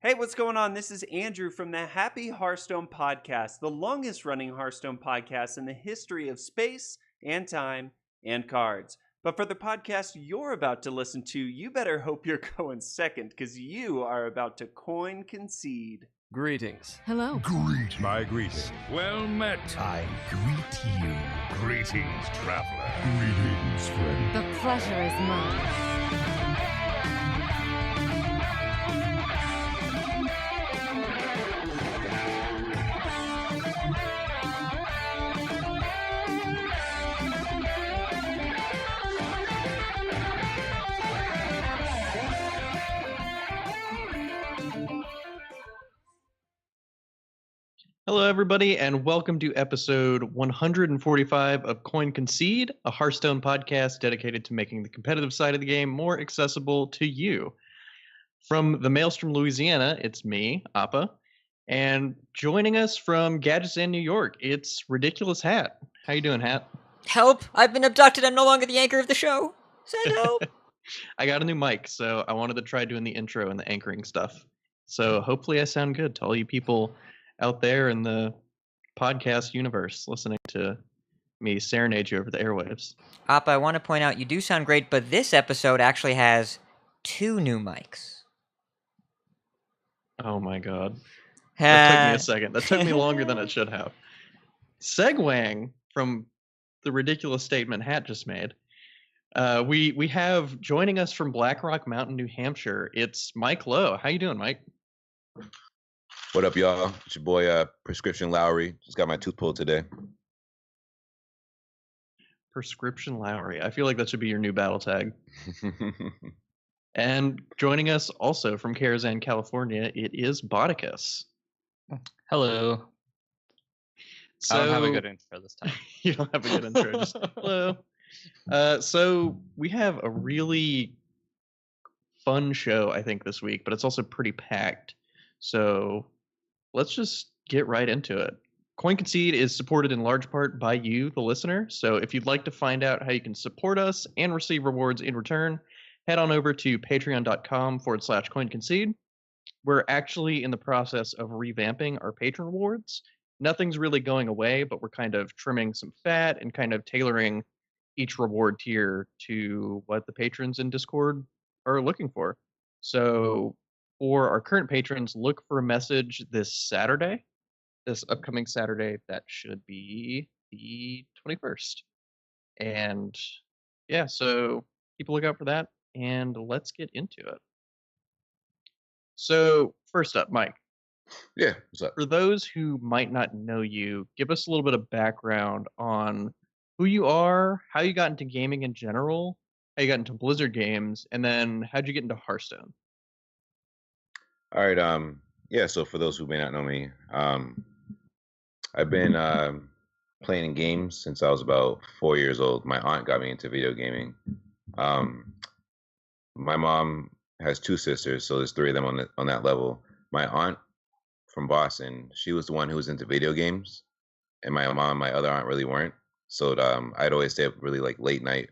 Hey, what's going on? This is Andrew from the Happy Hearthstone Podcast, the longest running Hearthstone podcast in the history of space and time and cards. But for the podcast you're about to listen to, you better hope you're going second, because you are about to coin Concede. Greetings. Hello. Greetings. My greetings. Well met. I greet you. Greetings, traveler. Greetings, friend. The pleasure is mine. Hello, everybody, and welcome to episode 145 of Concede, a Hearthstone podcast dedicated to making the competitive side of the game more accessible to you. From the Maelstrom, Louisiana, it's me, Appa, and joining us from Gadgetzan, New York, it's RidiculousHat. How you doing, Hat? Help! I've been abducted. I'm no longer the anchor of the show. Send help! I got a new mic, so I wanted to try doing the intro and the anchoring stuff. So hopefully I sound good to all you people out there in the podcast universe listening to me serenade you over the airwaves. Appa, I want to point out you do sound great, but this episode actually has 2 new mics. Oh my god. That took me a second. That took me longer than it should have. Segueing from the ridiculous statement Hat just made, we have joining us from Black Rock Mountain, New Hampshire, it's Mike Lowe. How you doing, Mike? What up, y'all? It's your boy, Prescription Lowry. Just got my tooth pulled today. Prescription Lowry. I feel like that should be your new battle tag. And joining us also from Karazhan, California, it is Botticus. Hello. So, I don't have a good intro this time. You don't have a good intro. Just hello. So we have a really fun show, I think, this week, but it's also pretty packed. So let's just get right into it. Concede is supported in large part by you, the listener. So if you'd like to find out how you can support us and receive rewards in return, head on over to patreon.com/CoinConcede. We're actually in the process of revamping our patron rewards. Nothing's really going away, but we're kind of trimming some fat and kind of tailoring each reward tier to what the patrons in Discord are looking for. So for our current patrons, look for a message this upcoming Saturday. That should be the 21st. And yeah, so keep a lookout for that, and let's get into it. So first up, Mike. Yeah, what's up? For those who might not know you, give us a little bit of background on who you are, how you got into gaming in general, how you got into Blizzard games, and then how'd you get into Hearthstone? All right. Yeah. So for those who may not know me, I've been playing games since I was about 4 years old. My aunt got me into video gaming. My mom has 2 sisters, so there's 3 of them on that level. My aunt from Boston, she was the one who was into video games, and my mom, my other aunt, really weren't. So I'd always stay up really like late night,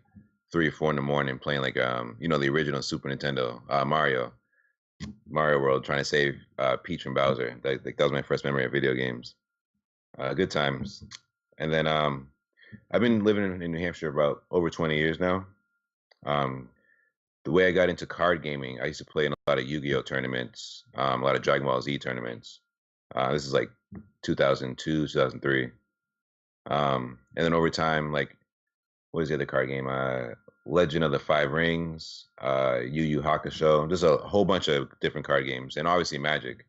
3 or 4 in the morning, playing like the original Super Nintendo Mario World, trying to save Peach from Bowser. That was my first memory of video games. Good times. And then I've been living in New Hampshire about over 20 years now. The way I got into card gaming, I used to play in a lot of Yu-Gi-Oh tournaments, a lot of Dragon Ball Z tournaments. This is like 2002, 2003. And then over time, like, what is the other card game? Legend of the Five Rings, Yu Yu Hakusho. There's a whole bunch of different card games, and obviously Magic.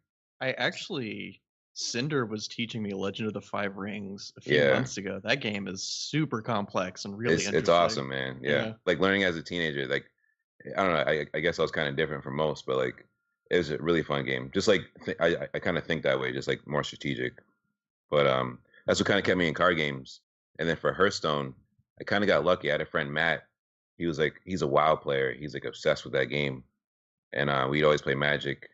Cinder was teaching me Legend of the Five Rings a few months ago. That game is super complex and really interesting. It's awesome, man. Yeah. Like learning as a teenager, like, I don't know, I guess I was kind of different from most, but like, it was a really fun game. Just like, I kind of think that way, just like more strategic. But that's what kind of kept me in card games. And then for Hearthstone, I kind of got lucky. I had a friend, Matt. He's a WoW player. He's like obsessed with that game. And we'd always play Magic.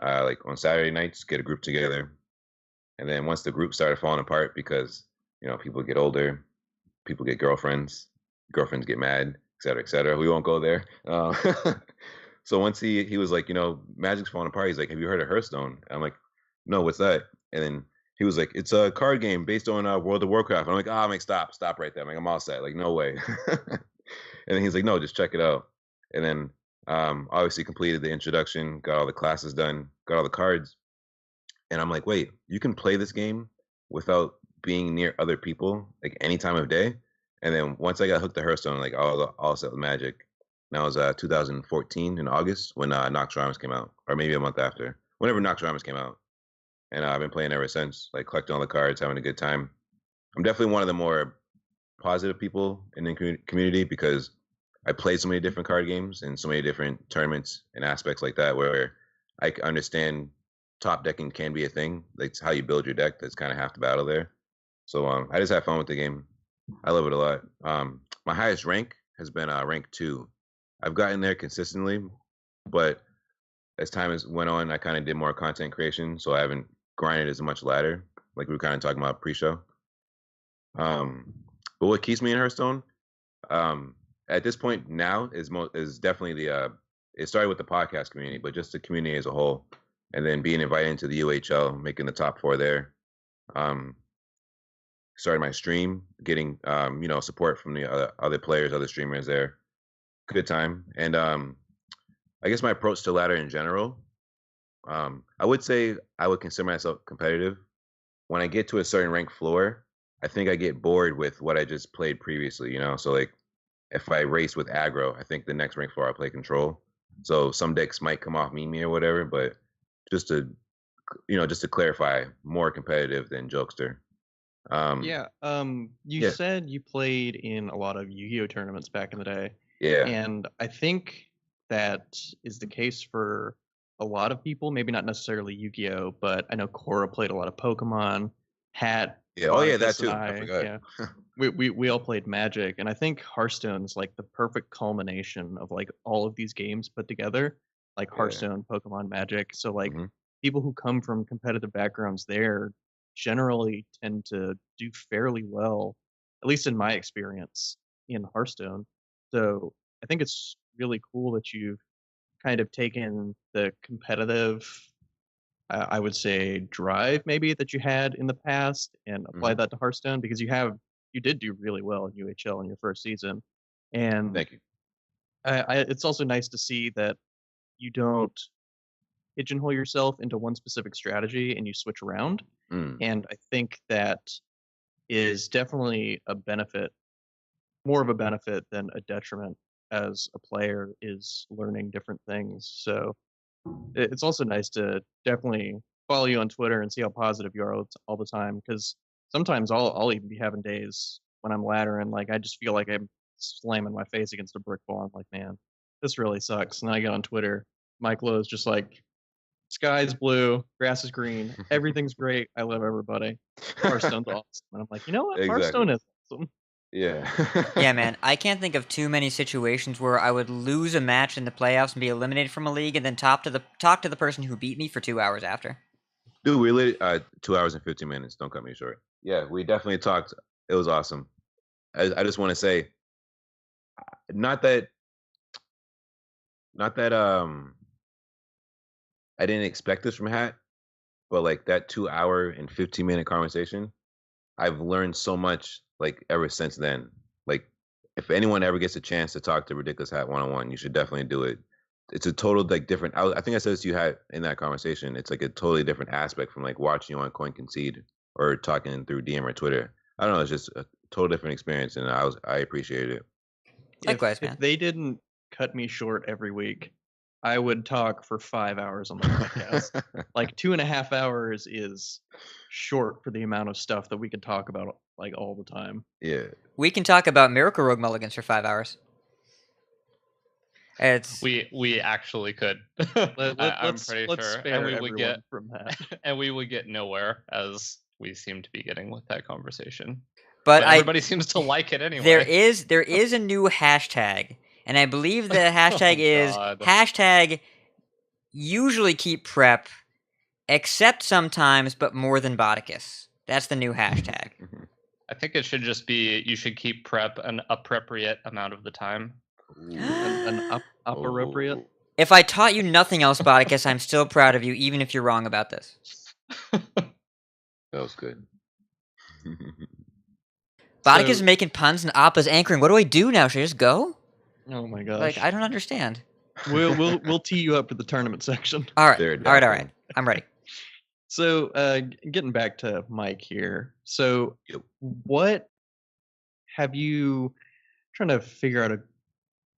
Like on Saturday nights, get a group together. And then once the group started falling apart because, people get older, people get girlfriends get mad, et cetera, et cetera. We won't go there. So once he was like, Magic's falling apart. He's like, have you heard of Hearthstone? And I'm like, no, what's that? And then he was like, it's a card game based on World of Warcraft. And I'm like, I'm like, stop right there. I'm like, I'm all set. Like, no way. And then he's like, no, just check it out. And then obviously completed the introduction, got all the classes done, got all the cards. And I'm like, wait, you can play this game without being near other people, like any time of day. And then once I got hooked to Hearthstone, like all set with Magic. And that was 2014 in August when Noxramas came out, or maybe a month after, whenever Noxramas came out. And I've been playing ever since, like collecting all the cards, having a good time. I'm definitely one of the more positive people in the community because I played so many different card games and so many different tournaments and aspects like that where I understand top decking can be a thing. Like it's how you build your deck. That's kind of half the battle there. So I just have fun with the game. I love it a lot. My highest rank has been rank 2. I've gotten there consistently, but as time has went on, I kind of did more content creation, so I haven't grinded as much ladder, like we were kind of talking about pre-show. But what keeps me in Hearthstone, at this point now is definitely it started with the podcast community, but just the community as a whole, and then being invited into the UHL, making the top 4 there. Started my stream, getting support from the other players, other streamers there. Good time. And I guess my approach to ladder in general, I would say I would consider myself competitive. When I get to a certain rank floor, I think I get bored with what I just played previously, So like if I race with aggro, I think the next rank floor I'll play control. So some decks might come off Mimi or whatever, but just to clarify, more competitive than Jokester. You said you played in a lot of Yu-Gi-Oh tournaments back in the day. Yeah. And I think that is the case for a lot of people, maybe not necessarily Yu-Gi-Oh, but I know Cora played a lot of Pokemon, Hat. Yeah, that too. I forgot. Yeah. We all played Magic, and I think Hearthstone is like the perfect culmination of like all of these games put together, like Hearthstone, Pokemon, Magic. So like people who come from competitive backgrounds there generally tend to do fairly well, at least in my experience in Hearthstone. So I think it's really cool that you've kind of taken the competitive, I would say, drive maybe that you had in the past and applied that to Hearthstone, because you did do really well in UHL in your first season. And thank you. It's also nice to see that you don't pigeonhole yourself into one specific strategy and you switch around. And I think that is definitely a benefit, more of a benefit than a detriment, as a player is learning different things. So it's also nice to definitely follow you on Twitter and see how positive you are all the time, because sometimes I'll even be having days when I'm laddering, like I just feel like I'm slamming my face against a brick wall. I'm like, man, this really sucks. And then I get on Twitter, Mike Lowe's just like, sky's blue, grass is green, everything's great, I love everybody. Hearthstone's awesome. And I'm like, you know what? Exactly. Hearthstone is awesome. Yeah. Yeah, man. I can't think of too many situations where I would lose a match in the playoffs and be eliminated from a league, and then talk to the person who beat me for 2 hours after. Dude, we lit 2 hours and 15 minutes. Don't cut me short. Yeah, we definitely talked. It was awesome. I just want to say, not that I didn't expect this from Hat, but like that 2 hour and 15-minute conversation, I've learned so much like ever since then. Like if anyone ever gets a chance to talk to RidiculousHat one-on-one, you should definitely do it. It's a total like different. I think I said this to you, Hat, in that conversation. It's like a totally different aspect from like watching you on Concede or talking through DM or Twitter. I don't know. It's just a total different experience, and I appreciated it. Likewise, man. If they didn't cut me short every week, I would talk for 5 hours on the podcast. Like 2.5 hours is short for the amount of stuff that we could talk about like all the time. Yeah. We can talk about Miracle Rogue Mulligans for 5 hours. We actually could. I'm pretty sure, and we would get from that. And we would get nowhere, as we seem to be getting with that conversation. But everybody seems to like it anyway. There is a new hashtag, and I believe the hashtag is hashtag usually keep prep, except sometimes, but more than Botticus. That's the new hashtag. I think it should just be you should keep prep an appropriate amount of the time. An appropriate. If I taught you nothing else, Botticus, I'm still proud of you, even if you're wrong about this. That was good. Botticus is making puns and Appa's anchoring. What do I do now? Should I just go? Oh my gosh. Like, I don't understand. We'll tee you up for the tournament section. All right. I'm ready. So, getting back to Mike here. So, what have you trying to figure out a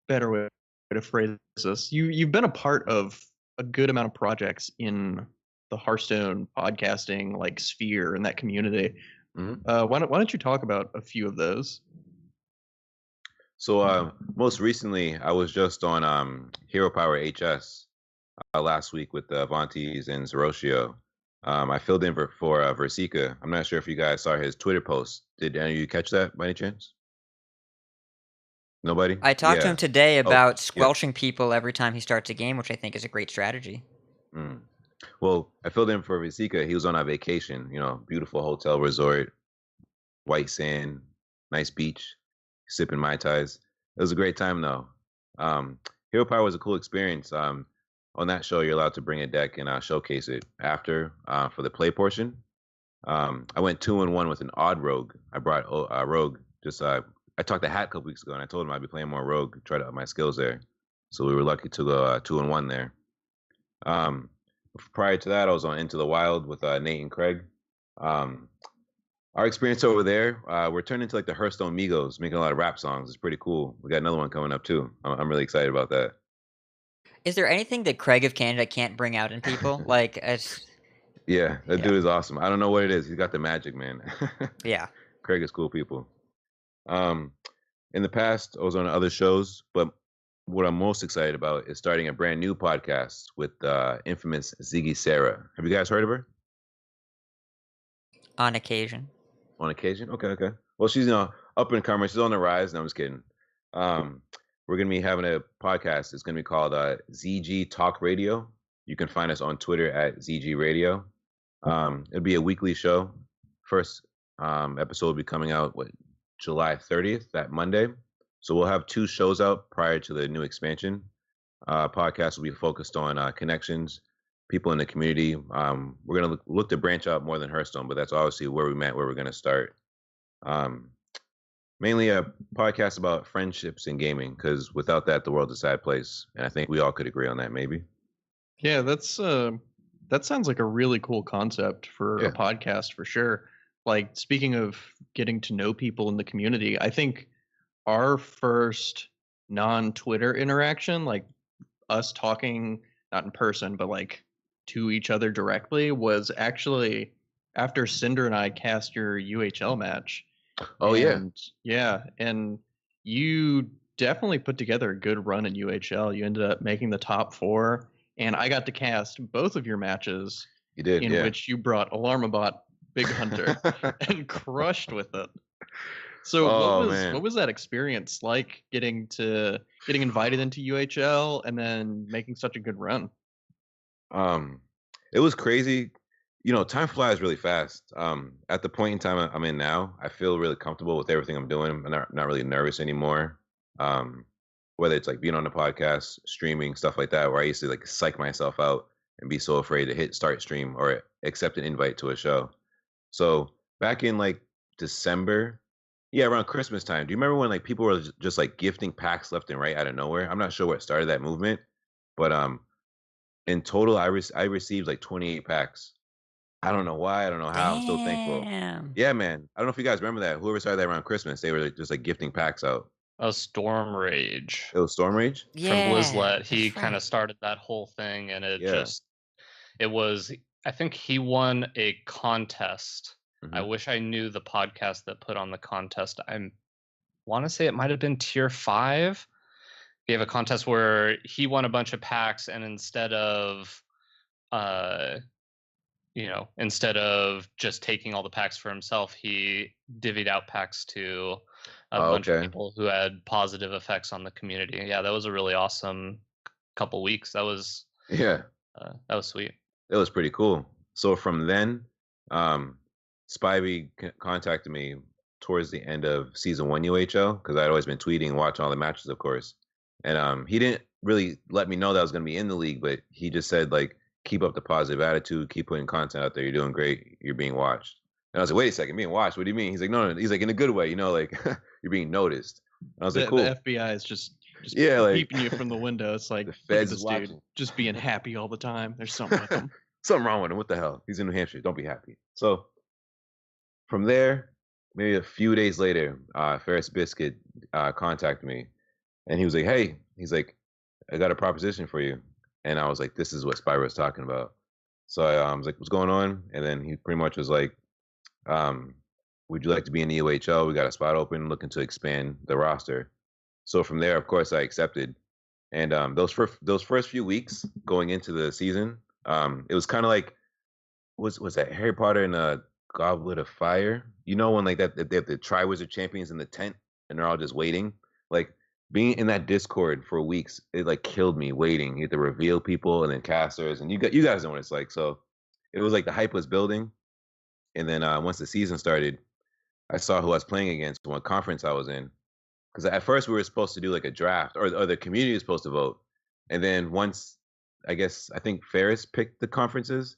better way to phrase this? You've been a part of a good amount of projects in the Hearthstone podcasting like sphere and that community. Mm-hmm. Why don't you talk about a few of those? So most recently, I was just on Hero Power HS last week with Vontes and Zeroshio. I filled in for Versika. I'm not sure if you guys saw his Twitter post. Did any of you catch that by any chance? Nobody? I talked to him today about squelching people every time he starts a game, which I think is a great strategy. Well, I filled in for Versika. He was on a vacation, beautiful hotel resort, white sand, nice beach, sipping Mai Tais. It was a great time, though. Hero Power was a cool experience. On that show, you're allowed to bring a deck and showcase it after for the play portion. I went 2-1 with an odd rogue. I brought a rogue. I talked to Hat a couple weeks ago, and I told him I'd be playing more rogue, try to up my skills there. So we were lucky to go 2-1 there. Prior to that, I was on Into the Wild with Nate and Craig. Our experience over there, we're turning into like the Hearthstone Migos, making a lot of rap songs. It's pretty cool. We got another one coming up too. I'm really excited about that. Is there anything that Craig of Canada can't bring out in people? Like, yeah, that dude is awesome. I don't know what it is. He's got the magic, man. Yeah. Craig is cool people. In the past, I was on other shows, but what I'm most excited about is starting a brand new podcast with infamous Ziggy Sarah. Have you guys heard of her? On occasion. On occasion? Okay. Well, she's up and comer. She's on the rise. No, I'm just kidding. We're going to be having a podcast. It's going to be called ZG Talk Radio. You can find us on Twitter at ZG Radio. It'll be a weekly show. First episode will be coming out, July 30th, that Monday. So we'll have 2 shows out prior to the new expansion. Podcast will be focused on connections, people in the community. We're going to look to branch out more than Hearthstone, but that's obviously where we're going to start. Mainly a podcast about friendships and gaming, because without that, the world's a sad place. And I think we all could agree on that, maybe. Yeah, that sounds like a really cool concept for a podcast for sure. Like, speaking of getting to know people in the community, I think our first non-Twitter interaction, like us talking, not in person, but like to each other directly, was actually after Cinder and I cast your UHL match. Oh, yeah. And you definitely put together a good run in UHL. You ended up making the top 4, and I got to cast both of your matches. You did, in which you brought Alarmabot Big Hunter and crushed with it. So what was that experience like, getting invited into UHL and then making such a good run? It was crazy. Time flies really fast. At the point in time I'm in now, I feel really comfortable with everything I'm doing. I'm not really nervous anymore. Whether it's like being on the podcast, streaming, stuff like that, where I used to like psych myself out and be so afraid to hit start stream or accept an invite to a show. So back in like December, around Christmas time, do you remember when like people were just like gifting packs left and right out of nowhere? I'm not sure what started that movement, but in total, I received like 28 packs. I don't know why. I don't know how. I'm so thankful. Yeah, man. I don't know if you guys remember that. Whoever started that around Christmas, they were just like gifting packs out. Storm Rage. It was Storm Rage? Yeah, from Blizzlet. He kind of started that whole thing, and it was, I think he won a contest. Mm-hmm. I wish I knew the podcast that put on the contest. I want to say it might have been Tier 5. He gave a contest where he won a bunch of packs, and instead of just taking all the packs for himself, he divvied out packs to a bunch of people who had positive effects on the community. Yeah, that was a really awesome couple weeks. That was sweet. It was pretty cool. So from then, Spivey contacted me towards the end of season 1 UHL, because I'd always been tweeting and watching all the matches, of course. And he didn't really let me know that I was going to be in the league, but he just said, like, keep up the positive attitude, keep putting content out there. You're doing great. You're being watched. And I was like, wait a second, being watched? What do you mean? He's like, no. He's like, in a good way, like you're being noticed. And I was like, cool. The FBI is just peeping you from the window. It's like, the feds this dude just being happy all the time. There's something with him. Something wrong with him. What the hell? He's in New Hampshire. Don't be happy. So from there, maybe a few days later, Ferris Biscuit contacted me, and he was like, hey, he's like, I got a proposition for you. And I was like, this is what Spyro was talking about. So I was like, what's going on? And then he pretty much was like, would you like to be in the UHL? We got a spot open, looking to expand the roster. So from there, of course, I accepted. And those first few weeks going into the season, it was kind of like, was that Harry Potter and the Goblet of Fire? You know, when like that they have the Triwizard Champions in the tent and they're all just waiting? Like, being in that Discord for weeks, it like killed me waiting. You had to reveal people and then casters, and you guys know what it's like. So it was like the hype was building, and then once the season started, I saw who I was playing against, what conference I was in. Because at first we were supposed to do like a draft, or the community was supposed to vote, and then once I think Ferris picked the conferences,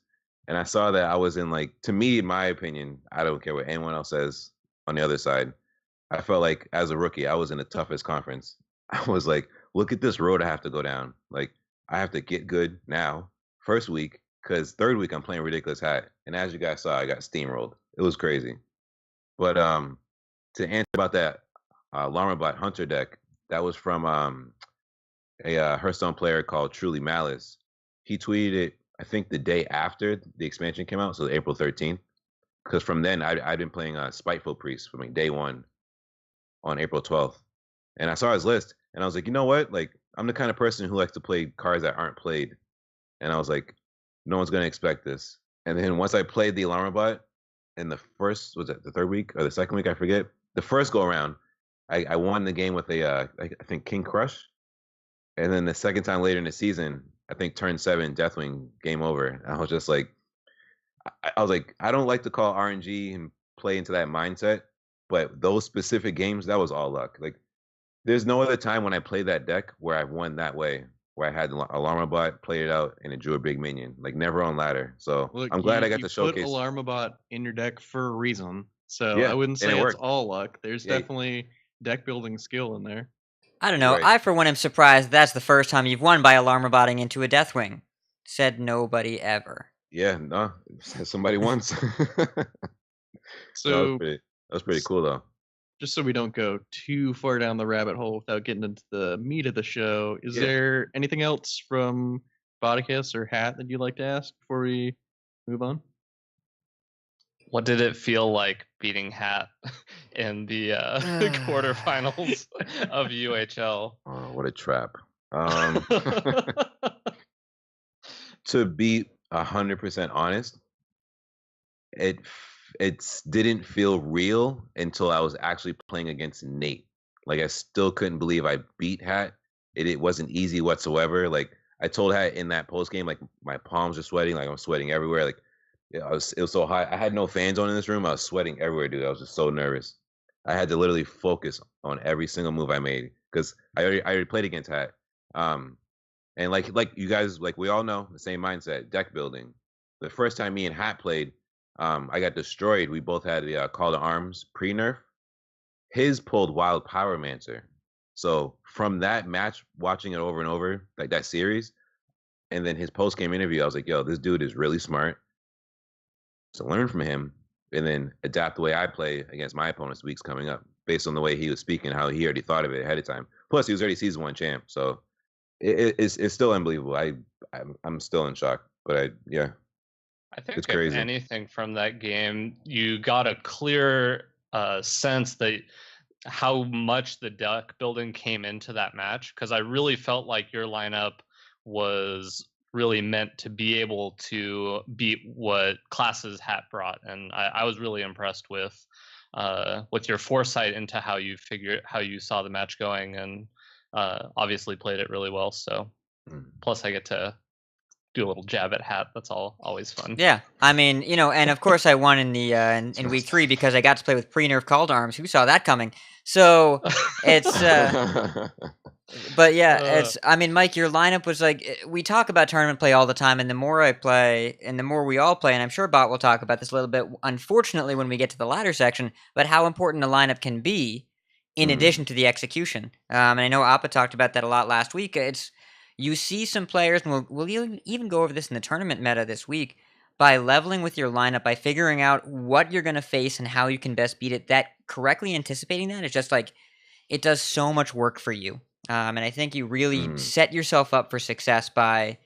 and I saw that I was in, like, to me, in my opinion, I don't care what anyone else says on the other side, I felt like as a rookie, I was in the toughest conference. I was like, look at this road I have to go down. Like, I have to get good now, first week, because third week I'm playing RidiculousHat. And as you guys saw, I got steamrolled. It was crazy. But to answer about that Llama-Bot Hunter deck, that was from a Hearthstone player called Truly Malice. He tweeted it, I think, the day after the expansion came out, so April 13th. Because from then, I'd been playing Spiteful Priest from like day one on April 12th. And I saw his list, and I was like, you know what? Like, I'm the kind of person who likes to play cards that aren't played. And I was like, no one's going to expect this. And then once I played the Llama-Bot in the first, was it the third week or the second week? I forget. The first go around, I won the game with I think King Crush. And then the second time later in the season, I think turn 7, Deathwing, game over. And I was just like, I don't like to call RNG and play into that mindset, but those specific games, that was all luck. Like, there's no other time when I played that deck where I've won that way, where I had a Llama-Bot, played it out, and it drew a big minion. Like, never on ladder. So look, I'm glad I got to showcase. You put a Llama-Bot in your deck for a reason. So yeah, I wouldn't say it's all luck. There's definitely deck building skill in there. I don't know. Right. I, for one, am surprised that's the first time you've won by a Llama-Botting into a Deathwing. Said nobody ever. Yeah, no. Somebody once. So that was pretty cool, though. Just so we don't go too far down the rabbit hole without getting into the meat of the show, is there anything else from Botticus or Hat that you'd like to ask before we move on? What did it feel like beating Hat in the quarterfinals of UHL? Oh, what a trap. To be 100% honest, it didn't feel real until I was actually playing against Nate. Like, I still couldn't believe I beat Hat. It wasn't easy whatsoever. Like, I told Hat in that post game, like, my palms are sweating, like I'm sweating everywhere. Like, it was so hot. I had no fans on in this room. I was sweating everywhere, dude. I was just so nervous. I had to literally focus on every single move I made because I already played against Hat. And like you guys, like, we all know the same mindset, deck building. The first time me and Hat played, I got destroyed. We both had the Call to Arms pre-nerf. His pulled Wild Pyromancer. So from that match, watching it over and over, like that series, and then his post-game interview, I was like, yo, this dude is really smart. So learn from him and then adapt the way I play against my opponents weeks coming up based on the way he was speaking, how he already thought of it ahead of time. Plus, he was already season 1 champ. So it's still unbelievable. I'm still in shock. But I think it's crazy. If anything from that game, you got a clear sense that how much the deck building came into that match, because I really felt like your lineup was really meant to be able to beat what Classes Hat brought, and I was really impressed with your foresight into how you saw the match going, and obviously played it really well. So plus I get to do a little jab at Hat. That's always fun. Yeah, I mean, and of course I won in the in week 3 because I got to play with pre-nerf Called Arms. Who saw that coming? So it's But yeah, I mean, Mike, your lineup was like, we talk about tournament play all the time, and the more I play, and the more we all play, and I'm sure Bot will talk about this a little bit, unfortunately, when we get to the ladder section, but how important a lineup can be in addition to the execution. And I know Appa talked about that a lot last week. You see some players, and we'll even go over this in the tournament meta this week, by leveling with your lineup, by figuring out what you're going to face and how you can best beat it, that correctly anticipating that is just like, it does so much work for you. And I think you really set yourself up for success by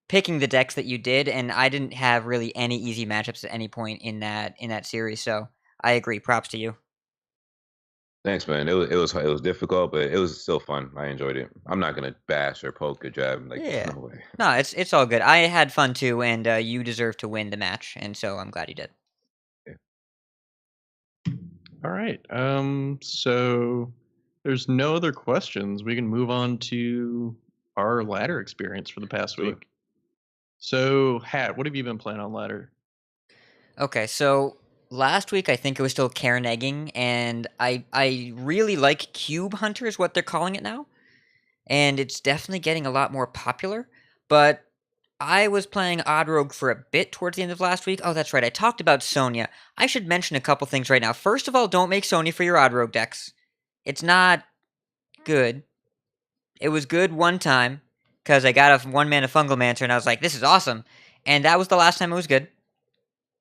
picking the decks that you did, and I didn't have really any easy matchups at any point in that series, so I agree. Props to you. Thanks, man. It was difficult, but it was still fun. I enjoyed it. I'm not gonna bash or poke or jab. Like, no way. No, it's all good. I had fun too, and you deserve to win the match, and so I'm glad you did. Yeah. All right. So there's no other questions. We can move on to our ladder experience for the past week. So, Hat, what have you been playing on ladder? Okay, so last week I think it was still Karen egging, and I really like Cube Hunter is what they're calling it now, and it's definitely getting a lot more popular. But I was playing Odd Rogue for a bit towards the end of last week. Oh, that's right. I talked about Sonya. I should mention a couple things right now. First of all, don't make Sonya for your Odd Rogue decks. It's not good. It was good one time because I got a 1-mana Fungal Mancer and I was like, this is awesome. And that was the last time it was good.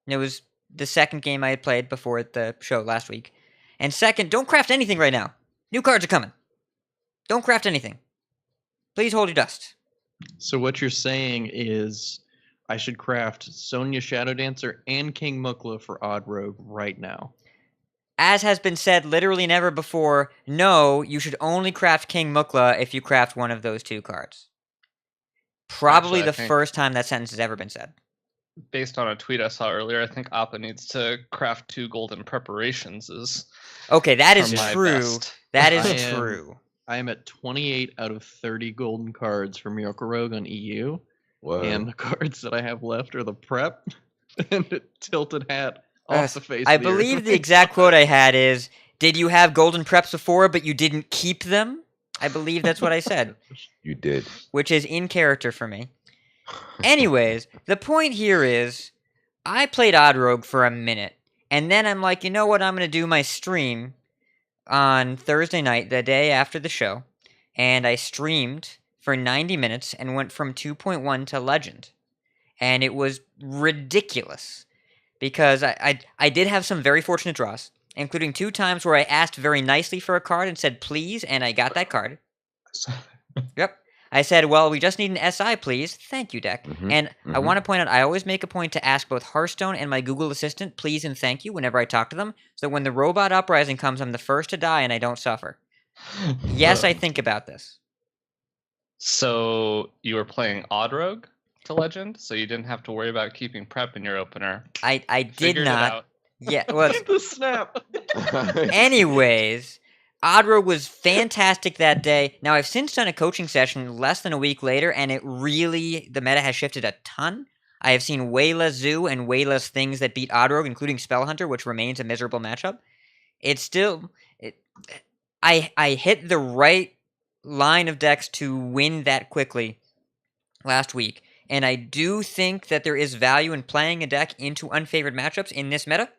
It was the second game I had played before the show last week. And second, don't craft anything right now. New cards are coming. Don't craft anything. Please hold your dust. So what you're saying is I should craft Sonya Shadow Dancer and King Mukla for Odd Rogue right now. As has been said literally never before, no, you should only craft King Mukla if you craft one of those two cards. Probably the first time that sentence has ever been said. Based on a tweet I saw earlier, I think Appa needs to craft 2 golden preparations. Okay, that is true. That is true. I am at 28 out of 30 golden cards for Miracle Rogue on EU. Whoa. And the cards that I have left are the prep and a tilted hat off the face I of the believe earth. the exact quote I had is, did you have golden preps before, but you didn't keep them? I believe that's what I said. You did. Which is in character for me. Anyways, the point here is, I played Odd Rogue for a minute, and then I'm like, you know what, I'm going to do my stream on Thursday night, the day after the show, and I streamed for 90 minutes and went from 2.1 to Legend. And it was ridiculous, because I did have some very fortunate draws, including 2 times where I asked very nicely for a card and said please, and I got that card. Yep. I said, well, we just need an SI, please. Thank you, deck. And I want to point out, I always make a point to ask both Hearthstone and my Google Assistant please and thank you whenever I talk to them, so when the robot uprising comes, I'm the first to die and I don't suffer. Yes, I think about this. So you were playing Odd Rogue to Legend, so you didn't have to worry about keeping prep in your opener. I did not. Yeah, well, the snap. Anyways, Odd Rogue was fantastic that day. Now, I've since done a coaching session less than a week later, and it really, the meta has shifted a ton. I have seen way less Zoo and way less things that beat Odd Rogue, including Spell Hunter, which remains a miserable matchup. It's still, I hit the right line of decks to win that quickly last week, and I do think that there is value in playing a deck into unfavored matchups in this meta,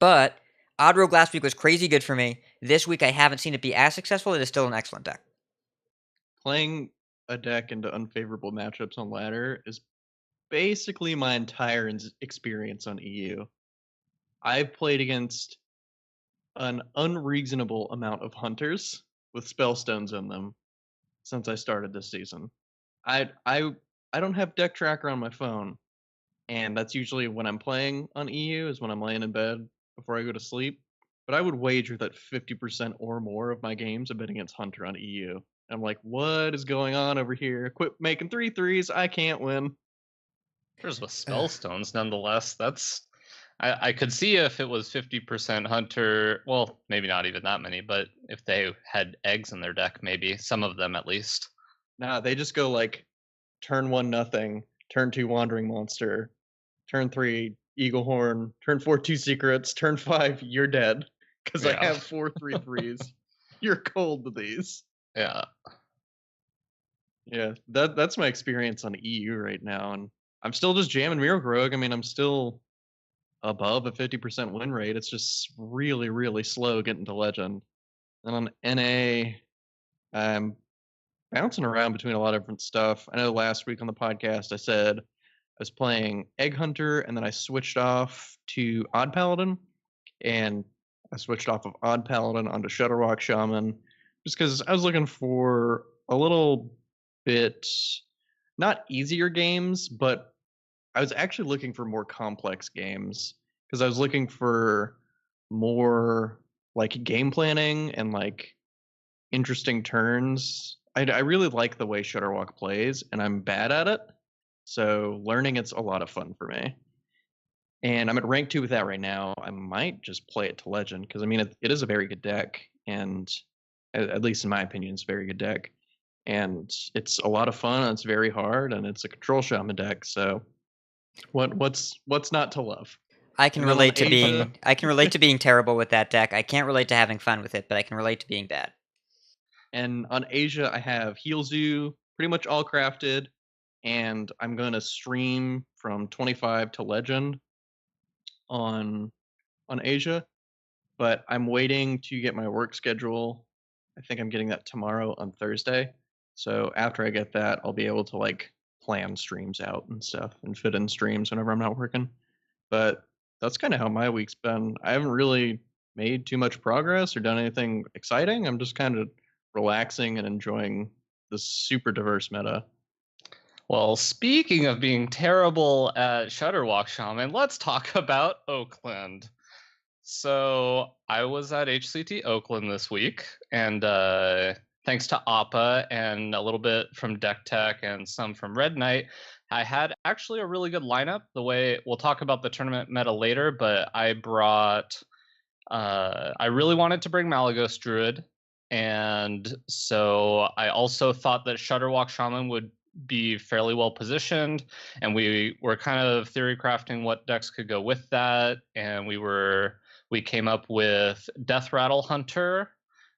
but Odd Rogue last week was crazy good for me. This week I haven't seen it be as successful. It is still an excellent deck. Playing a deck into unfavorable matchups on ladder is basically my entire experience on EU. I've played against an unreasonable amount of hunters with spellstones in them since I started this season. I don't have deck tracker on my phone, and that's usually when I'm playing on EU, is when I'm laying in bed before I go to sleep. But I would wager that 50% or more of my games have been against Hunter on EU. I'm like, what is going on over here? Quit making 3/3s. I can't win. There's with Spellstones, nonetheless. That's I could see if it was 50% Hunter. Well, maybe not even that many, but if they had eggs in their deck, maybe some of them at least. Nah, they just go like turn 1 nothing, turn 2 Wandering Monster, turn 3 Eagle Horn, turn 4 2 Secrets, turn 5 you're dead because I have 4 3/3s. You're cold to these. Yeah. Yeah, that's my experience on EU right now, and I'm still just jamming Miracle Rogue. I mean, I'm still above a 50% win rate. It's just really, really slow getting to Legend. And on NA, I'm bouncing around between a lot of different stuff. I know last week on the podcast I said I was playing Egg Hunter, and then I switched off to Odd Paladin, and I switched off of Odd Paladin onto Shutterwalk Shaman, just because I was looking for a little bit, not easier games, but I was actually looking for more complex games, because I was looking for more like game planning and like interesting turns. I really like the way Shutterwalk plays, and I'm bad at it, so learning it's a lot of fun for me. And I'm at rank 2 with that right now. I might just play it to Legend, because I mean it is a very good deck, and at least in my opinion, it's a very good deck. And it's a lot of fun, and it's very hard, and it's a control shaman deck. So, what's not to love? I can relate to being terrible with that deck. I can't relate to having fun with it, but I can relate to being bad. And on Asia, I have Heal Zoo pretty much all crafted, and I'm gonna stream from 25 to Legend on Asia. But I'm waiting to get my work schedule. I think I'm getting that tomorrow on Thursday. So after I get that, I'll be able to like plan streams out and stuff and fit in streams whenever I'm not working. But that's kind of how my week's been. I haven't really made too much progress or done anything exciting. I'm just kind of relaxing and enjoying this super diverse meta. Well, speaking of being terrible at Shutterwalk Shaman, let's talk about Oakland. So I was at HCT Oakland this week, and thanks to Appa and a little bit from Deck Tech and some from Red Knight, I had actually a really good lineup. The way we'll talk about the tournament meta later, but I brought, I really wanted to bring Malagos Druid, and so I also thought that Shutterwalk Shaman would be fairly well positioned, and we were kind of theory crafting what decks could go with that, and we came up with Death Rattle Hunter,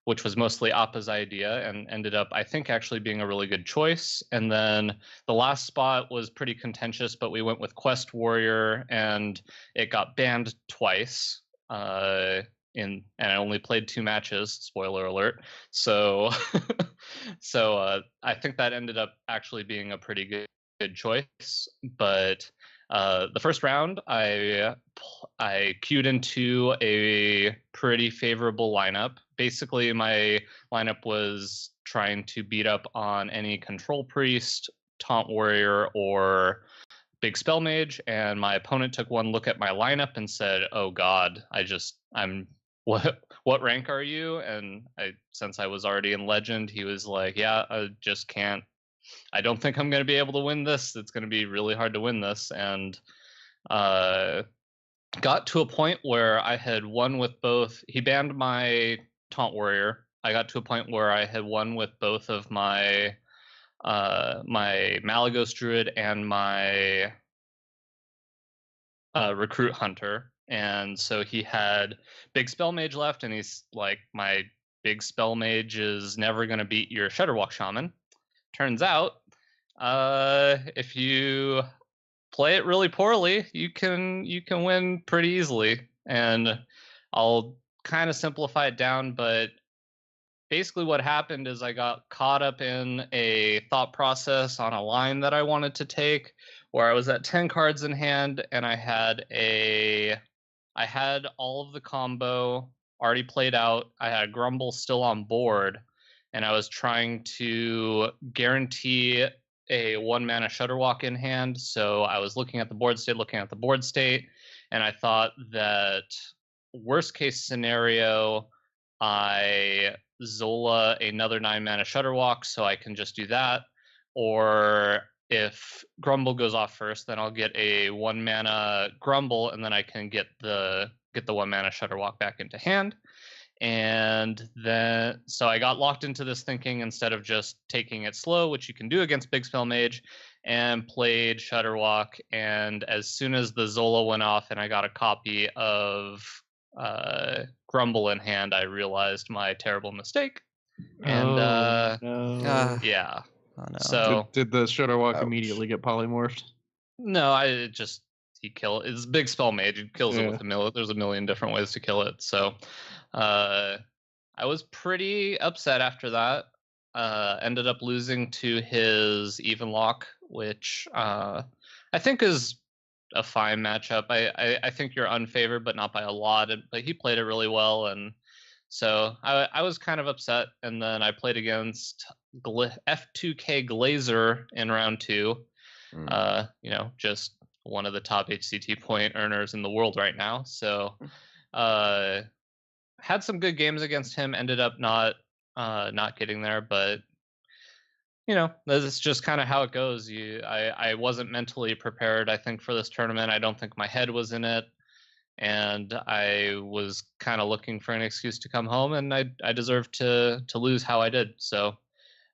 which was mostly Appa's idea and ended up, I think, actually being a really good choice. And then the last spot was pretty contentious, but we went with Quest Warrior, and it got banned twice. And I only played 2 matches. Spoiler alert. So, I think that ended up actually being a pretty good choice. But the first round, I queued into a pretty favorable lineup. Basically, my lineup was trying to beat up on any Control Priest, Taunt Warrior, or Big Spell Mage, and my opponent took one look at my lineup and said, "Oh God, what rank are you?" And since I was already in Legend, he was like, "Yeah, I just can't. I don't think I'm going to be able to win this. It's going to be really hard to win this." And got to a point where I had won with both. He banned my Taunt Warrior. I got to a point where I had won with both of my my Malagos Druid and my Recruit Hunter. And so he had Big Spell Mage left, and he's like, "My Big Spell Mage is never going to beat your Shutterwalk Shaman." Turns out, if you play it really poorly, you can win pretty easily. And I'll kind of simplify it down, but basically what happened is I got caught up in a thought process on a line that I wanted to take, where I was at 10 cards in hand, and I had all of the combo already played out. I had Grumble still on board, and I was trying to guarantee a 1-mana Shutterwalk in hand. So I was looking at the board state, and I thought that worst case scenario, I Zola another 9-mana Shutterwalk, so I can just do that. Or if Grumble goes off first, then I'll get a 1-mana Grumble, and then I can get the 1-mana Shutterwalk back into hand. And then, so I got locked into this thinking instead of just taking it slow, which you can do against Big Spell Mage, and played Shutterwalk. And as soon as the Zola went off and I got a copy of Grumble in hand, I realized my terrible mistake. And no. yeah. Oh no. So did the Shudderwock immediately get polymorphed? No, he killed. It's big spell mage. He kills it with there's a million different ways to kill it. So, I was pretty upset after that. Ended up losing to his even lock, which I think is a fine matchup. I think you're unfavored, but not by a lot. But he played it really well, and so I was kind of upset. And then I played against F2K Glazer in round 2. Just one of the top HCT point earners in the world right now. So had some good games against him. Ended up not getting there, but that's just kind of how it goes. I wasn't mentally prepared, I think, for this tournament. I don't think my head was in it, and I was kind of looking for an excuse to come home, and I deserved to lose how I did. So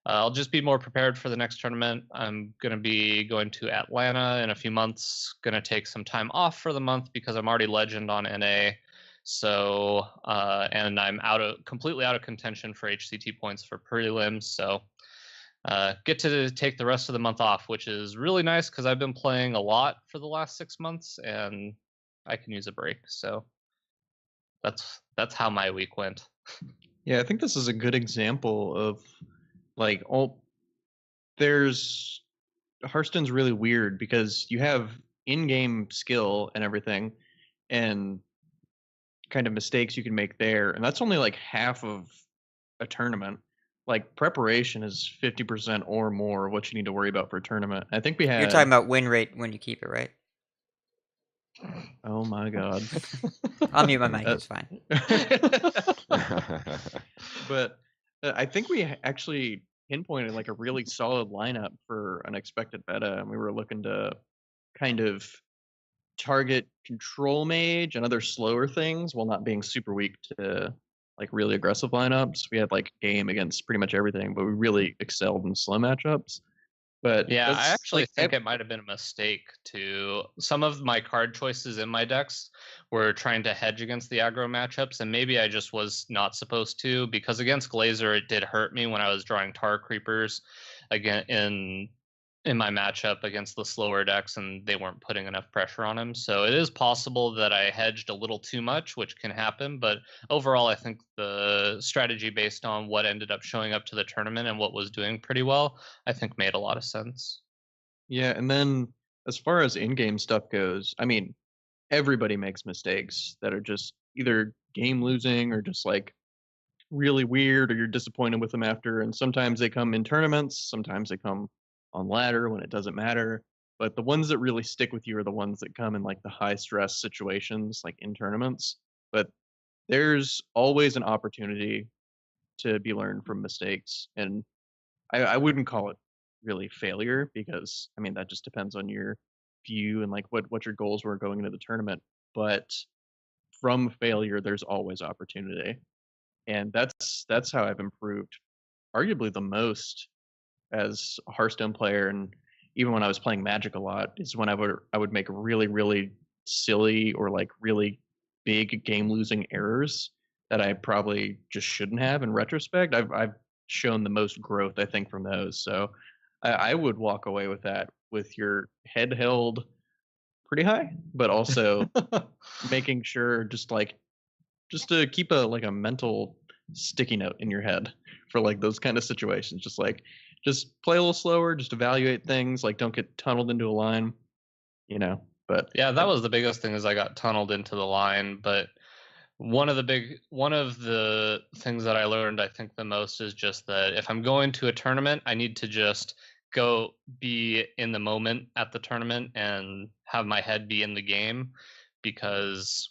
I'll just be more prepared for the next tournament. I'm going to be going to Atlanta in a few months. Going to take some time off for the month because I'm already legend on NA. So, and I'm completely out of contention for HCT points for prelims. So, get to take the rest of the month off, which is really nice because I've been playing a lot for the last 6 months and I can use a break. So that's how my week went. Yeah, I think this is a good example of Hearthstone's really weird because you have in-game skill and everything and kind of mistakes you can make there, and that's only half of a tournament. Preparation is 50% or more of what you need to worry about for a tournament. I think we had... You're talking about win rate when you keep it, right? Oh my god. I'll mute my mic, it's fine. But I think we actually pinpointed a really solid lineup for unexpected meta, and we were looking to kind of target control mage and other slower things while not being super weak to really aggressive lineups. We had game against pretty much everything, but we really excelled in slow matchups. But yeah, I actually think it might have been a mistake to some of my card choices in my decks were trying to hedge against the aggro matchups, and maybe I just was not supposed to, because against Glazer it did hurt me when I was drawing Tar Creepers again in my matchup against the slower decks, and they weren't putting enough pressure on him. So it is possible that I hedged a little too much, which can happen. But overall, I think the strategy based on what ended up showing up to the tournament and what was doing pretty well, I think made a lot of sense. Yeah, and then as far as in-game stuff goes, I mean, everybody makes mistakes that are just either game losing or just really weird, or you're disappointed with them after. And sometimes they come in tournaments, sometimes they come on ladder when it doesn't matter. But the ones that really stick with you are the ones that come in the high stress situations, in tournaments. But there's always an opportunity to be learned from mistakes. And I wouldn't call it really failure, because I mean that just depends on your view and what your goals were going into the tournament. But from failure there's always opportunity. And that's how I've improved arguably the most as a Hearthstone player, and even when I was playing Magic a lot, is when I would make really, really silly or really big game losing errors that I probably just shouldn't have in retrospect. I've shown the most growth, I think, from those. So I would walk away with that, with your head held pretty high, but also making sure just to keep a mental sticky note in your head for those kind of situations. Just play a little slower, just evaluate things, don't get tunneled into a line, but yeah, that was the biggest thing, is I got tunneled into the line. But one of the things that I learned, I think, the most is just that if I'm going to a tournament, I need to just go be in the moment at the tournament and have my head be in the game, because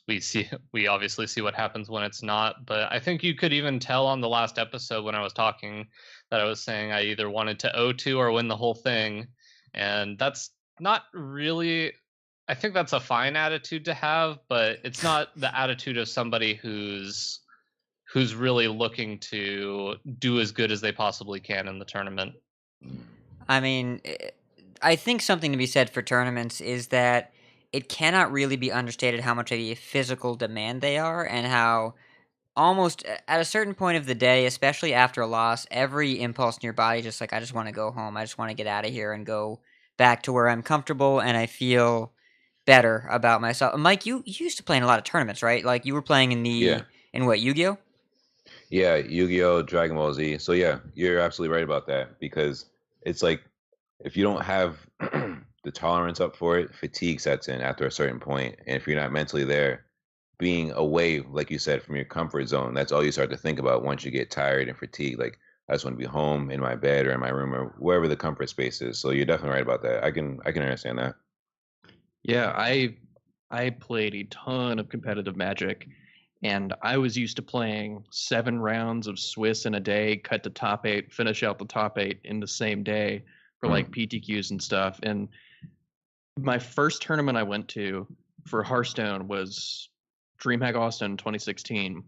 we obviously see what happens when it's not. But I think you could even tell on the last episode when I was talking that I was saying I either wanted to O2 or win the whole thing. And that's not really, I think that's a fine attitude to have, but it's not the attitude of somebody who's really looking to do as good as they possibly can in the tournament. I mean, I think something to be said for tournaments is that it cannot really be understated how much of a physical demand they are, and how almost at a certain point of the day, especially after a loss, every impulse in your body just like, I just want to go home. I just want to get out of here and go back to where I'm comfortable and I feel better about myself. Mike, you used to play in a lot of tournaments, right? Like you were playing in what, Yu-Gi-Oh? Yeah, Yu-Gi-Oh, Dragon Ball Z. So yeah, you're absolutely right about that because it's like if you don't have the tolerance up for it, fatigue sets in after a certain point, and if you're not mentally there, being away, like you said, from your comfort zone, that's all you start to think about once you get tired and fatigued. Like I just want to be home in my bed or in my room or wherever the comfort space is. So you're definitely right about that. I can understand that. Yeah, I played a ton of competitive Magic, and I was used to playing 7 rounds of Swiss in a day, cut to top 8, finish out the top 8 in the same day for like PTQs and stuff. And my first tournament I went to for Hearthstone was DreamHack Austin 2016,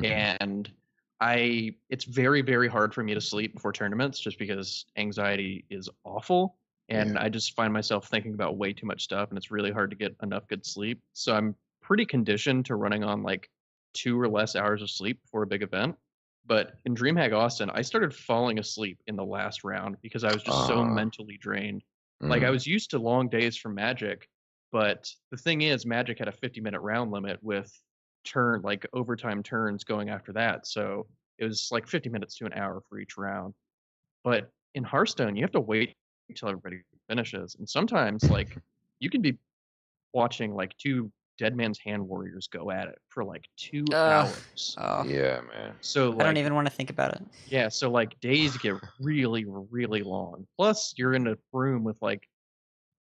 and it's very, very hard for me to sleep before tournaments just because anxiety is awful. And I just find myself thinking about way too much stuff, and it's really hard to get enough good sleep. So I'm pretty conditioned to running on like 2 or less hours of sleep before a big event. But in DreamHack Austin, I started falling asleep in the last round because I was just so mentally drained. Like I was used to long days from Magic, but the thing is, Magic had a 50-minute round limit with overtime turns going after that. So it was like 50 minutes to an hour for each round. But in Hearthstone, you have to wait until everybody finishes, and sometimes like you can be watching like 2 Dead Man's Hand warriors go at it for like 2 hours. Yeah, man. So I don't even want to think about it. Yeah, so like days get really, really long. Plus, you're in a room with like,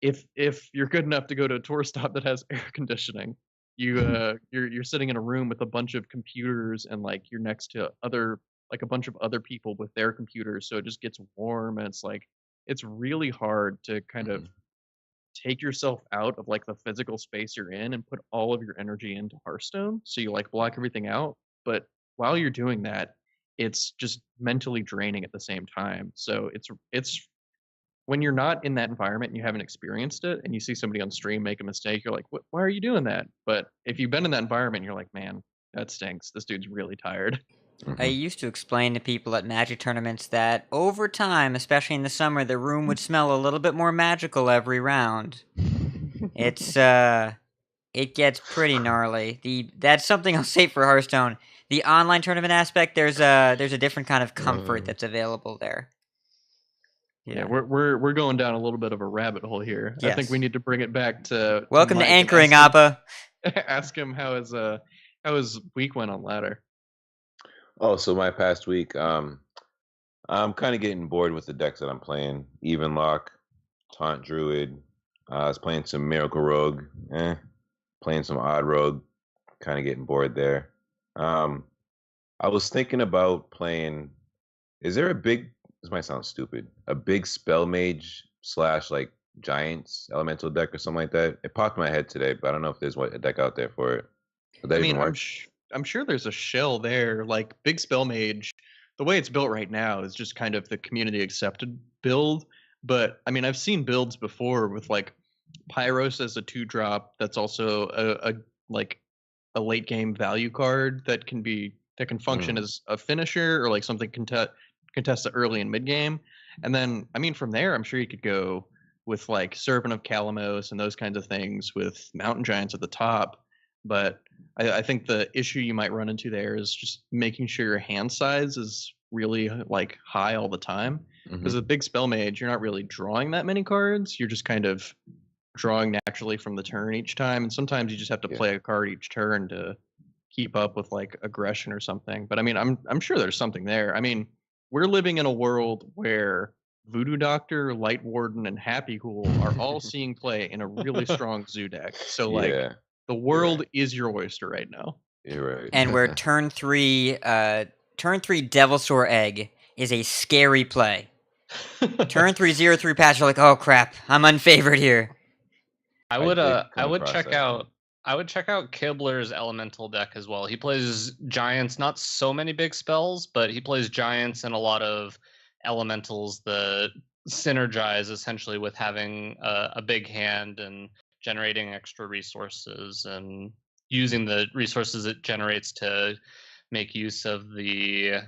if you're good enough to go to a tour stop that has air conditioning, you're sitting in a room with a bunch of computers, and like you're next to a bunch of other people with their computers, so it just gets warm, and it's like it's really hard to kind of take yourself out of like the physical space you're in and put all of your energy into Hearthstone. So you like block everything out. But while you're doing that, it's just mentally draining at the same time. So it's when you're not in that environment and you haven't experienced it and you see somebody on stream make a mistake, you're like, why are you doing that? But if you've been in that environment, you're like, man, that stinks. This dude's really tired. I used to explain to people at Magic tournaments that over time, especially in the summer, the room would smell a little bit more magical every round. It's it gets pretty gnarly. That's something I'll say for Hearthstone. The online tournament aspect, there's a different kind of comfort that's available there. Yeah, we're going down a little bit of a rabbit hole here. Yes. I think we need to bring it back to welcome to anchoring, Appa. Ask him how his week went on ladder. Oh, so my past week, I'm kind of getting bored with the decks that I'm playing. Even Lock, Taunt Druid. I was playing some Miracle Rogue, playing some Odd Rogue, kind of getting bored there. I was thinking about playing. Is there this might sound stupid, a big Spell Mage / like Giants Elemental deck or something like that? It popped in my head today, but I don't know if there's a deck out there for it. I mean, I'm sure there's a shell there. Like Big Spell Mage, the way it's built right now is just kind of the community accepted build. But I mean, I've seen builds before with like Pyros as a 2-drop. That's also a late game value card that can function as a finisher or like something contested early in mid game. And then I mean, from there, I'm sure you could go with like Servant of Kalamos and those kinds of things with Mountain Giants at the top. But I think the issue you might run into there is just making sure your hand size is really like high all the time. Because with Big Spell Mage, you're not really drawing that many cards. You're just kind of drawing naturally from the turn each time. And sometimes you just have to play a card each turn to keep up with like aggression or something. But I mean, I'm sure there's something there. I mean, we're living in a world where Voodoo Doctor, Light Warden, and Happy Cool are all seeing play in a really strong zoo deck. So like the world is your oyster right now. You're right. And where turn 3 Devilsaur Egg is a scary play. Turn 3 0/3 patch, you're like, oh crap, I'm unfavored here. I would check out Kibler's elemental deck as well. He plays giants, not so many big spells, but he plays giants and a lot of elementals that synergize essentially with having a big hand and generating extra resources and using the resources it generates to make use of the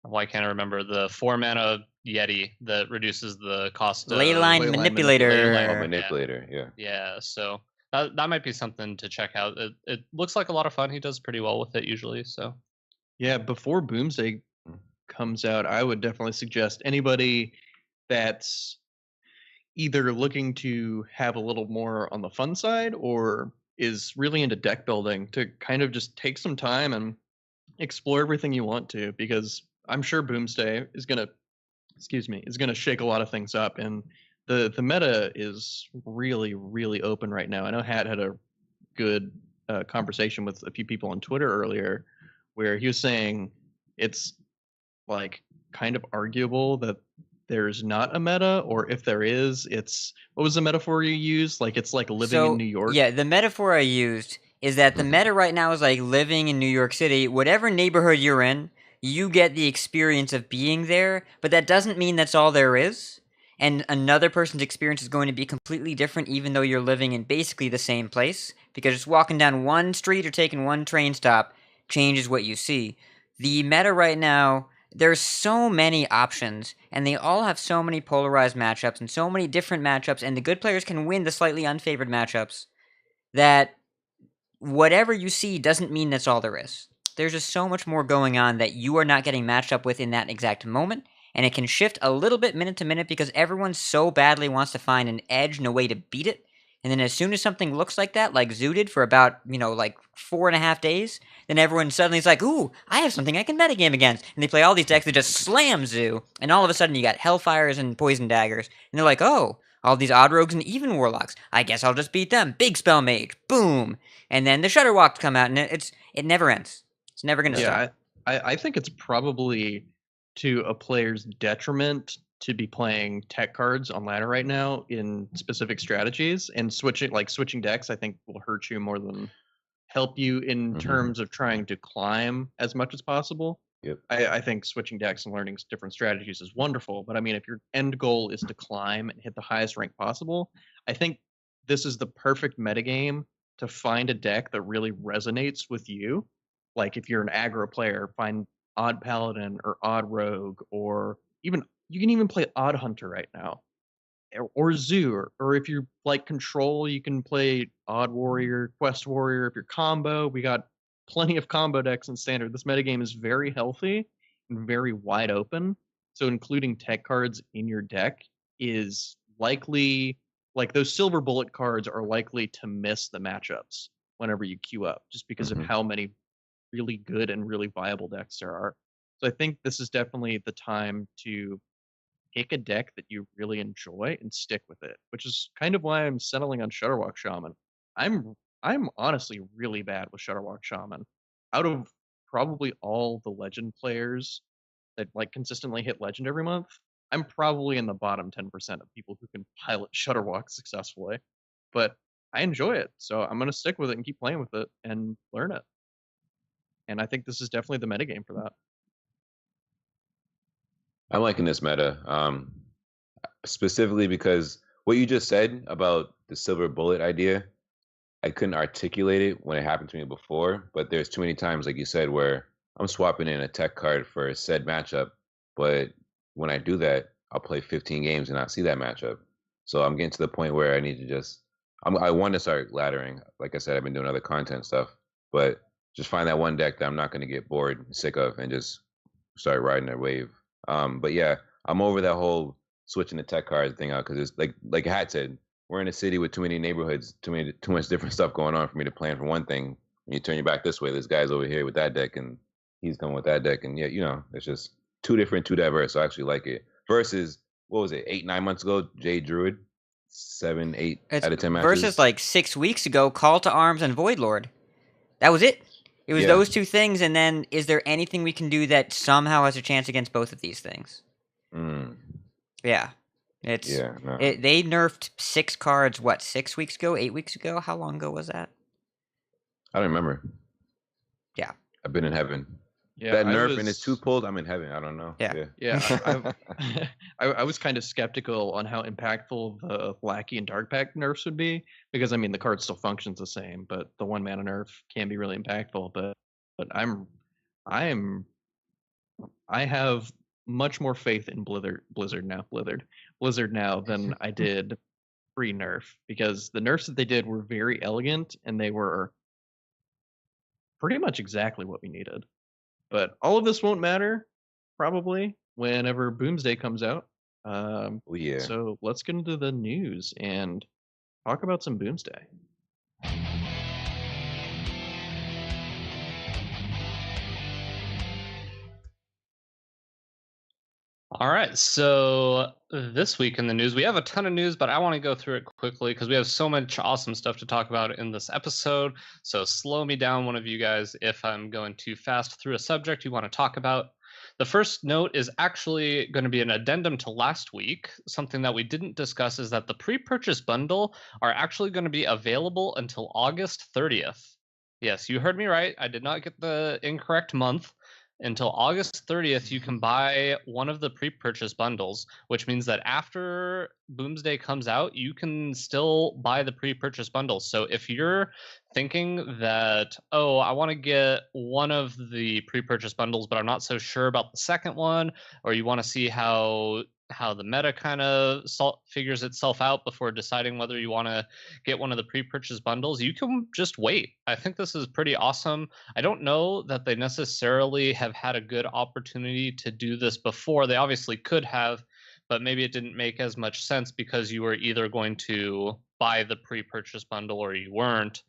why can't I remember the 4-mana Yeti that reduces the cost of Leyline Manipulator. Oh, Manipulator, yeah. Yeah, so that might be something to check out. It looks like a lot of fun. He does pretty well with it usually, so. Yeah, before Boomsday comes out, I would definitely suggest anybody that's either looking to have a little more on the fun side or is really into deck building to kind of just take some time and explore everything you want to, because I'm sure Boomsday is gonna shake a lot of things up, and the meta is really, really open right now. I know Hat had a good conversation with a few people on Twitter earlier where he was saying it's like kind of arguable that there's not a meta, or if there is, it's, what was the metaphor you used? Like it's like living in New York? Yeah, the metaphor I used is that the meta right now is like living in New York City. Whatever neighborhood you're in, you get the experience of being there, but that doesn't mean that's all there is. And another person's experience is going to be completely different even though you're living in basically the same place, because just walking down one street or taking one train stop changes what you see. The meta right now, there's so many options, and they all have so many polarized matchups and so many different matchups, and the good players can win the slightly unfavored matchups, that whatever you see doesn't mean that's all there is. There's just so much more going on that you are not getting matched up with in that exact moment, and it can shift a little bit minute to minute because everyone so badly wants to find an edge and a way to beat it. And then as soon as something looks like that, like Zoo did for about, like 4.5 days, then everyone suddenly is like, ooh, I have something I can metagame against. And they play all these decks that just slam Zoo, and all of a sudden you got Hellfires and Poison Daggers, and they're like, oh, all these Odd Rogues and Even Warlocks, I guess I'll just beat them. Big Spell Mage, boom! And then the Shutterwalks come out, and it never ends. It's never going to stop. I think it's probably to a player's detriment to be playing tech cards on ladder right now in specific strategies, and switching decks I think will hurt you more than help you in terms of trying to climb as much as possible. Yep. I think switching decks and learning different strategies is wonderful, but I mean, if your end goal is to climb and hit the highest rank possible, I think this is the perfect metagame to find a deck that really resonates with you. Like if you're an aggro player, find Odd Paladin or Odd Rogue, or even you can even play Odd Hunter right now, or Zoo, or if you like Control, you can play Odd Warrior, Quest Warrior. If you're combo, we got plenty of combo decks in Standard. This metagame is very healthy and very wide open, so including tech cards in your deck is likely, like those Silver Bullet cards are likely to miss the matchups whenever you queue up, just because of how many really good and really viable decks there are. So I think this is definitely the time to pick a deck that you really enjoy and stick with it, which is kind of why I'm settling on Shutterwalk Shaman. I'm honestly really bad with Shutterwalk Shaman. Out of probably all the Legend players that like consistently hit Legend every month, I'm probably in the bottom 10% of people who can pilot Shutterwalk successfully. But I enjoy it, so I'm going to stick with it and keep playing with it and learn it. And I think this is definitely the metagame for that. I'm liking this meta, specifically because what you just said about the Silver Bullet idea, I couldn't articulate it when it happened to me before, but there's too many times, like you said, where I'm swapping in a tech card for a said matchup, but when I do that, I'll play 15 games and not see that matchup. So I'm getting to the point where I need to I want to start laddering. Like I said, I've been doing other content stuff, but just find that one deck that I'm not going to get bored and sick of and just start riding that wave. But yeah, I'm over that whole switching the tech cards thing out, because it's like Hat said, we're in a city with too many neighborhoods, too much different stuff going on for me to plan for one thing. When you turn your back this way, this guy's over here with that deck, and he's coming with that deck, and yet it's just too different, too diverse. So I actually like it. Versus, what was it, 8-9 months ago, Jade Druid, 7-8 out of 10 matches. Versus like 6 weeks ago, Call to Arms and Void Lord. That was it. It was those two things, and then is there anything we can do that somehow has a chance against both of these things? Yeah. They nerfed 6 cards, 6 weeks ago, 8 weeks ago? How long ago was that? I don't remember. Yeah. I've been in heaven. that nerf and it's 2 pulled, I'm in heaven. I don't know. Yeah. I was kind of skeptical on how impactful the Lackey and Dark Pack nerfs would be, because I mean the card still functions the same, but the 1 mana nerf can be really impactful. But I have much more faith in Blizzard now than I did pre-nerf, because the nerfs that they did were very elegant and they were pretty much exactly what we needed. But all of this won't matter probably whenever Boomsday comes out. So let's get into the news and talk about some Boomsday. All right, so this week in the news, we have a ton of news, but I want to go through it quickly because we have so much awesome stuff to talk about in this episode. So slow me down, one of you guys, if I'm going too fast through a subject you want to talk about. The first note is actually going to be an addendum to last week. Something that we didn't discuss is that the pre-purchase bundle are actually going to be available until August 30th. Yes, you heard me right. I did not get the incorrect month. Until August 30th, you can buy one of the pre-purchase bundles, which means that after Boomsday comes out, you can still buy the pre-purchase bundles. So if you're thinking that, oh, I want to get one of the pre-purchase bundles, but I'm not so sure about the second one, or you want to see how the meta kind of figures itself out before deciding whether you want to get one of the pre-purchase bundles, you can just wait. I think this is pretty awesome. I don't know that they necessarily have had a good opportunity to do this before. They obviously could have, but maybe it didn't make as much sense because you were either going to buy the pre-purchase bundle or you weren't.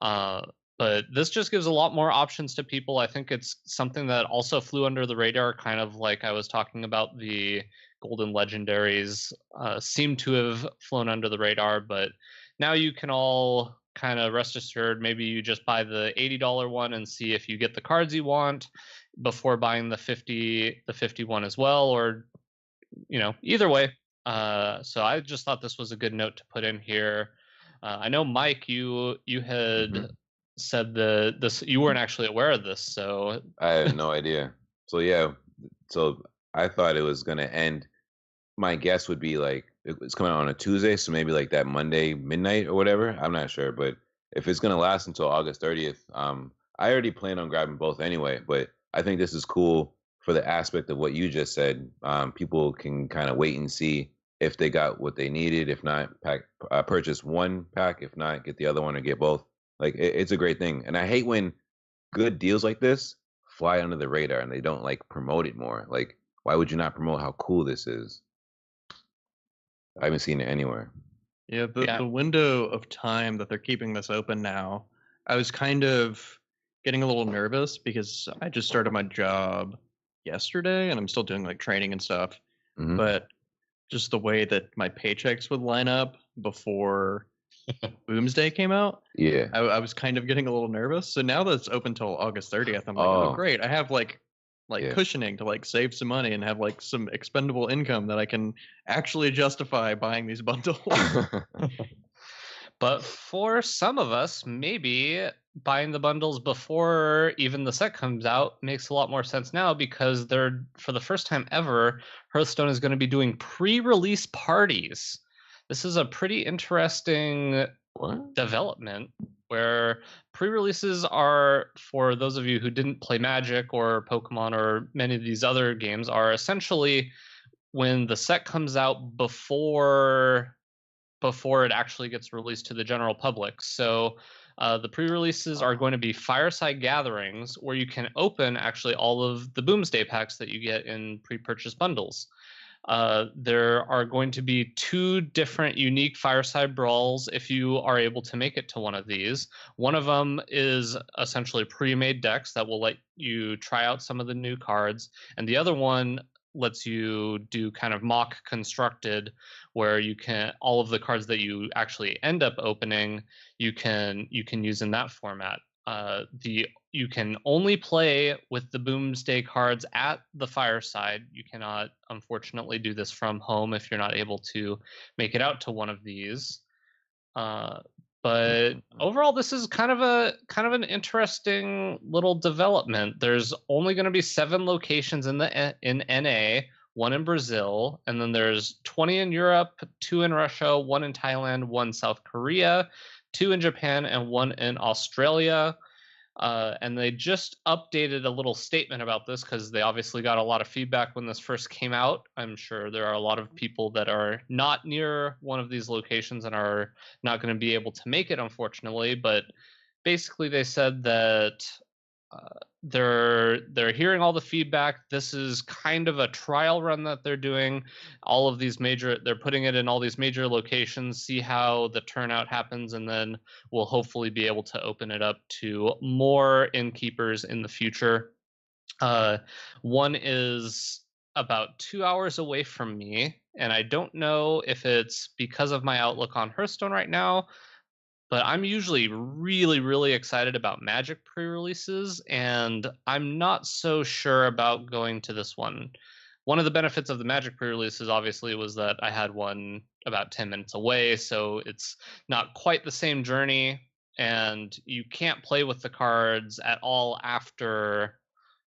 But this just gives a lot more options to people. I think it's something that also flew under the radar, kind of like I was talking about the Golden Legendaries seem to have flown under the radar, but now you can all kind of rest assured. Maybe you just buy the $80 one and see if you get the cards you want before buying the 51 as well, or either way. So I just thought this was a good note to put in here. I know, Mike, you had said this. You weren't actually aware of this, so I had no idea. So I thought it was gonna end. My guess would be like it's coming out on a Tuesday, so maybe like that Monday midnight or whatever. I'm not sure, but if it's gonna last until August 30th, I already plan on grabbing both anyway. But I think this is cool for the aspect of what you just said. People can kind of wait and see if they got what they needed. If not, purchase one pack. If not, get the other one or get both. Like it's a great thing, and I hate when good deals like this fly under the radar and they don't like promote it more. Like, why would you not promote how cool this is? I haven't seen it anywhere. Yeah, the window of time that they're keeping this open now, I was kind of getting a little nervous because I just started my job yesterday and I'm still doing like training and stuff. But just the way that my paychecks would line up before Boomsday came out, I was kind of getting a little nervous. So now that it's open till August 30th, I'm like, oh great, I have like cushioning to like save some money and have like some expendable income that I can actually justify buying these bundles. But for some of us, maybe buying the bundles before even the set comes out makes a lot more sense now, because they're, for the first time ever, Hearthstone is going to be doing pre-release parties. This is a pretty interesting development where pre-releases are, for those of you who didn't play Magic or Pokemon or many of these other games, are essentially when the set comes out before it actually gets released to the general public. So the pre-releases are going to be fireside gatherings where you can open actually all of the Boomsday packs that you get in pre-purchase bundles. There are going to be 2 different unique fireside brawls if you are able to make it to one of these. One of them is essentially pre-made decks that will let you try out some of the new cards, and the other one lets you do kind of mock constructed, where you can, all of the cards that you actually end up opening, you can use in that format. You can only play with the Boomsday cards at the fireside. You cannot, unfortunately, do this from home if you're not able to make it out to one of these. But overall, this is kind of an interesting little development. There's only going to be 7 locations in NA, 1 in Brazil, and then there's 20 in Europe, 2 in Russia, 1 in Thailand, 1 South Korea, 2 in Japan, and 1 in Australia. And they just updated a little statement about this because they obviously got a lot of feedback when this first came out. I'm sure there are a lot of people that are not near one of these locations and are not going to be able to make it, unfortunately. But basically, they said that they're hearing all the feedback. This is kind of a trial run that they're doing. They're putting it in all these major locations, see how the turnout happens, and then we'll hopefully be able to open it up to more innkeepers in the future. One is about 2 hours away from me, and I don't know if it's because of my outlook on Hearthstone right now, but I'm usually really, really excited about Magic pre-releases, and I'm not so sure about going to this one. One of the benefits of the Magic pre-releases, obviously, was that I had one about 10 minutes away, so it's not quite the same journey, and you can't play with the cards at all after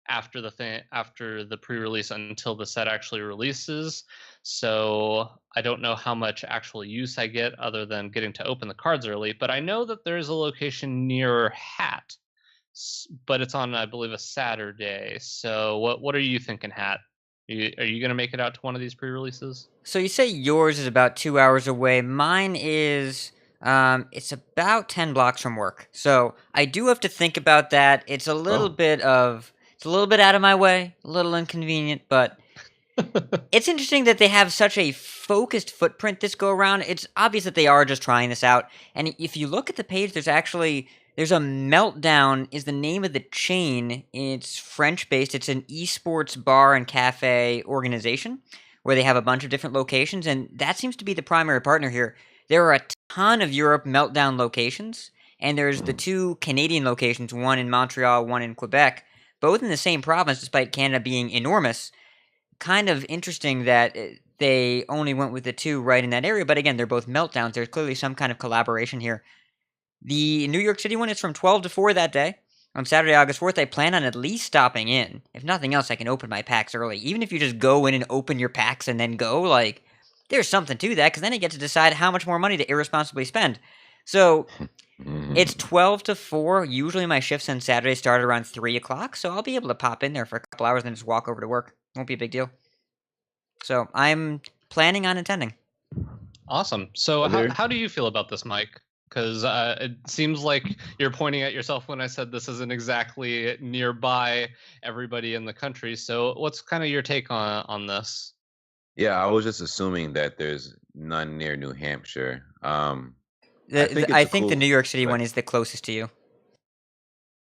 the pre-release until the set actually releases. So I don't know how much actual use I get other than getting to open the cards early, but I know that there's a location near Hat, but it's on, I believe, a Saturday. So what are you thinking, Hat? Are you going to make it out to one of these pre-releases? So you say yours is about 2 hours away. Mine is it's about 10 blocks from work. So I do have to think about that. It's a little bit out of my way, a little inconvenient, but it's interesting that they have such a focused footprint this go around. It's obvious that they are just trying this out. And if you look at the page, there's a Meltdown is the name of the chain. It's French-based. It's an esports bar and cafe organization where they have a bunch of different locations, and that seems to be the primary partner here. There are a ton of Europe Meltdown locations, and there's the 2 Canadian locations, one in Montreal, one in Quebec, both in the same province, despite Canada being enormous. Kind of interesting that they only went with the 2 right in that area, but again, they're both Meltdowns. There's clearly some kind of collaboration here. The New York City one is from 12 to 4 that day. On Saturday, August 4th, I plan on at least stopping in. If nothing else, I can open my packs early. Even if you just go in and open your packs and then go, like, there's something to that, because then I get to decide how much more money to irresponsibly spend. So, it's 12 to 4. Usually my shifts on Saturday start around 3 o'clock, so I'll be able to pop in there for a couple hours and then just walk over to work. Won't be a big deal. So, I'm planning on attending. Awesome. So, how do you feel about this, Mike? Because it seems like you're pointing at yourself when I said this isn't exactly nearby everybody in the country. So what's kind of your take on this? Yeah, I was just assuming that there's none near New Hampshire. I think the New York City one is the closest to you.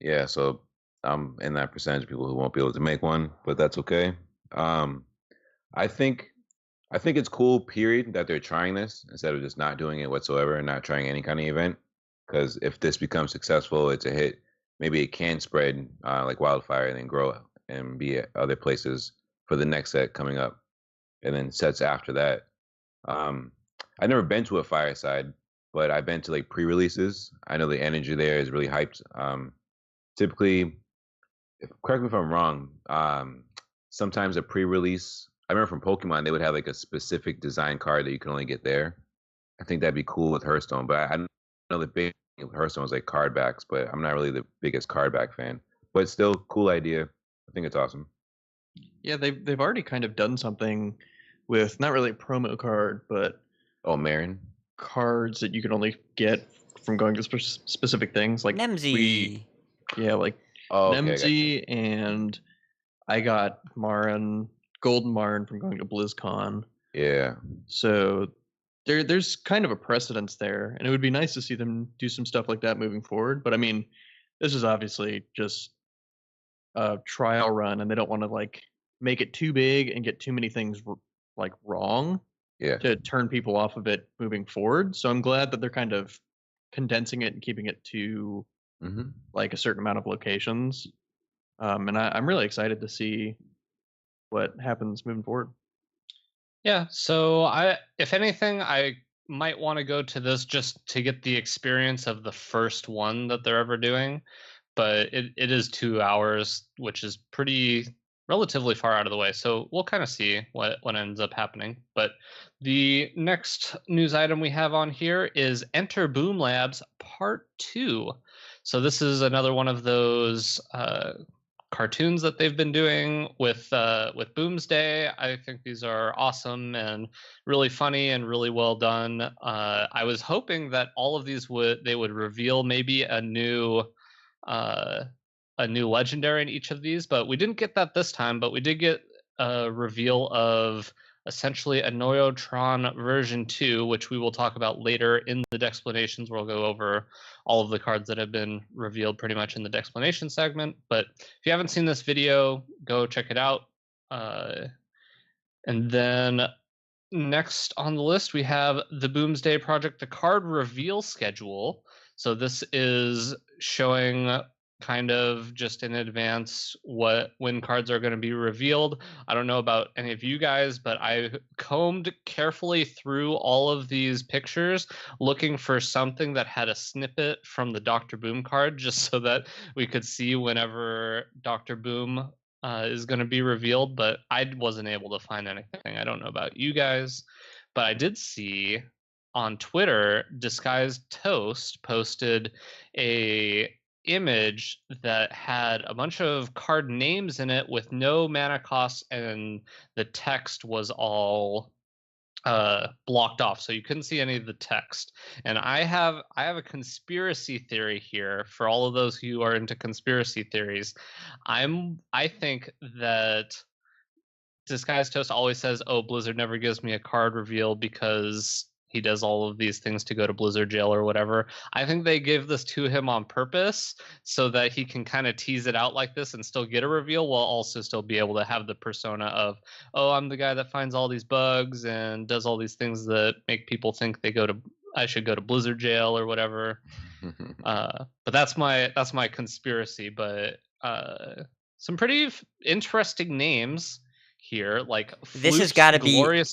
Yeah, so I'm in that percentage of people who won't be able to make one, but that's okay. I think it's cool, period, that they're trying this instead of just not doing it whatsoever and not trying any kind of event. Because if this becomes successful, it's a hit. Maybe it can spread like wildfire and then grow and be at other places for the next set coming up, and then sets after that. I've never been to a fireside, but I've been to like pre-releases. I know the energy there is really hyped. Typically, correct me if I'm wrong, sometimes a pre-release, I remember from Pokemon, they would have like a specific design card that you can only get there. I think that'd be cool with Hearthstone, but I know the big thing with Hearthstone was like card backs, but I'm not really the biggest card back fan. But still, cool idea. I think it's awesome. Yeah, they've already kind of done something with not really a promo card, but Marin cards that you can only get from going to specific things like Nemsy. Nemsy, and I got Marin. Golden Marin from going to BlizzCon. Yeah. So there's kind of a precedence there, and it would be nice to see them do some stuff like that moving forward. But I mean, this is obviously just a trial run, and they don't want to like make it too big and get too many things like wrong to turn people off of it moving forward. So I'm glad that they're kind of condensing it and keeping it to like a certain amount of locations. And I'm really excited to see what happens moving forward. Yeah, so if anything, I might want to go to this just to get the experience of the first one that they're ever doing. But it is 2 hours, which is pretty relatively far out of the way. So we'll kind of see what ends up happening. But the next news item we have on here is Enter Boom Labs Part 2. So this is another one of those cartoons that they've been doing with Boomsday. I think these are awesome and really funny and really well done. I was hoping that all of these would reveal maybe a new legendary in each of these, but we didn't get that this time. But we did get a reveal of essentially a Neurotron version 2, which we will talk about later in the Dexplanations. We'll go over all of the cards that have been revealed pretty much in the Dexplanation segment. But if you haven't seen this video, go check it out. And then next on the list, we have the Boomsday Project, the card reveal schedule. So this is showing kind of just in advance when cards are going to be revealed. I don't know about any of you guys, but I combed carefully through all of these pictures looking for something that had a snippet from the Dr. Boom card, just so that we could see whenever Dr. Boom is going to be revealed, but I wasn't able to find anything. I don't know about you guys, but I did see on Twitter, Disguised Toast posted a image that had a bunch of card names in it with no mana costs, and the text was all blocked off, so you couldn't see any of the text. And I have a conspiracy theory here for all of those who are into conspiracy theories. I think that Disguised Toast always says, "Oh, Blizzard never gives me a card reveal because he does all of these things to go to Blizzard jail or whatever." I think they give this to him on purpose so that he can kind of tease it out like this and still get a reveal, while also still be able to have the persona of, "Oh, I'm the guy that finds all these bugs and does all these things that make people think I should go to Blizzard jail or whatever." But that's my conspiracy. But some pretty interesting names here, like this has got to be.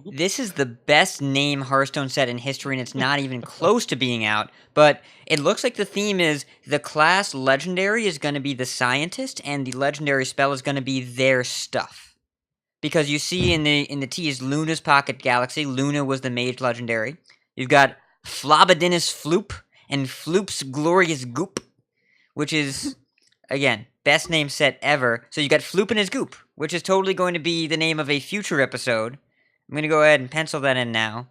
This is the best name Hearthstone set in history, and it's not even close to being out. But it looks like the theme is the class legendary is going to be the scientist, and the legendary spell is going to be their stuff. Because you see in the tease, Luna's Pocket Galaxy. Luna was the mage legendary. You've got Flabadinus Floop and Floop's Glorious Goop, which is, again, best name set ever. So you got Floop and his Goop, which is totally going to be the name of a future episode. I'm going to go ahead and pencil that in now.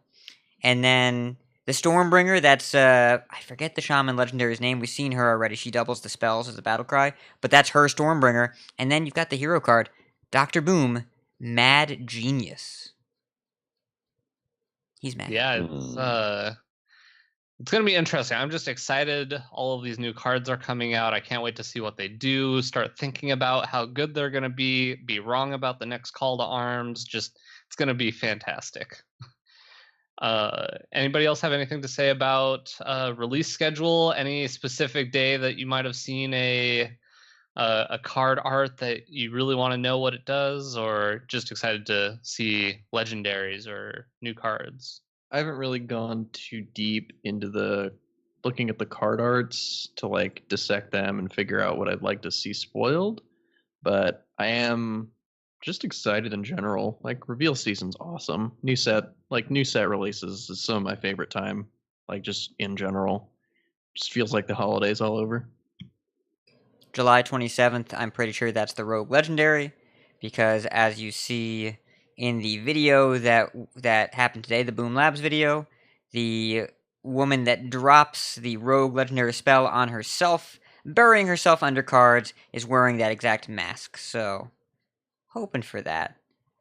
And then the Stormbringer, that's, I forget the Shaman Legendary's name. We've seen her already. She doubles the spells as a battle cry. But that's her Stormbringer. And then you've got the hero card, Dr. Boom, Mad Genius. He's mad. Yeah, it's going to be interesting. I'm just excited. All of these new cards are coming out. I can't wait to see what they do. Start thinking about how good they're going to be wrong about the next call to arms. It's going to be fantastic. Anybody else have anything to say about release schedule? Any specific day that you might have seen a card art that you really want to know what it does, or just excited to see legendaries or new cards? I haven't really gone too deep into looking at the card arts to like dissect them and figure out what I'd like to see spoiled, but I am just excited in general. Like, reveal season's awesome. New set releases is some of my favorite time. Like, just in general, just feels like the holidays all over. July 27th, I'm pretty sure that's the Rogue Legendary, because as you see in the video that happened today, the Boom Labs video, the woman that drops the Rogue Legendary spell on herself, burying herself under cards, is wearing that exact mask. So, hoping for that.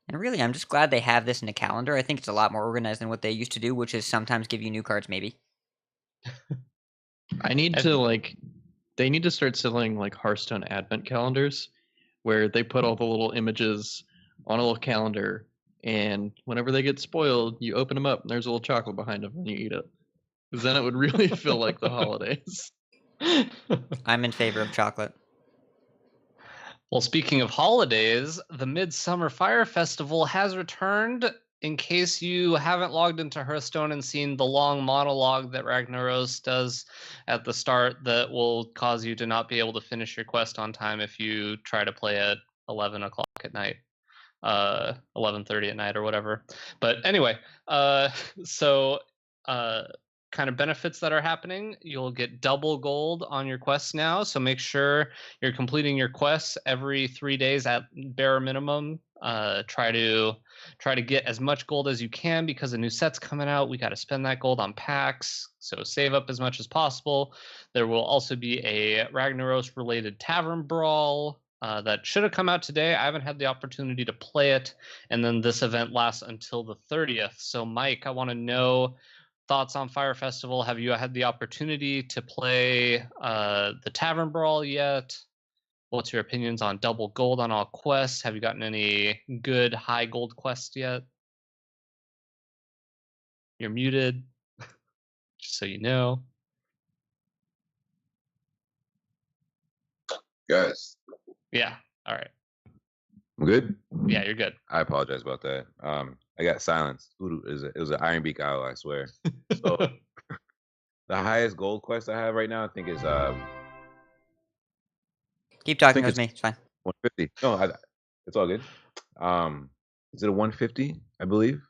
And really, I'm just glad they have this in a calendar. I think it's a lot more organized than what they used to do, which is sometimes give you new cards, maybe. They need to start selling like Hearthstone advent calendars, where they put all the little images on a little calendar, and whenever they get spoiled, you open them up, and there's a little chocolate behind them, and you eat it. Because then it would really feel like the holidays. I'm in favor of chocolate. Well, speaking of holidays, the Midsummer Fire Festival has returned in case you haven't logged into Hearthstone and seen the long monologue that Ragnaros does at the start that will cause you to not be able to finish your quest on time if you try to play at 11 o'clock at night, 11:30 at night or whatever. But anyway, kind of benefits that are happening. You'll get double gold on your quests now, so make sure you're completing your quests every 3 days at bare minimum. Try to get as much gold as you can because a new set's coming out. We got to spend that gold on packs, so save up as much as possible. There will also be a Ragnaros related tavern brawl that should have come out today. I haven't had the opportunity to play it, and then this event lasts until the 30th. So Mike, I want to know thoughts on Fire Festival. Have you had the opportunity to play the tavern brawl yet? What's your opinions on double gold on all quests? Have you gotten any good high gold quests yet? You're muted, just so you know. Guys. Yeah. All right. I'm good? Yeah, you're good. I apologize about that. I got silenced. It was an Iron Beak Owl, I swear. So the highest gold quest I have right now, I think is Keep talking with me. It's fine. 150. No, it's all good. Is it a 150? I believe.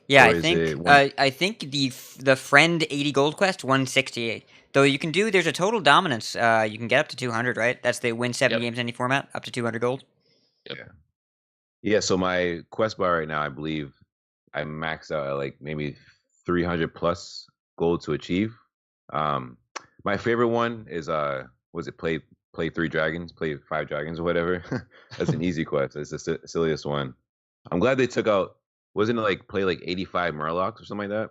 Yeah, I think the friend 80 gold quest 168. Though you can do, there's a total dominance. You can get up to 200, right? That's the win 7 games any format, up to 200 gold. Yep. Yeah. So my quest bar right now, I believe I maxed out at like maybe 300 plus gold to achieve. My favorite one is was it play 3 dragons, play 5 dragons or whatever. That's an easy quest. It's the silliest one. I'm glad they took out. Wasn't it like play like 85 Murlocs or something like that?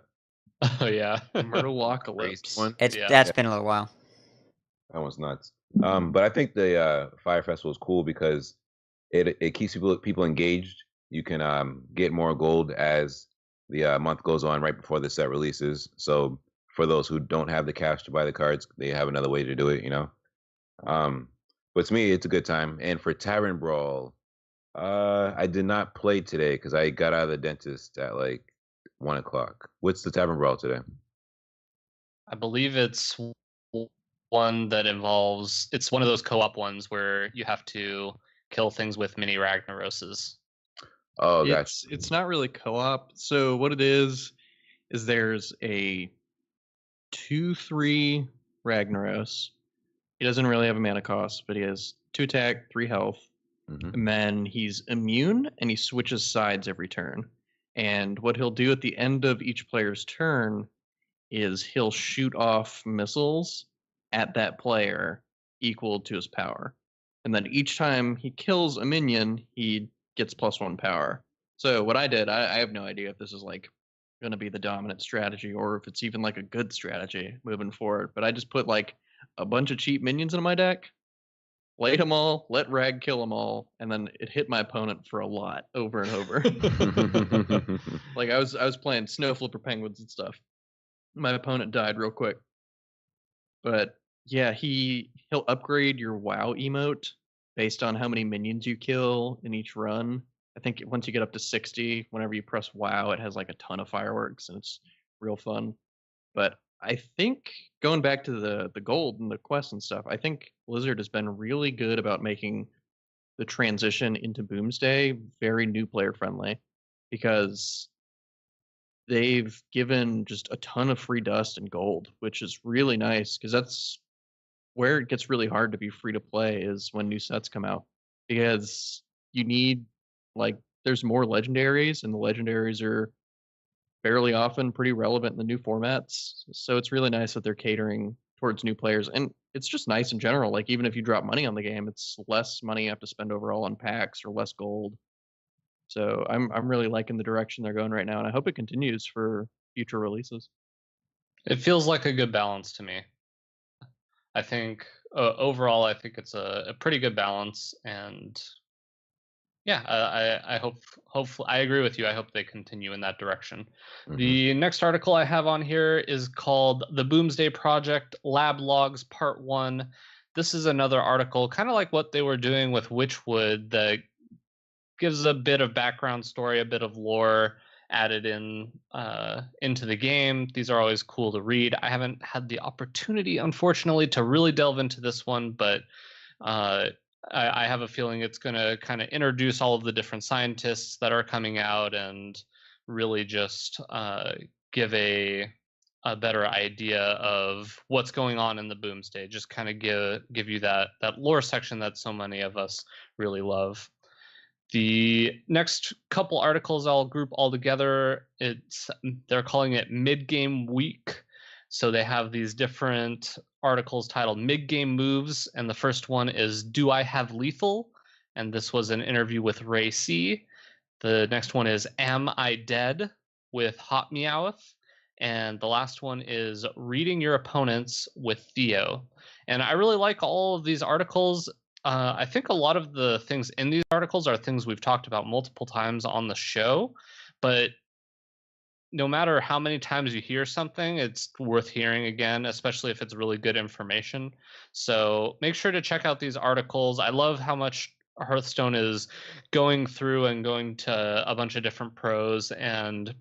Oh yeah, Murlocalypse one. That's been a little while. That one's nuts. But I think the Fire Festival is cool because it keeps people engaged. You can get more gold as the month goes on, right before the set releases. So for those who don't have the cash to buy the cards, they have another way to do it. You know. But to me, it's a good time. And for Tavern Brawl, I did not play today because I got out of the dentist at like 1 o'clock. What's the Tavern Brawl today? I believe it's one that involves. It's one of those co-op ones where you have to kill things with mini Ragnaroses. Oh, gotcha. It's not really co-op. So what it is there's a 2/3 Ragnaros. He doesn't really have a mana cost, but he has 2 attack, 3 health. Mm-hmm. And then he's immune, and he switches sides every turn. And what he'll do at the end of each player's turn is he'll shoot off missiles at that player equal to his power. And then each time he kills a minion, he gets +1 power. So what I did, I have no idea if this is like going to be the dominant strategy or if it's even like a good strategy moving forward. But I just put like a bunch of cheap minions in my deck, played them all, let Rag kill them all, and then it hit my opponent for a lot over and over. Like I was playing Snow Flipper Penguins and stuff. My opponent died real quick. But yeah, he'll upgrade your WoW emote based on how many minions you kill in each run. I think once you get up to 60, whenever you press WoW, it has like a ton of fireworks and it's real fun. But I think going back to the gold and the quests and stuff, I think Blizzard has been really good about making the transition into Boomsday very new player friendly, because they've given just a ton of free dust and gold, which is really nice because that's where it gets really hard to be free to play is when new sets come out, because you need there's more legendaries, and the legendaries are fairly often pretty relevant in the new formats. So it's really nice that they're catering towards new players, and it's just nice in general. Like even if you drop money on the game, it's less money you have to spend overall on packs or less gold. So I'm really liking the direction they're going right now, and I hope it continues for future releases. It feels like a good balance to me. I think overall, I think it's a pretty good balance, and yeah, I hopefully I agree with you. I hope they continue in that direction. Mm-hmm. The next article I have on here is called "The Boomsday Project Lab Logs Part 1." This is another article, kind of like what they were doing with Witchwood, that gives a bit of background story, a bit of lore added in into the game. These are always cool to read. I haven't had the opportunity, unfortunately, to really delve into this one, but I have a feeling it's going to kind of introduce all of the different scientists that are coming out and really just give a better idea of what's going on in the Boomsday. Just kind of give you that lore section that so many of us really love. The next couple articles I'll group all together. They're calling it Midgame Week. So they have these different articles titled Midgame Moves, and the first one is Do I Have Lethal? And this was an interview with Rayc. The next one is Am I Dead? With HotMeowth. And the last one is Reading Your Opponents with Theo. And I really like all of these articles. I think a lot of the things in these articles are things we've talked about multiple times on the show, but no matter how many times you hear something, it's worth hearing again, especially if it's really good information. So make sure to check out these articles. I love how much Hearthstone is going through and going to a bunch of different pros and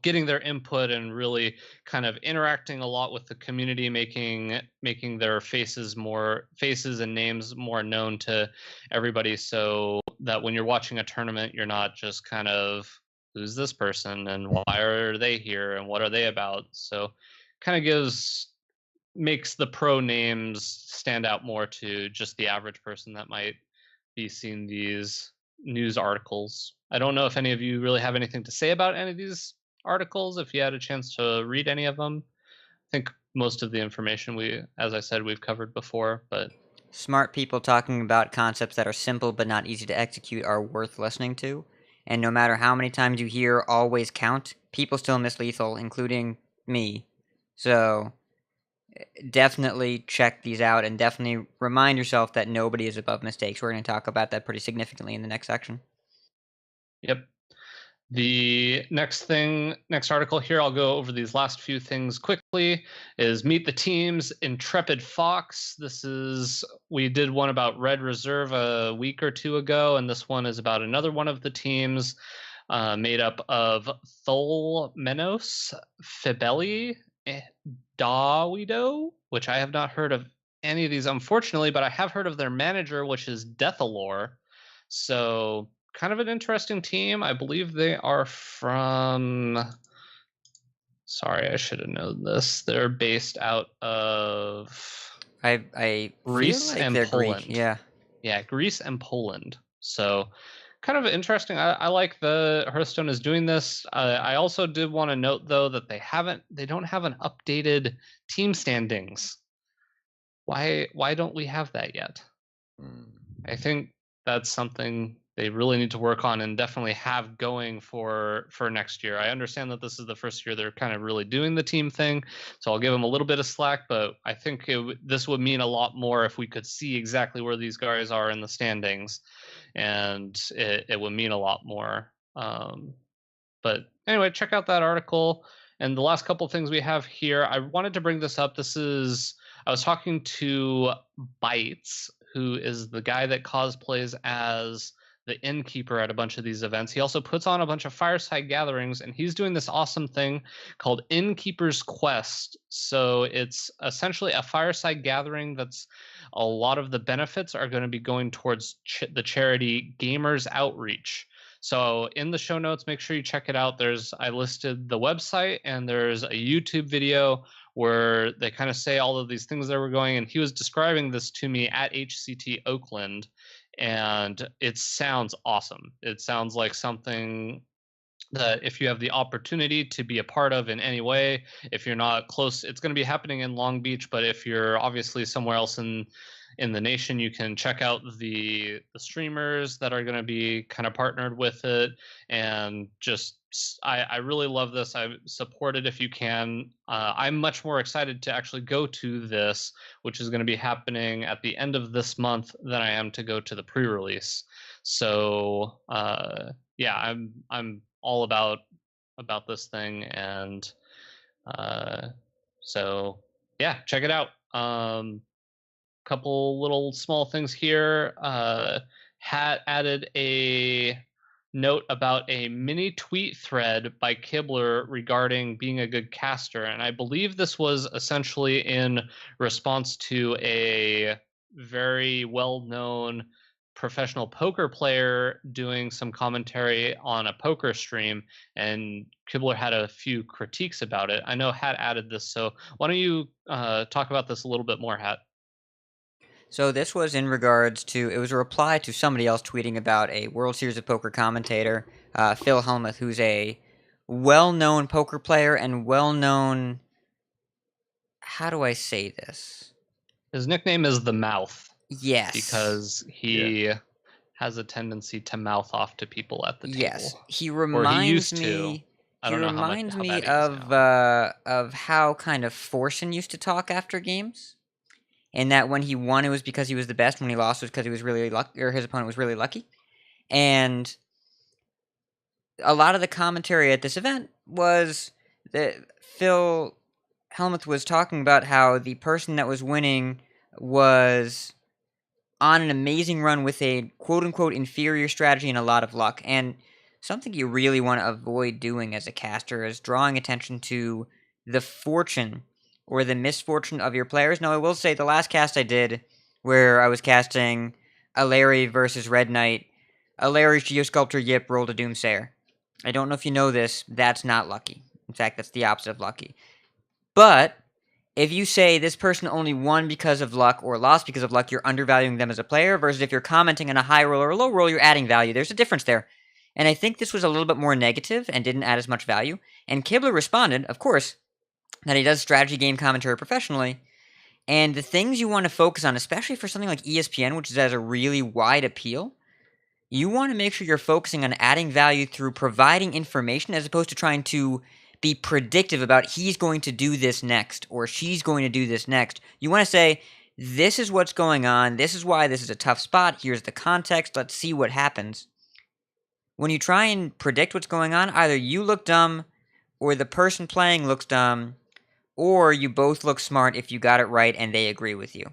getting their input and really kind of interacting a lot with the community, making their faces and names more known to everybody, so that when you're watching a tournament, you're not just kind of, who's this person and why are they here and what are they about? So kind of makes the pro names stand out more to just the average person that might be seeing these news articles. I don't know if any of you really have anything to say about any of these articles, if you had a chance to read any of them. I think most of the information as I said, we've covered before, but smart people talking about concepts that are simple but not easy to execute are worth listening to. And no matter how many times you hear always count, people still miss lethal, including me. So definitely check these out and definitely remind yourself that nobody is above mistakes. We're going to talk about that pretty significantly in the next section. Yep. The next article here, I'll go over these last few things quickly, is Meet the Teams, Intrepid Fox. We did one about Red Reserve a week or two ago, and this one is about another one of the teams made up of Thol Menos, Fibeli, Dawido, which I have not heard of any of these, unfortunately, but I have heard of their manager, which is Deathalore. So kind of an interesting team. I believe they are from... Sorry, I should have known this. They're based out of... I Greece like and Poland. Greek. Yeah, Greece and Poland. So kind of interesting. I like the Hearthstone is doing this. I also did want to note, though, that they don't have an updated team standings. Why don't we have that yet? I think that's something they really need to work on and definitely have going for next year. I understand that this is the first year they're kind of really doing the team thing, so I'll give them a little bit of slack, but I think this would mean a lot more if we could see exactly where these guys are in the standings, and it would mean a lot more. But anyway, check out that article. And the last couple of things we have here, I wanted to bring this up. I was talking to Bytes, who is the guy that cosplays as the innkeeper at a bunch of these events. He also puts on a bunch of fireside gatherings, and he's doing this awesome thing called Innkeeper's Quest. So it's essentially a fireside gathering that's a lot of the benefits are going to be going towards the charity Gamers Outreach. So in the show notes, make sure you check it out. I listed the website, and there's a YouTube video where they kind of say all of these things that were going, and he was describing this to me at HCT Oakland, and it sounds awesome. It sounds like something that if you have the opportunity to be a part of in any way, if you're not close, it's going to be happening in Long Beach, but if you're obviously somewhere else in the nation, you can check out the streamers that are going to be kind of partnered with it. And just I really love this. I support it if you can. I'm much more excited to actually go to this, which is going to be happening at the end of this month, than I am to go to the pre-release. So yeah, I'm all about this thing, and so yeah, check it out. Couple little small things here. Hat added a note about a mini tweet thread by Kibler regarding being a good caster, and I believe this was essentially in response to a very well-known professional poker player doing some commentary on a poker stream, and Kibler had a few critiques about it. I know Hat added this, so why don't you talk about this a little bit more, Hat? So this was in regards to, it was a reply to somebody else tweeting about a World Series of Poker commentator, Phil Hellmuth, who's a well-known poker player and well-known, how do I say this? His nickname is The Mouth. Yes. Because he has a tendency to mouth off to people at the table. Yes. He reminds me... He reminds me of how kind of Forsen used to talk after games. And that when he won, it was because he was the best. When he lost, it was because he was really lucky, or his opponent was really lucky. And a lot of the commentary at this event was that Phil Hellmuth was talking about how the person that was winning was on an amazing run with a quote-unquote inferior strategy and a lot of luck. And something you really want to avoid doing as a caster is drawing attention to the fortune or the misfortune of your players. Now, I will say the last cast I did, where I was casting Aleri versus Red Knight, Aleri's Geosculptor Yip rolled a Doomsayer. I don't know if you know this, that's not lucky. In fact, that's the opposite of lucky. But if you say this person only won because of luck or lost because of luck, you're undervaluing them as a player, versus if you're commenting on a high roll or a low roll, you're adding value. There's a difference there. And I think this was a little bit more negative and didn't add as much value. And Kibler responded, of course, that he does strategy game commentary professionally. And the things you want to focus on, especially for something like ESPN, which has a really wide appeal, you want to make sure you're focusing on adding value through providing information as opposed to trying to be predictive about he's going to do this next or she's going to do this next. You want to say, this is what's going on, this is why this is a tough spot, here's the context, let's see what happens. When you try and predict what's going on, either you look dumb or the person playing looks dumb, or you both look smart if you got it right and they agree with you.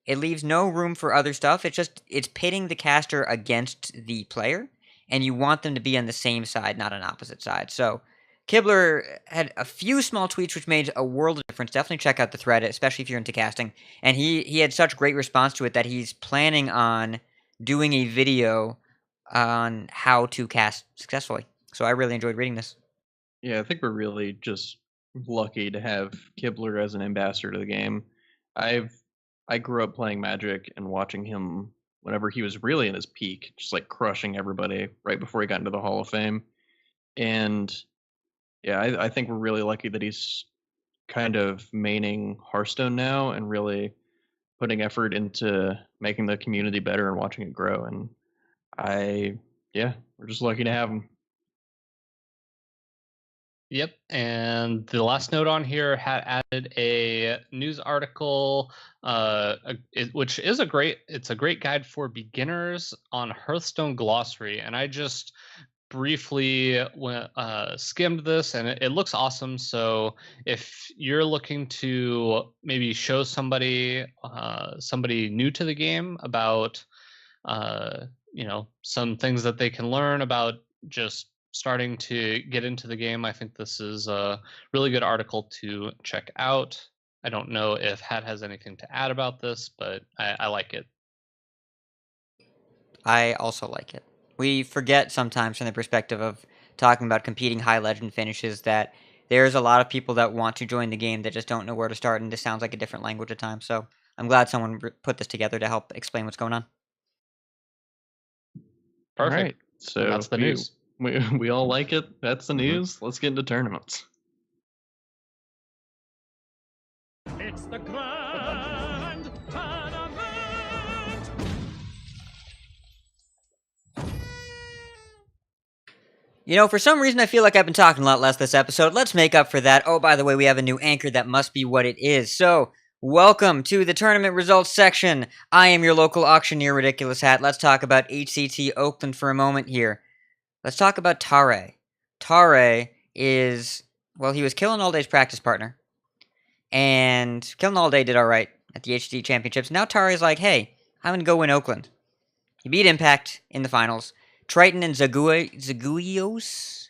It leaves no room for other stuff. It's pitting the caster against the player, and you want them to be on the same side, not on opposite sides. So Kibler had a few small tweets which made a world of difference. Definitely check out the thread, especially if you're into casting. And he had such great response to it that he's planning on doing a video on how to cast successfully. So I really enjoyed reading this. Yeah, I think we're really just lucky to have Kibler as an ambassador to the game. I grew up playing Magic and watching him whenever he was really in his peak, just like crushing everybody right before he got into the Hall of Fame. And yeah, I think we're really lucky that he's kind of maining Hearthstone now and really putting effort into making the community better and watching it grow. And we're just lucky to have him. Yep, and the last note on here had added a news article, which is a great guide for beginners on Hearthstone Glossary, and I just briefly skimmed this, and it looks awesome. So if you're looking to maybe show somebody new to the game about some things that they can learn about just starting to get into the game, I think this is a really good article to check out. I don't know if Hat has anything to add about this, but I like it. I also like it. We forget sometimes from the perspective of talking about competing high legend finishes that there's a lot of people that want to join the game that just don't know where to start, and this sounds like a different language at times. So I'm glad someone put this together to help explain what's going on. Perfect. All right. So that's the news. We all like it. That's the news. Let's get into tournaments. It's the grand tournament. For some reason I feel like I've been talking a lot less this episode. Let's make up for that. Oh, by the way, we have a new anchor that must be what it is. So, welcome to the tournament results section. I am your local auctioneer, RidiculousHat. Let's talk about HCT Oakland for a moment here. Let's talk about Tare. Tare is, he was Killing All Day's practice partner. And Killing All Day did alright at the HCT Championships. Now Tare is like, hey, I'm going to go win Oakland. He beat Impact in the finals. Triton and Zaguios? Zaguios.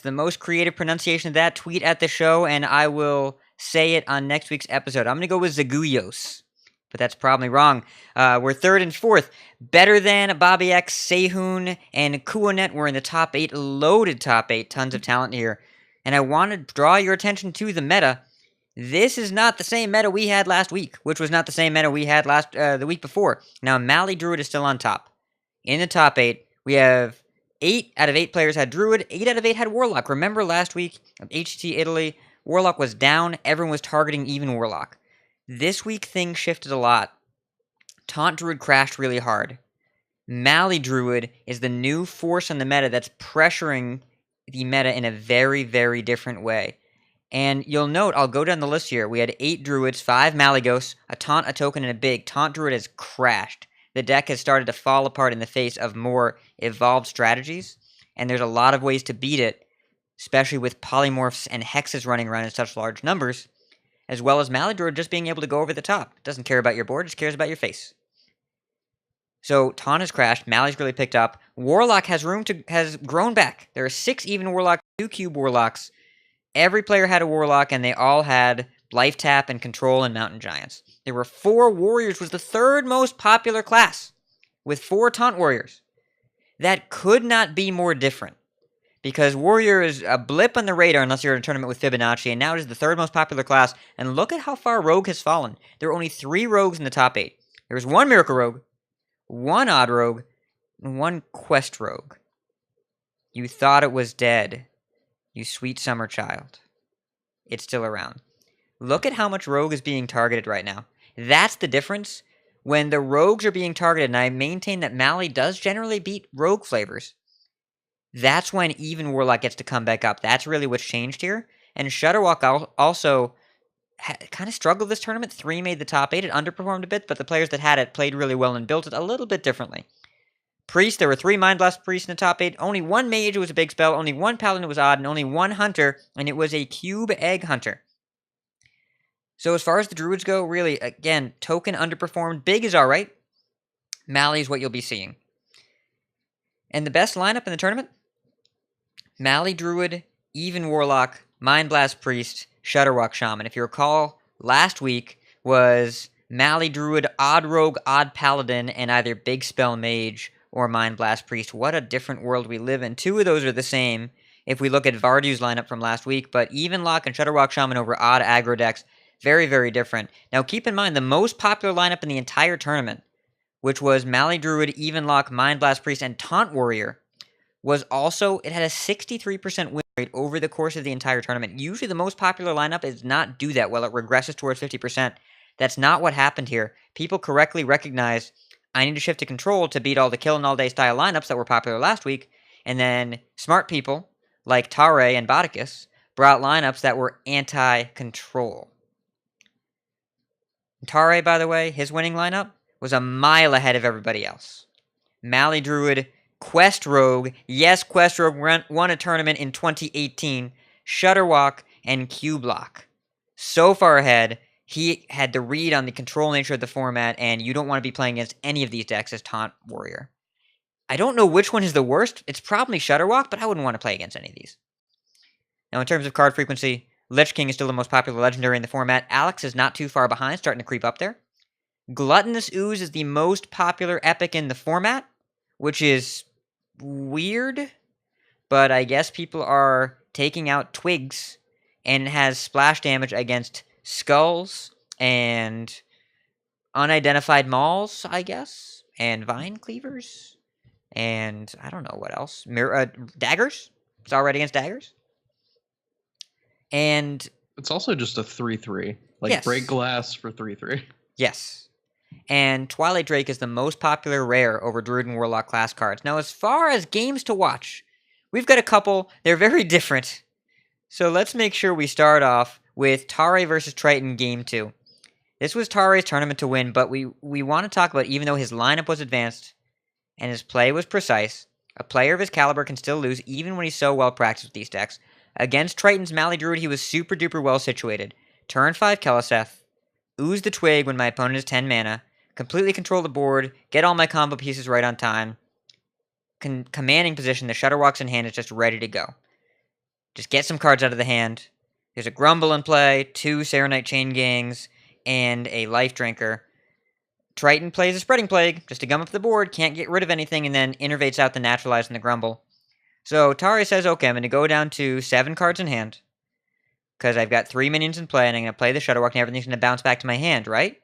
The most creative pronunciation of that, tweet at the show, and I will say it on next week's episode. I'm going to go with Zaguios, but that's probably wrong. We're 3rd and 4th. Better Than, Bobby X, Sehun, and Kuonet were in the top 8. Loaded top 8. Tons of talent here. And I want to draw your attention to the meta. This is not the same meta we had last week, which was not the same meta we had the week before. Now, Mali Druid is still on top. In the top 8, we have 8 out of 8 players had Druid, 8 out of 8 had Warlock. Remember last week, HCT Italy, Warlock was down, everyone was targeting even Warlock. This week, things shifted a lot. Taunt Druid crashed really hard. Mali Druid is the new force on the meta that's pressuring the meta in a very, very different way. And you'll note, I'll go down the list here. We had 8 Druids, 5 Malygos, a Taunt, a Token, and a Big. Taunt Druid has crashed. The deck has started to fall apart in the face of more evolved strategies, and there's a lot of ways to beat it, especially with polymorphs and hexes running around in such large numbers, as well as Mali Druid just being able to go over the top. It doesn't care about your board, just cares about your face. So Taunt has crashed, Mali's really picked up. Warlock has grown back. There are 6 even Warlocks, 2 cube Warlocks. Every player had a Warlock, and they all had Life Tap and Control and Mountain Giants. There were 4 Warriors, was the 3rd most popular class, with 4 Taunt Warriors. That could not be more different, because Warrior is a blip on the radar unless you're in a tournament with Fibonacci, and now it is the 3rd most popular class, and look at how far Rogue has fallen. There are only 3 Rogues in the top 8. There's 1 Miracle Rogue, 1 Odd Rogue, and 1 Quest Rogue. You thought it was dead. You sweet summer child. It's still around. Look at how much Rogue is being targeted right now. That's the difference. When the Rogues are being targeted, and I maintain that Mali does generally beat Rogue flavors, that's when even Warlock gets to come back up. That's really what's changed here. And Shutterwalk also kind of struggled this tournament. 3 made the top 8. It underperformed a bit, but the players that had it played really well and built it a little bit differently. Priest, there were 3 Mind Blast Priests in the top 8. Only 1 Mage, it was a big spell. Only 1 Paladin, it was odd. And only 1 Hunter, and it was a Cube Egg Hunter. So as far as the Druids go, really, again, Token underperformed. Big is alright. Mali is what you'll be seeing. And the best lineup in the tournament? Mali Druid, even Warlock, Mind Blast Priest, Shutterwalk Shaman. If you recall, last week was Mali Druid, Odd Rogue, Odd Paladin, and either Big Spell Mage or Mind Blast Priest. What a different world we live in. 2 of those are the same if we look at Vardu's lineup from last week, but Even Lock and Shutterwalk Shaman over Odd Aggro decks, very, very different. Now keep in mind, the most popular lineup in the entire tournament, which was Mali Druid, Even Lock, Mind Blast Priest, and Taunt Warrior, was also, it had a 63% win rate over the course of the entire tournament. Usually the most popular lineup does not do that well. It regresses towards 50%. That's not what happened here. People correctly recognized, I need to shift to Control to beat all the Kill and All Day style lineups that were popular last week, and then smart people, like Tare and Botticus, brought lineups that were anti-Control. Tare, by the way, his winning lineup was a mile ahead of everybody else. Mali Druid, Quest Rogue, yes, Quest Rogue won a tournament in 2018, Shutterwalk, and Cublock. So far ahead, he had the read on the control nature of the format, and you don't want to be playing against any of these decks as Taunt Warrior. I don't know which one is the worst. It's probably Shutterwalk, but I wouldn't want to play against any of these. Now, in terms of card frequency, Lich King is still the most popular legendary in the format. Alex is not too far behind, starting to creep up there. Gluttonous Ooze is the most popular epic in the format, which is weird, but I guess people are taking out Twigs, and it has splash damage against Skulls and Unidentified Mauls, I guess, and Vine Cleavers, and I don't know what else. Daggers? It's alright against Daggers. And it's also just a 3/3. Like, yes. Break Glass for 3/3. Yes. And Twilight Drake is the most popular rare over Druid and Warlock class cards. Now, as far as games to watch, we've got a couple. They're very different. So let's make sure we start off with Tare versus Triton Game 2. This was Tare's tournament to win, but we want to talk about, even though his lineup was advanced and his play was precise, a player of his caliber can still lose even when he's so well practiced with these decks. Against Triton's Mali Druid, he was super duper well situated. Turn 5 Keleseth, ooze the twig when my opponent is 10 mana, completely control the board, get all my combo pieces right on time. Commanding position, the Shutterwalk's in hand is just ready to go. Just get some cards out of the hand. There's a Grumble in play, 2 Serenite Chain Gangs, and a Life Drinker. Triton plays a Spreading Plague, just to gum up the board, can't get rid of anything, and then innervates out the Naturalize and the Grumble. So Tari says, okay, I'm going to go down to 7 cards in hand, because I've got 3 minions in play, and I'm going to play the Shutterwalk, and everything's going to bounce back to my hand, right?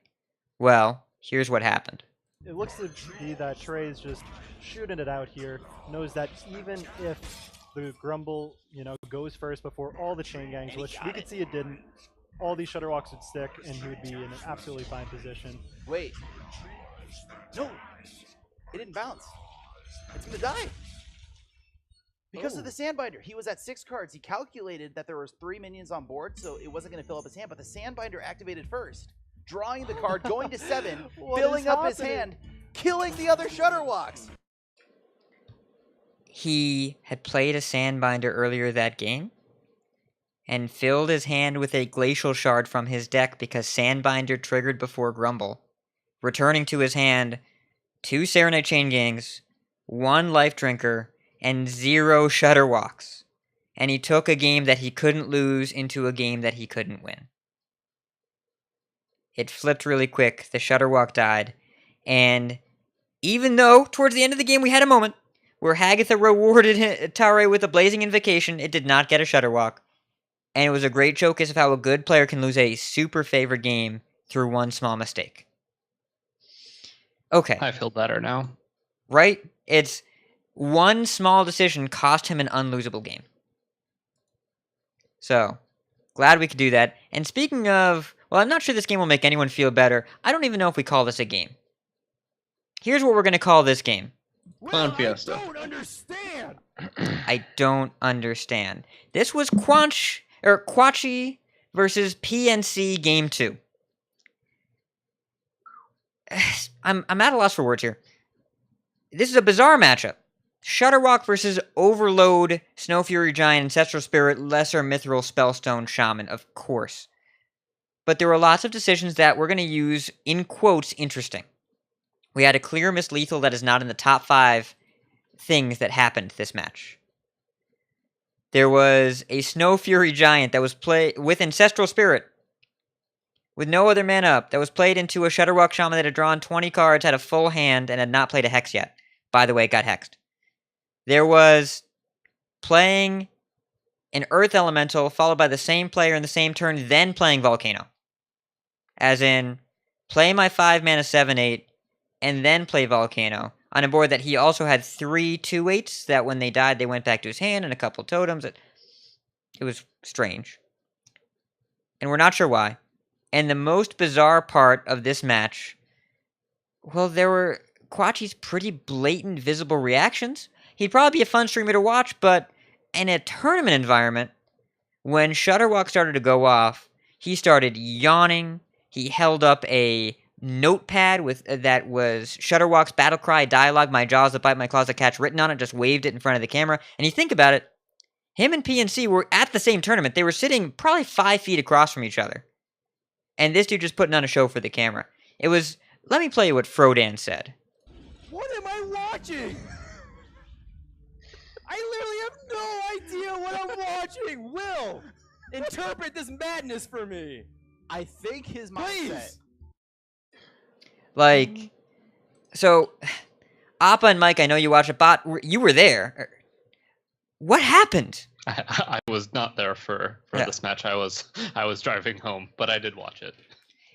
Well, here's what happened. It looks to be that Trey's just shooting it out here, knows that even if the Grumble, goes first before all the Chain Gangs, which we could see it didn't, all these Shutterwalks would stick, and he would be in an absolutely fine position. Wait. No! It didn't bounce. It's gonna die. Because of the Sandbinder. He was at 6 cards. He calculated that there was 3 minions on board, so it wasn't gonna fill up his hand, but the Sandbinder activated first. Drawing the card, going to 7, filling up his hand, killing the other Shutterwalks. He had played a Sandbinder earlier that game and filled his hand with a Glacial Shard from his deck because Sandbinder triggered before Grumble, returning to his hand 2 Serenite Chain Gangs, 1 Life Drinker, and 0 Shutterwalks. And he took a game that he couldn't lose into a game that he couldn't win. It flipped really quick, the Shutterwalk died, and even though towards the end of the game we had a moment where Hagatha rewarded Tare with a Blazing Invocation, it did not get a Shutterwalk. And it was a great showcase of how a good player can lose a super favored game through one small mistake. Okay. I feel better now. Right? It's one small decision cost him an unlosable game. So, glad we could do that. And speaking of, well, I'm not sure this game will make anyone feel better. I don't even know if we call this a game. Here's what we're going to call this game. Clown Fiesta. I don't understand. I don't understand. This was Quachi versus PNC Game 2. I'm at a loss for words here. This is a bizarre matchup. Shutterwalk versus Overload, Snow Fury Giant, Ancestral Spirit, Lesser Mithril, Spellstone, Shaman, of course. But there were lots of decisions that we're going to use, in quotes, interesting. We had a clear mislethal that is not in the top 5 things that happened this match. There was a Snow Fury Giant that was played with Ancestral Spirit, with no other mana up, that was played into a Shutterwalk Shaman that had drawn 20 cards, had a full hand, and had not played a Hex yet. By the way, it got hexed. There was playing an Earth Elemental, followed by the same player in the same turn, then playing Volcano. As in, play my 5 mana 7/8, and then play Volcano, on a board that he also had 3 2/8s, that when they died, they went back to his hand, and a couple totems. It was strange. And we're not sure why. And the most bizarre part of this match, well, there were Quachi's pretty blatant visible reactions. He'd probably be a fun streamer to watch, but in a tournament environment, when Shutterwalk started to go off, he started yawning. He held up a notepad with that was Shutterwalk's battle cry dialogue, "My jaws that bite, my claws that catch," written on it, just waved it in front of the camera. And you think about it, him and PNC were at the same tournament. They were sitting probably 5 feet across from each other. And this dude just putting on a show for the camera. It was, let me play you what Frodan said. What am I watching? I literally have no idea what I'm watching. Will, interpret this madness for me. I think his mindset. Like, so, Appa and Mike, I know you watch it. You were there. What happened? I was not there for this match. I was driving home, but I did watch it.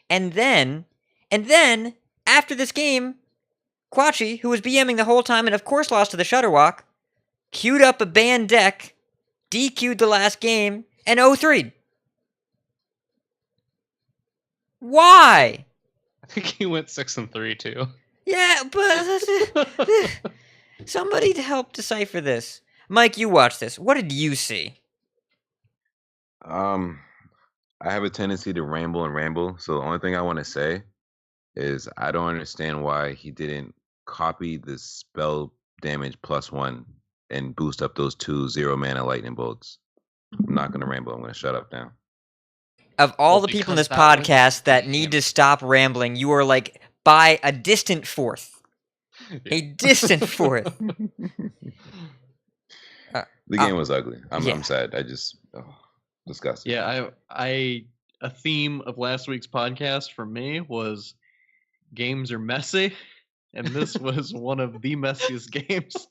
And then after this game, Quachi, who was BMing the whole time and of course lost to the Shutterwalk, queued up a banned deck, DQ'd the last game, and 0-3'd. Why? I think he went 6-3 too. Yeah, but somebody to help decipher this. Mike, you watched this. What did you see? I have a tendency to ramble, so the only thing I want to say is I don't understand why he didn't copy the spell damage +1 and boost up those 2 0 mana lightning bolts. I'm not going to ramble. I'm going to shut up now. Of all the people in this podcast that need to stop rambling, you are like by a distant fourth. Yeah. A distant fourth. The game was ugly. I'm sad. I just disgusting. Yeah, a theme of last week's podcast for me was games are messy, and this was one of the messiest games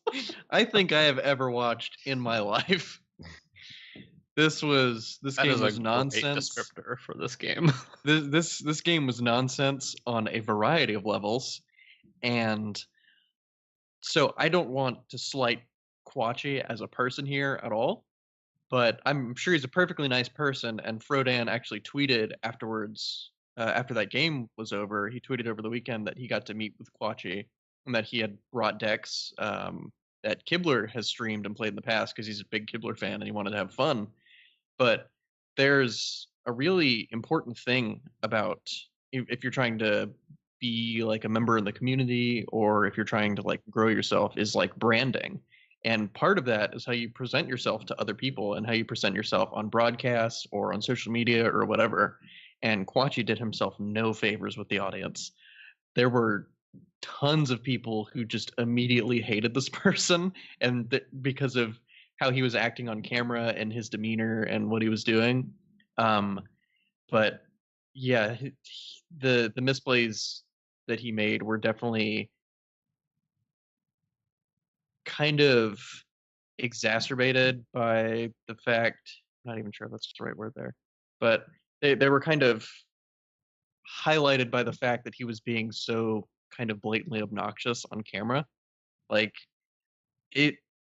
I think I have ever watched in my life. This game was nonsense. Great descriptor for this game. This game was nonsense on a variety of levels, and so I don't want to slight Quachi as a person here at all, but I'm sure he's a perfectly nice person. And Frodan actually tweeted afterwards, after that game was over, he tweeted over the weekend that he got to meet with Quachi and that he had brought decks that Kibler has streamed and played in the past because he's a big Kibler fan and he wanted to have fun. But there's a really important thing about if you're trying to be like a member in the community or if you're trying to like grow yourself is like branding. And part of that is how you present yourself to other people and how you present yourself on broadcasts or on social media or whatever. And Quachi did himself no favors with the audience. There were tons of people who just immediately hated this person and because of how he was acting on camera and his demeanor and what he was doing. But yeah, the misplays that he made were definitely kind of exacerbated by the fact, I'm not even sure that's the right word there, but they were kind of highlighted by the fact that he was being so kind of blatantly obnoxious on camera. Like it,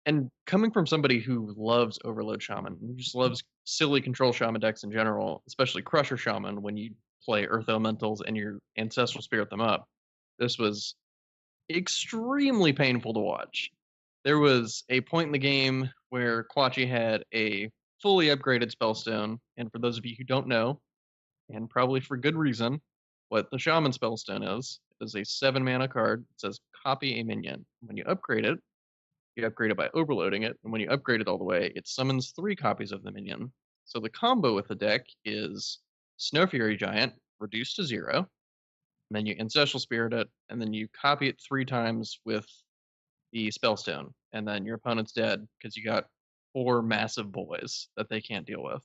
and coming from somebody who loves Overload Shaman, who just loves silly control shaman decks in general, especially Crusher Shaman when you play Earth Elementals and your Ancestral Spirit them up, this was extremely painful to watch. There was a point in the game where Quachi had a fully upgraded Spellstone, and for those of you who don't know, and probably for good reason, what the Shaman Spellstone is a 7-mana card that says copy a minion. When you upgrade it, you upgrade it by overloading it, and when you upgrade it all the way, it summons 3 copies of the minion. So the combo with the deck is Snow Fury Giant, reduced to 0, and then you Ancestral Spirit it, and then you copy it 3 times with the Spellstone, and then your opponent's dead because you got 4 massive boys that they can't deal with.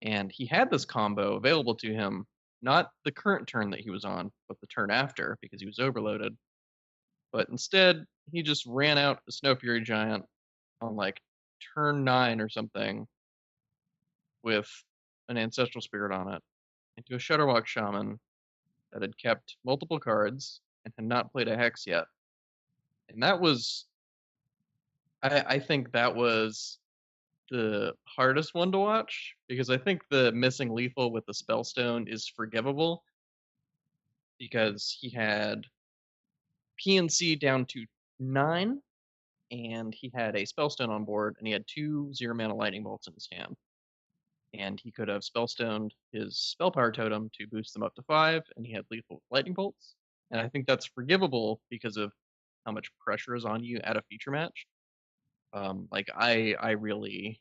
And he had this combo available to him, not the current turn that he was on, but the turn after, because he was overloaded. But instead, he just ran out a Snow Fury Giant on like turn 9 or something with an Ancestral Spirit on it into a Shutterwalk Shaman that had kept multiple cards and had not played a Hex yet. And that was, I think that was the hardest one to watch, because I think the missing lethal with the Spellstone is forgivable, because he had PNC down to 9, and he had a Spellstone on board, and he had 2 0-mana Lightning Bolts in his hand. And he could have Spellstoned his Spell Power Totem to boost them up to 5, and he had lethal Lightning Bolts. And I think that's forgivable because of how much pressure is on you at a feature match. Like I really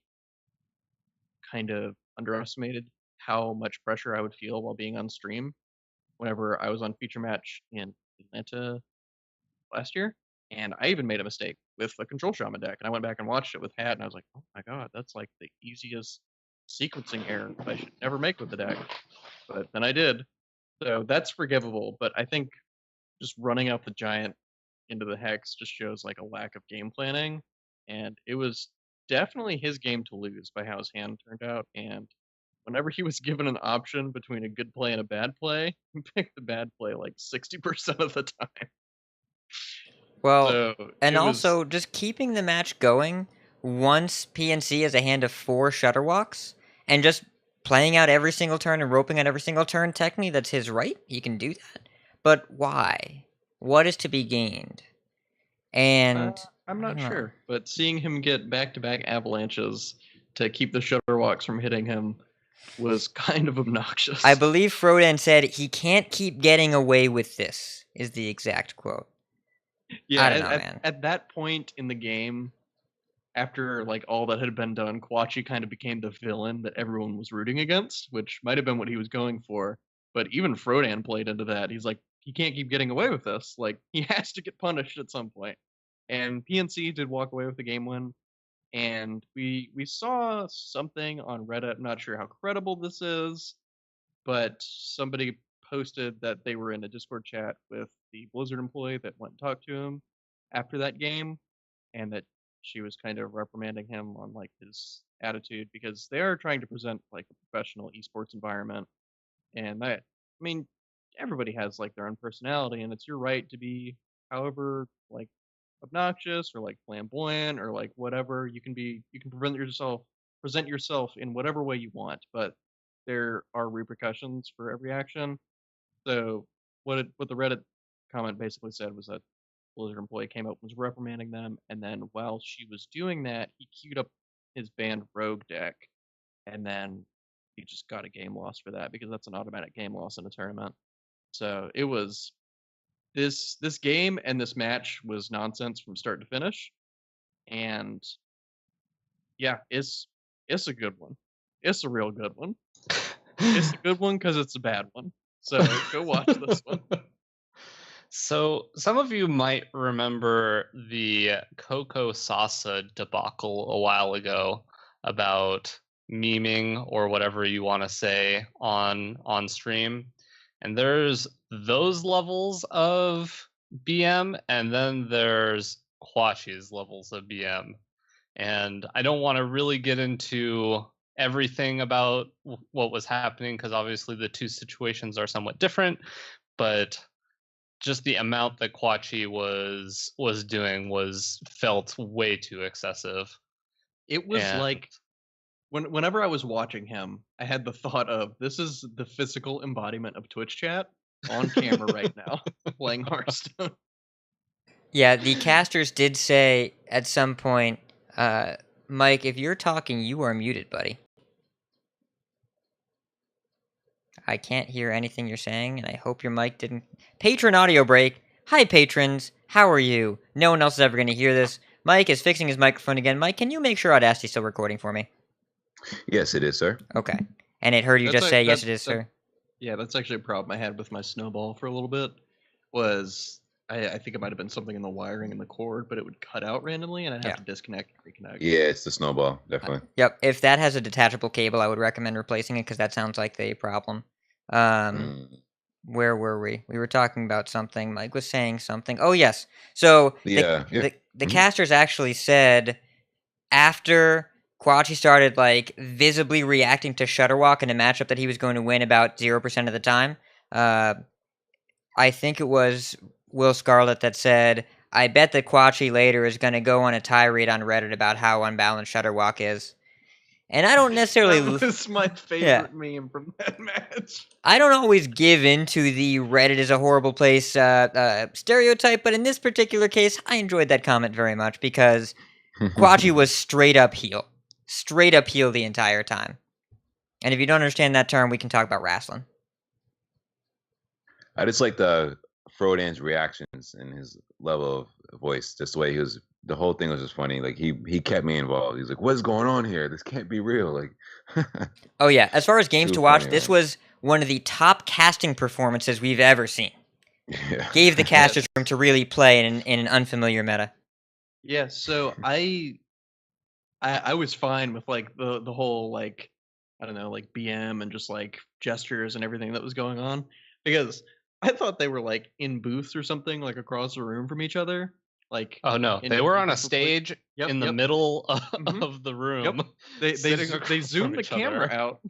kind of underestimated how much pressure I would feel while being on stream whenever I was on feature match in Atlanta last year. And I even made a mistake with a Control Shaman deck, and I went back and watched it with Hat, and I was like, oh my god, that's like the easiest sequencing error I should never make with the deck. But then I did. So that's forgivable, but I think just running out the Giant into the Hex just shows like a lack of game planning, and it was definitely his game to lose by how his hand turned out. And whenever he was given an option between a good play and a bad play, he picked the bad play like 60% of the time. Well, so and also just keeping the match going once PNC has a hand of 4 Shutterwalks and just playing out every single turn and roping out every single turn, technically that's his right. He can do that. But why? What is to be gained? And I'm not sure, but seeing him get back-to-back avalanches to keep the Shutterwalks from hitting him was kind of obnoxious. I believe Frodan said he can't keep getting away with this, is the exact quote. Yeah, I don't know, man. At that point in the game, after like all that had been done, Quachi kind of became the villain that everyone was rooting against, which might have been what he was going for. But even Frodan played into that. He's like, he can't keep getting away with this. Like, he has to get punished at some point. And PNC did walk away with the game win. And we saw something on Reddit. I'm not sure how credible this is, but somebody posted that they were in a Discord chat with the Blizzard employee that went and talked to him after that game, and that she was kind of reprimanding him on like his attitude, because they are trying to present like a professional esports environment. And that, I mean, everybody has like their own personality, and it's your right to be however like obnoxious or like flamboyant or like whatever. You can present yourself in whatever way you want, but there are repercussions for every action. So what the Reddit comment basically said was that Blizzard employee came up, was reprimanding them, and then while she was doing that, he queued up his banned rogue deck, and then he just got a game loss for that, because that's an automatic game loss in a tournament. So it was this game and this match was nonsense from start to finish, and yeah, it's a good one. It's a real good one. It's a good one because it's a bad one. So go watch this one. So some of you might remember the Coco Sasa debacle a while ago about memeing or whatever you want to say on stream. And there's those levels of BM, and then there's Quachi's levels of BM. And I don't want to really get into everything about what was happening, because obviously the two situations are somewhat different, but just the amount that Quachi was doing felt way too excessive. It was like whenever I was watching him, I had the thought of, this is the physical embodiment of Twitch chat on camera right now, playing Hearthstone. Yeah, the casters did say at some point, Mike, if you're talking, you are muted, buddy. I can't hear anything you're saying, and I hope your mic didn't... Patron audio break. Hi, patrons. How are you? No one else is ever going to hear this. Mike is fixing his microphone again. Mike, can you make sure Audacity's still recording for me? Yes, it is, sir. Okay. And it heard you just say, yes, it is, sir. Yeah, that's actually a problem I had with my snowball for a little bit. Was I think it might have been something in the wiring in the cord, but it would cut out randomly, and I'd have to disconnect and reconnect. Yeah, it's the snowball, definitely. Yep. If that has a detachable cable, I would recommend replacing it, because that sounds like the problem. Where were we? We were talking about something. Mike was saying something. Oh, yes. So the casters actually said after Quachi started like visibly reacting to Shutterwalk in a matchup that he was going to win about 0% of the time, I think it was Will Scarlett that said, I bet that Quachi later is going to go on a tirade on Reddit about how unbalanced Shutterwalk is. And I don't necessarily... That was my favorite meme from that match. I don't always give into the Reddit is a horrible place stereotype, but in this particular case, I enjoyed that comment very much, because Quachi was straight up heel. Straight up heel the entire time. And if you don't understand that term, we can talk about wrestling. I just like the Frodan's reactions and his level of voice, just the way he was. The whole thing was just funny. Like he kept me involved. He's like, "What's going on here? This can't be real." Like, oh yeah. As far as games to watch, this was one of the top casting performances we've ever seen. Yeah. Gave the casters room to really play in an unfamiliar meta. Yeah. So I was fine with like the whole like, I don't know, like BM and just like gestures and everything that was going on, because I thought they were like in booths or something, like across the room from each other. Like, oh no, they were on a stage in the middle of the room. Yep. They zoomed the camera out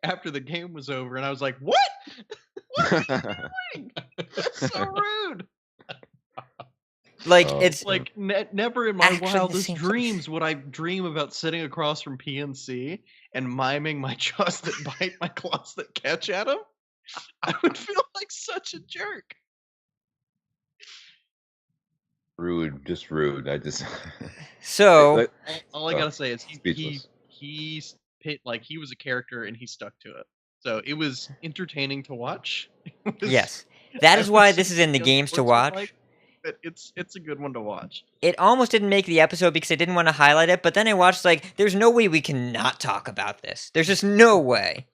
after the game was over, and I was like, "What? What are you doing? That's so rude." Like it's like never in my wildest dreams would I dream about sitting across from PNC and miming my jaws that bite, my claws that catch at him. I would feel like such a jerk. Rude, just rude. I just so all I gotta say is he was a character and he stuck to it. So it was entertaining to watch. Yes, that is why this is in the games to watch. but it's a good one to watch. It almost didn't make the episode because I didn't want to highlight it, but then I watched, like, there's no way we can not talk about this. There's just no way.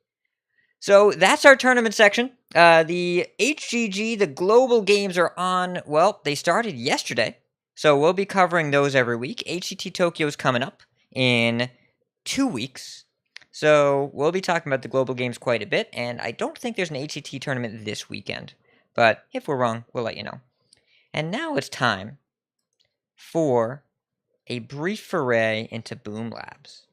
So that's our tournament section. The HGG, the global games are on, well, they started yesterday. So we'll be covering those every week. HCT Tokyo's coming up in 2 weeks. So we'll be talking about the global games quite a bit. And I don't think there's an HCT tournament this weekend. But if we're wrong, we'll let you know. And now it's time for a brief foray into Boom Labs.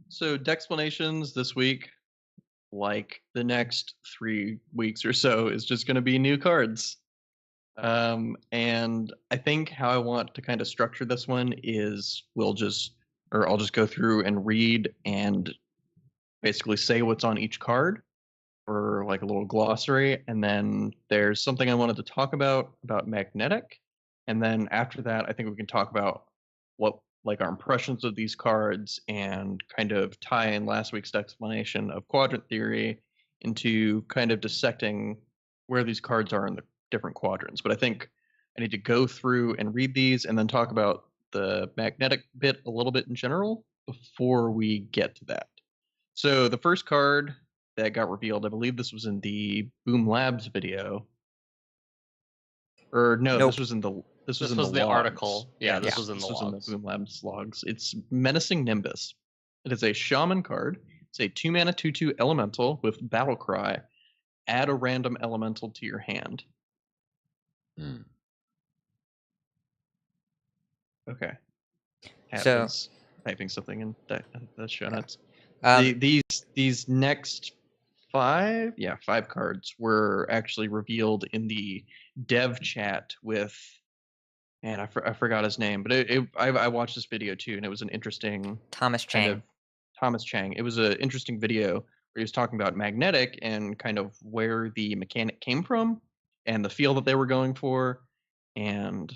So, Dexplanations this week, like the next 3 weeks or so, is just going to be new cards. And I think how I want to kind of structure this one is I'll just go through and read and basically say what's on each card for like a little glossary. And then there's something I wanted to talk about Magnetic. And then after that, I think we can talk about what like our impressions of these cards and kind of tie in last week's explanation of quadrant theory into kind of dissecting where these cards are in the different quadrants. But I think I need to go through and read these and then talk about the magnetic bit a little bit in general before we get to that. So the first card that got revealed, I believe this was in the Boom Labs video. Or no, Nope. this was in the the logs. article. Yeah, this was in the logs. In the Boom Labs logs. It's Menacing Nimbus. It is a shaman card. It's a 2-mana 2/2 elemental with Battle Cry. Add a random elemental to your hand. Okay. So typing something in the show notes. These next 5 cards were actually revealed in the dev chat with, man, I forgot his name, but I watched this video too, and it was an interesting Thomas Chang. Thomas Chang. It was an interesting video where he was talking about Magnetic and kind of where the mechanic came from and the feel that they were going for, and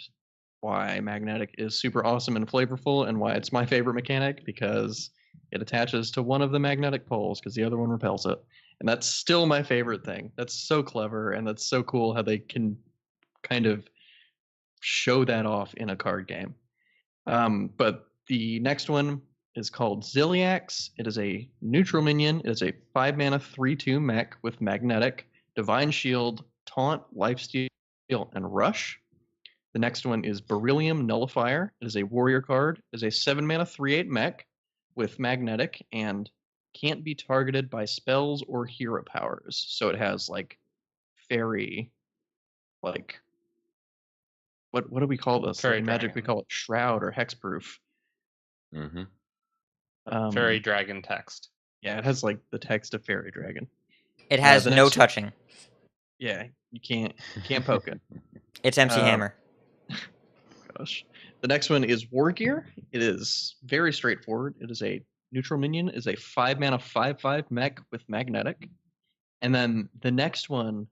why Magnetic is super awesome and flavorful, and why it's my favorite mechanic because it attaches to one of the magnetic poles because the other one repels it. And that's still my favorite thing. That's so clever, and that's so cool how they can kind of show that off in a card game. But the next one is called Ziliax. It is a neutral minion. It is a 5-mana 3/2 mech with Magnetic, Divine Shield, Taunt, Lifesteal, and Rush. The next one is Beryllium Nullifier. It is a warrior card. It is a 7-mana 3/8 mech with Magnetic and can't be targeted by spells or hero powers. So it has like fairy, like what do we call this? Fairy in Magic dragon. we call it shroud or hexproof. Fairy dragon text. Yeah, it has like the text of fairy dragon. It has no touching. Yeah, you can't poke it. It's MC Hammer. Gosh. The next one is War Gear. It is very straightforward. It is a neutral minion. It is a 5-mana 5/5 mech with Magnetic. And then the next one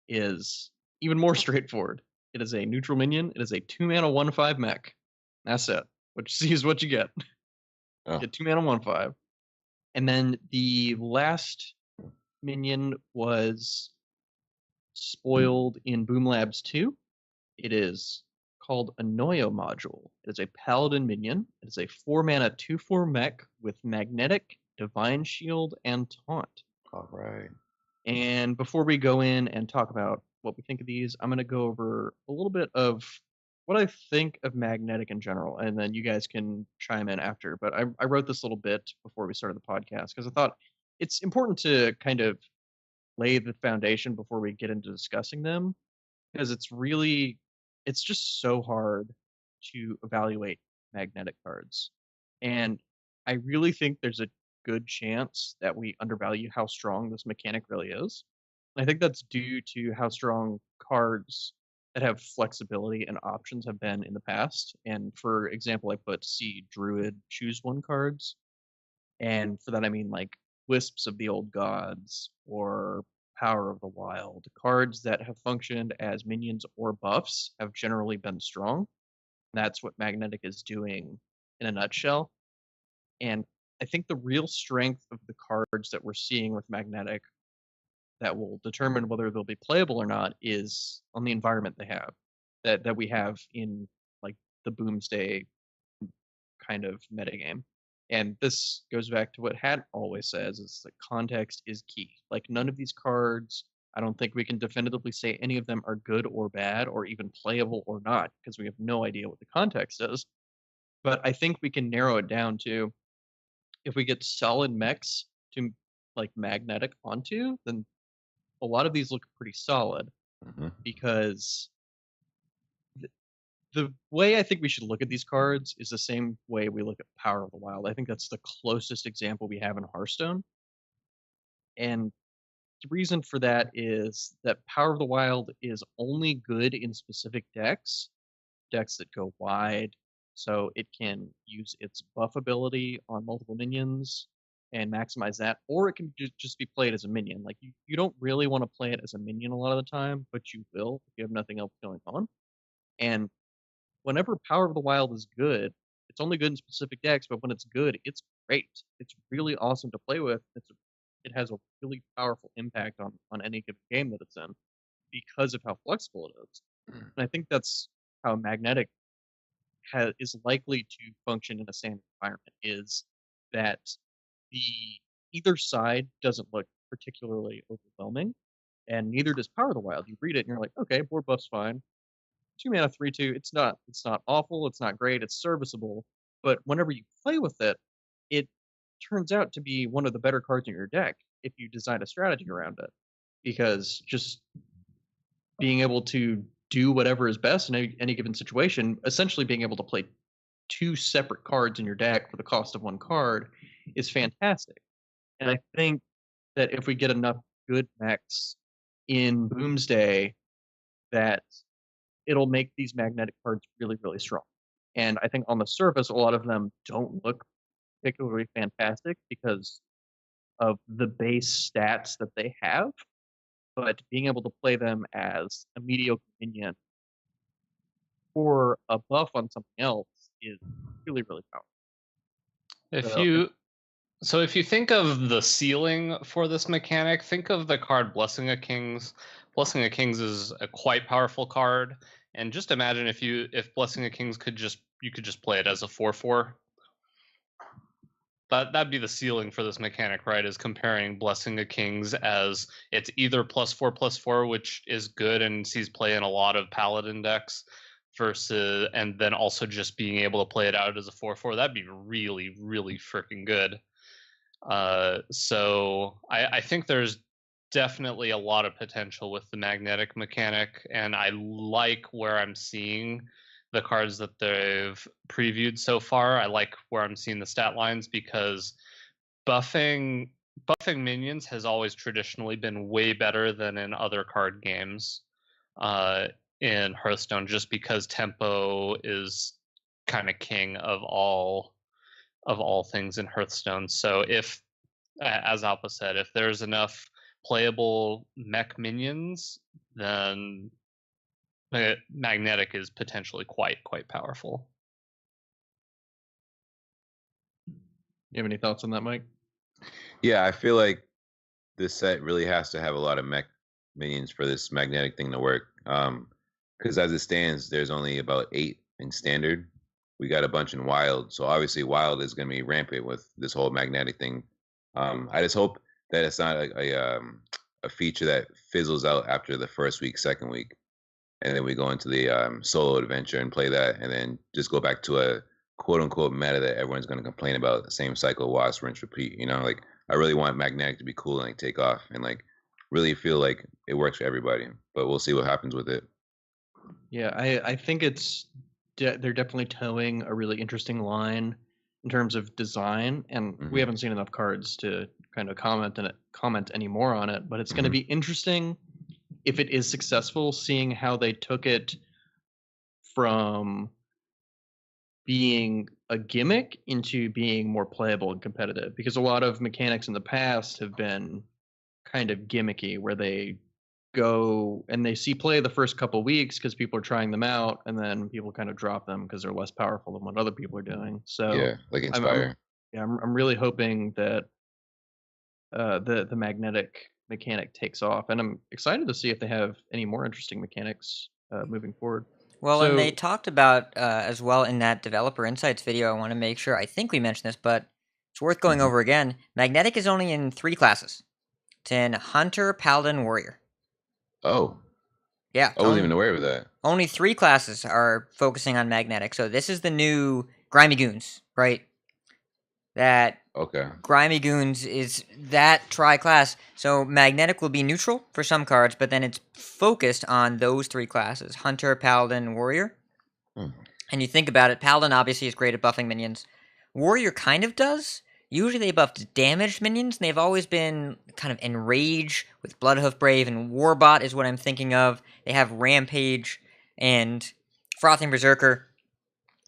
is even more straightforward. It is a neutral minion. It is a 2-mana 1/5 mech. That's it. What you see is what you get. You get 2-mana 1/5. And then the last minion was spoiled in Boom Labs 2. It is called Anoyo Module. It is a paladin minion. It is a 4-mana 2/4 mech with Magnetic, Divine Shield, and Taunt. All right. And before we go in and talk about what we think of these, I'm going to go over a little bit of what I think of Magnetic in general, and then you guys can chime in after. But I wrote this little bit before we started the podcast because I thought it's important to kind of lay the foundation before we get into discussing them, because it's just so hard to evaluate Magnetic cards. And I really think there's a good chance that we undervalue how strong this mechanic really is. And I think that's due to how strong cards that have flexibility and options have been in the past. And for example, I put Druid choose one cards. And for that I mean like Wisps of the Old Gods or Power of the Wild, cards that have functioned as minions or buffs have generally been strong. That's what Magnetic is doing in a nutshell. And I think the real strength of the cards that we're seeing with Magnetic that will determine whether they'll be playable or not is on the environment they have, that we have in like the Boomsday kind of metagame. And this goes back to what Hat always says, is that context is key. Like, none of these cards, I don't think we can definitively say any of them are good or bad or even playable or not, because we have no idea what the context is. But I think we can narrow it down to, if we get solid mechs to like Magnetic onto, then a lot of these look pretty solid. Because the way I think we should look at these cards is the same way we look at Power of the Wild. I think that's the closest example we have in Hearthstone. And the reason for that is that Power of the Wild is only good in specific decks that go wide, so it can use its buff ability on multiple minions and maximize that, or it can just be played as a minion. Like, you don't really want to play it as a minion a lot of the time, but you will if you have nothing else going on. And whenever Power of the Wild is good, it's only good in specific decks, but when it's good, it's great. It's really awesome to play with. It has a really powerful impact on any given game that it's in because of how flexible it is. And I think that's how Magnetic is likely to function in a standard environment, is that either side doesn't look particularly overwhelming, and neither does Power of the Wild. You read it and you're like, okay, board buff's fine. 2 mana, 3/2. It's not awful. It's not great. It's serviceable. But whenever you play with it, it turns out to be one of the better cards in your deck if you design a strategy around it. Because just being able to do whatever is best in any given situation, essentially being able to play 2 separate cards in your deck for the cost of 1 card, is fantastic. And I think that if we get enough good mechs in Boomsday, that it'll make these Magnetic cards really, really strong. And I think on the surface, a lot of them don't look particularly fantastic because of the base stats that they have. But being able to play them as a mediocre minion or a buff on something else is really, really powerful. If you think of the ceiling for this mechanic, think of the card Blessing of Kings. Blessing of Kings is a quite powerful card, and just imagine if Blessing of Kings you could just play it as a 4/4. That'd be the ceiling for this mechanic, right? Is comparing Blessing of Kings as it's either +4/+4, which is good and sees play in a lot of Paladin decks, versus, and then also just being able to play it out as a 4/4. That'd be really, really freaking good. So I think there's definitely a lot of potential with the Magnetic mechanic, and I like where I'm seeing the cards that they've previewed so far. I like where I'm seeing the stat lines, because buffing minions has always traditionally been way better than in other card games in Hearthstone, just because tempo is kind of king of all things in Hearthstone. So if, as Appa said, if there's enough playable mech minions, then Magnetic is potentially quite powerful. You have any thoughts on that, Mike? Yeah, I feel like this set really has to have a lot of mech minions for this Magnetic thing to work. Because as it stands, there's only about 8 in Standard. We got a bunch in Wild, so obviously Wild is going to be rampant with this whole Magnetic thing. I just hope that it's not a feature that fizzles out after the first week, second week, and then we go into the solo adventure and play that, and then just go back to a quote-unquote meta that everyone's going to complain about, the same cycle, wash, rinse, repeat. Like, I really want Magnetic to be cool and like take off and like really feel like it works for everybody, but we'll see what happens with it. Yeah, I think they're definitely towing a really interesting line in terms of design, and we haven't seen enough cards to kind of comment any more on it, but it's going to be interesting if it is successful, seeing how they took it from being a gimmick into being more playable and competitive, because a lot of mechanics in the past have been kind of gimmicky, where they go and they see play the first couple weeks because people are trying them out, and then people kind of drop them because they're less powerful than what other people are doing. So yeah, like Inspire. I'm really hoping that the magnetic mechanic takes off, and I'm excited to see if they have any more interesting mechanics moving forward. Well, and they talked about as well in that Developer Insights video. I want to make sure, I think we mentioned this, but it's worth going over again. Magnetic is only in 3 classes. It's in Hunter, Paladin, Warrior. Oh. Yeah. I wasn't even aware of that. Only 3 classes are focusing on Magnetic. So this is the new Grimy Goons, right? That Grimy Goons is that tri-class. So Magnetic will be neutral for some cards, but then it's focused on those 3 classes. Hunter, Paladin, Warrior. And you think about it, Paladin obviously is great at buffing minions. Warrior kind of does. Usually they buff damaged minions, and they've always been kind of Enrage with Bloodhoof Brave, and Warbot is what I'm thinking of. They have Rampage and Frothing Berserker.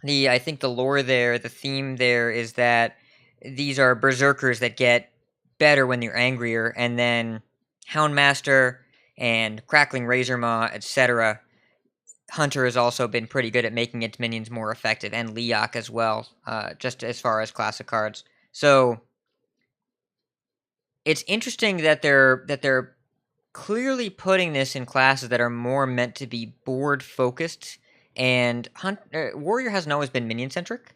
I think the lore there, the theme there is that these are berserkers that get better when you're angrier, and then Houndmaster and Crackling Razormaw, etc. Hunter has also been pretty good at making its minions more effective, and Leok as well, just as far as classic cards. So it's interesting that they're clearly putting this in classes that are more meant to be board focused. And Warrior hasn't always been minion centric,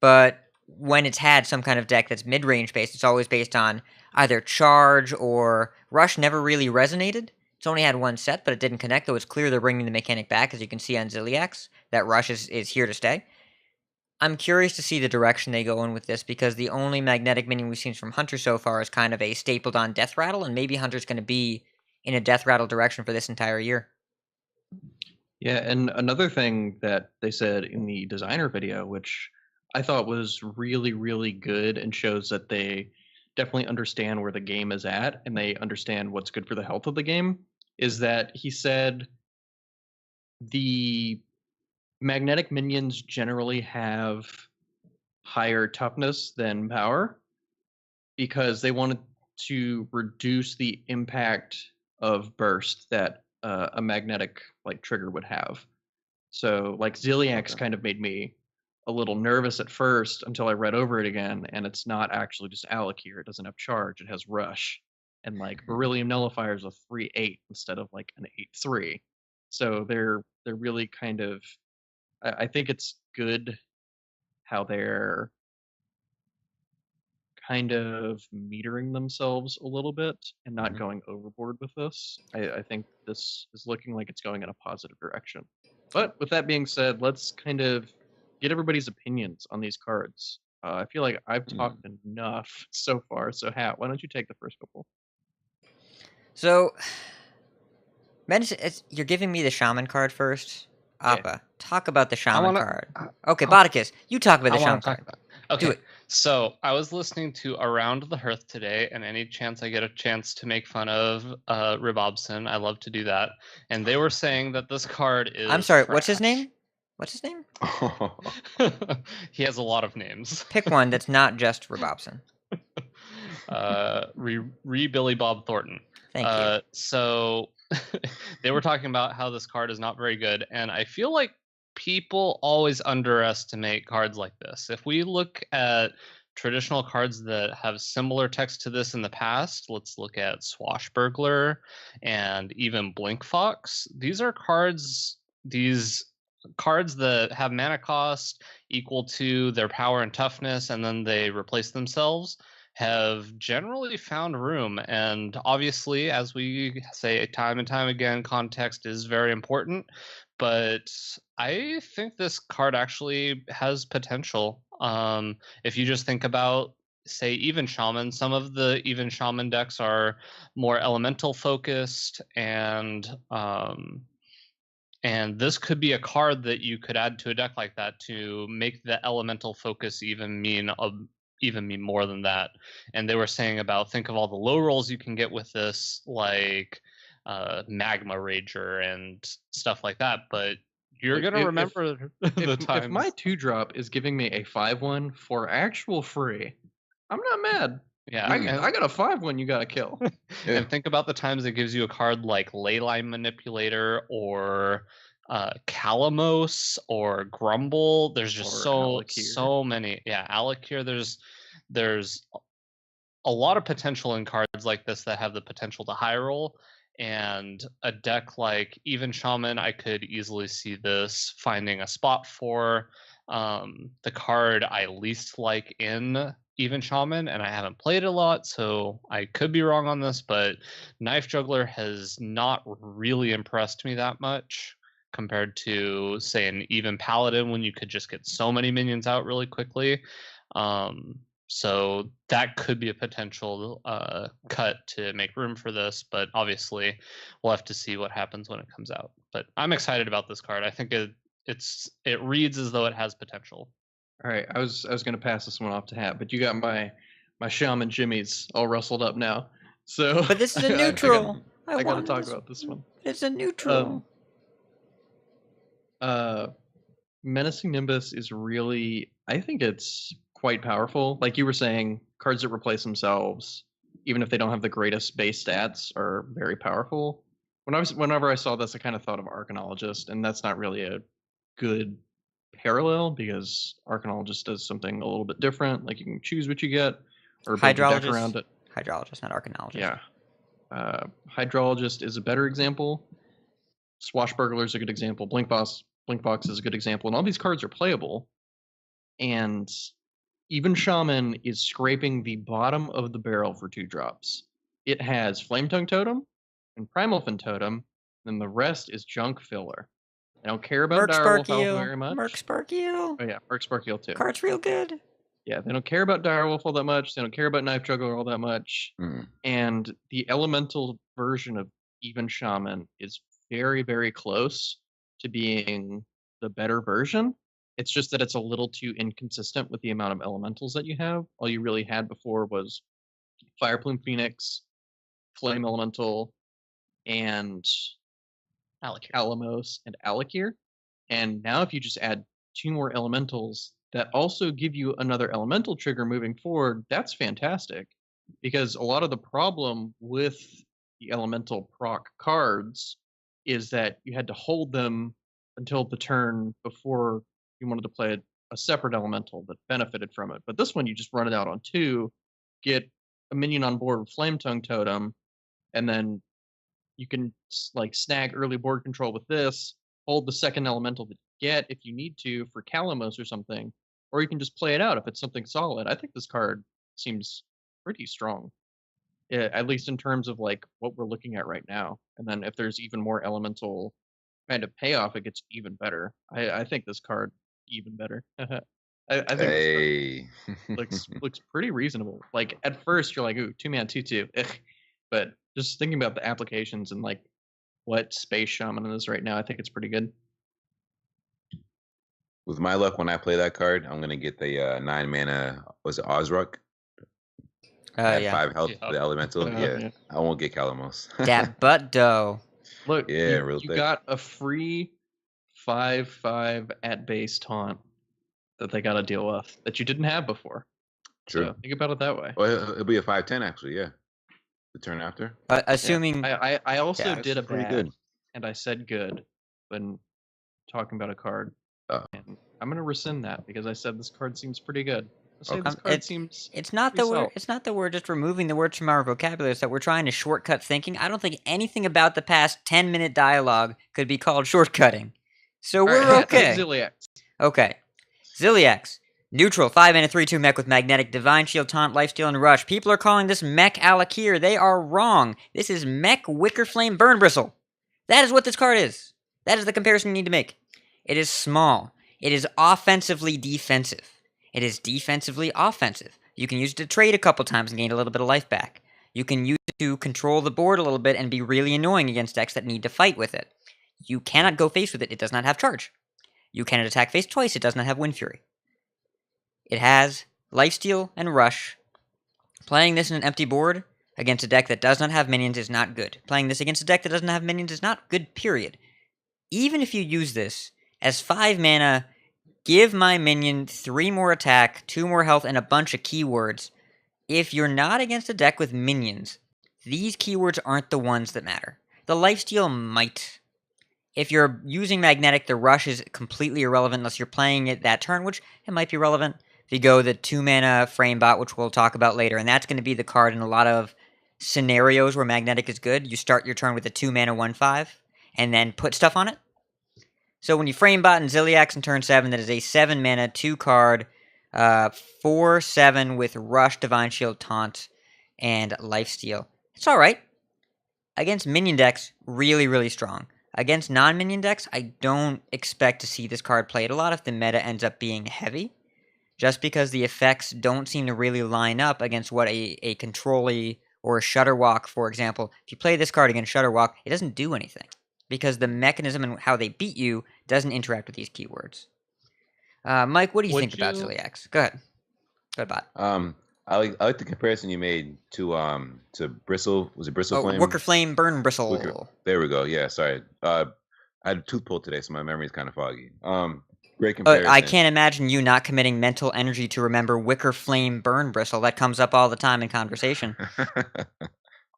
but when it's had some kind of deck that's mid-range based, it's always based on either charge or rush. Never really resonated. It's only had 1 set, but it didn't connect, though it's clear they're bringing the mechanic back, as you can see on Ziliax. That rush is here to stay. I'm curious to see the direction they go in with this, because the only magnetic minion we've seen from Hunter so far is kind of a stapled on Death Rattle, and maybe Hunter's going to be in a Death Rattle direction for this entire year. Yeah, and another thing that they said in the designer video, which I thought was really, really good and shows that they definitely understand where the game is at and they understand what's good for the health of the game, is that he said the magnetic minions generally have higher toughness than power because they wanted to reduce the impact of burst that a magnetic like trigger would have. So like Ziliax kind of made me a little nervous at first until I read over it again, and it's not actually just Alakir. It doesn't have charge, it has rush. And like Beryllium Nullifier is a 3/8 instead of like an 8/3. So they're really kind of, I think it's good how they're kind of metering themselves a little bit and not going overboard with this. I think this is looking like it's going in a positive direction. But with that being said, let's kind of get everybody's opinions on these cards. I feel like I've talked enough so far. So Hat, why don't you take the first couple? So, you're giving me the Shaman card first. Appa, talk about the Shaman card. Okay, Botticus, you talk about the Shaman card. Okay, do it. So I was listening to Around the Hearth today, and any chance I get a chance to make fun of Ribobson, I love to do that. And they were saying that this card is I'm sorry, trash. what's his name? What's his name? He has a lot of names. Pick one that's not just Ribobson. Billy Bob Thornton. Thank you. So they were talking about how this card is not very good, and I feel like people always underestimate cards like this. If we look at traditional cards that have similar text to this in the past, let's look at Swashbuckler and even Blinkfox. These cards that have mana cost equal to their power and toughness, and then they replace themselves, have generally found room. And obviously, as we say time and time again, context is very important. But I think this card actually has potential. If you just think about, say, Even Shaman, some of the Even Shaman decks are more elemental focused, and this could be a card that you could add to a deck like that to make the elemental focus even mean more than that. And they were saying about, think of all the low rolls you can get with this, like Magma Rager and stuff like that. But you're gonna remember the times. If my 2-drop is giving me a 5/1 for actual free, I'm not mad. Yeah, I got a 5-1 you got to kill. And think about the times it gives you a card like Leyline Manipulator or Kalamos or Grumble. There's just so many. Yeah, Alakir. There's a lot of potential in cards like this that have the potential to high roll. And a deck like Even Shaman, I could easily see this finding a spot for. The card I least like in Even Shaman, and I haven't played it a lot, so I could be wrong on this, but Knife Juggler has not really impressed me that much compared to, say, an Even Paladin when you could just get so many minions out really quickly. So that could be a potential cut to make room for this, but obviously we'll have to see what happens when it comes out. But I'm excited about this card. I think it reads as though it has potential. All right, I was going to pass this one off to Hat, but you got my Shaman Jimmies all rustled up now. So, but this is a neutral. I got to talk about this one. It's a neutral. Menacing Nimbus is really, I think it's quite powerful. Like you were saying, cards that replace themselves, even if they don't have the greatest base stats, are very powerful. Whenever I saw this, I kind of thought of Arcanologist, and that's not really a good parallel because Arcanologist does something a little bit different. Like you can choose what you get or build your deck around it. Hydrologist, not Arcanologist. Yeah. Hydrologist is a better example. Swashbuckler is a good example. Blinkbox is a good example. And all these cards are playable. And Even Shaman is scraping the bottom of the barrel for 2-drops. It has Flametongue Totem and Primal Fin Totem, and the rest is junk filler. I don't care about Direwolf all very much. Merc Sparkeel. Oh yeah, Merc Sparkeel too. Card's real good. Yeah, they don't care about Direwolf all that much. They don't care about Knife Juggler all that much. And the elemental version of Even Shaman is very, very close to being the better version. It's just that it's a little too inconsistent with the amount of elementals that you have. All you really had before was Fireplume Phoenix, Flame Elemental, and Alamos and Alakir. And now if you just add 2 more elementals that also give you another elemental trigger moving forward, that's fantastic. Because a lot of the problem with the elemental proc cards is that you had to hold them until the turn before you wanted to play a separate elemental that benefited from it. But this one, you just run it out on 2, get a minion on board with Flametongue Totem, and then you can like snag early board control with this, hold the second elemental that you get if you need to for Kalamos or something, or you can just play it out if it's something solid. I think this card seems pretty strong, at least in terms of like what we're looking at right now. And then if there's even more elemental kind of payoff, it gets even better. I think this card even better. I think this card looks pretty reasonable. Like at first you're like, ooh, 2-man 2/2. But just thinking about the applications and like what Space Shaman is right now, I think it's pretty good. With my luck, when I play that card, I'm gonna get the 9-mana. Was it Ozruk? Yeah. 5 health for the elemental. Yeah, I won't get Kalamos. That butt dough. Look, yeah, you got a free 5/5 at base taunt that they got to deal with that you didn't have before. True. So think about it that way. Well, it'll be a 5/10 actually. Yeah, the turn after. Assuming I also did a pretty bad, good, and I said good when talking about a card. And I'm gonna rescind that because I said this card seems pretty good. This card seems. It's not the word. It's not that we're just removing the words from our vocabulary. It's that we're trying to shortcut thinking. I don't think anything about the past 10-minute dialogue could be called shortcutting. So we're okay. Ziliax. Okay. Ziliax. Neutral, 5-mana 3/2 mech with magnetic, divine shield, taunt, lifesteal, and rush. People are calling this Mech-Alakir. They are wrong. This is Mech Wicker Flame Burn Bristle. That is what this card is. That is the comparison you need to make. It is small. It is offensively defensive. It is defensively offensive. You can use it to trade a couple times and gain a little bit of life back. You can use it to control the board a little bit and be really annoying against decks that need to fight with it. You cannot go face with it. It does not have charge. You cannot attack face twice. It does not have Wind Fury. It has lifesteal and rush. Playing this in an empty board against a deck that does not have minions is not good. Playing this against a deck that doesn't have minions is not good, period. Even if you use this as 5 mana, give my minion 3 more attack, 2 more health, and a bunch of keywords, If you're not against a deck with minions, these keywords aren't the ones that matter. The lifesteal might. If you're using Magnetic, the Rush is completely irrelevant unless you're playing it that turn, which it might be relevant. If you go the 2-mana Framebot, which we'll talk about later, and that's going to be the card in a lot of scenarios where Magnetic is good. You start your turn with a 2-mana 1/5, and then put stuff on it. So when you Framebot and Ziliax in turn 7, that is a 7-mana, 2-card, 4/7 with Rush, Divine Shield, Taunt, and Lifesteal. It's alright. Against minion decks, really, really strong. Against non-minion decks, I don't expect to see this card played a lot if the meta ends up being heavy, just because the effects don't seem to really line up against what a Control-y or a Shutterwalk, for example. If you play this card against Shutterwalk, it doesn't do anything, because the mechanism and how they beat you doesn't interact with these keywords. Mike, what do you think about Ziliax? Go ahead. Go ahead, Bot. I like the comparison you made to Bristle. Was it Bristle Flame? Wicker Flame Burn Bristle. There we go. Yeah, sorry. I had a tooth pulled today, so my memory is kind of foggy. Great comparison. I can't imagine you not committing mental energy to remember Wicker Flame Burn Bristle. That comes up all the time in conversation.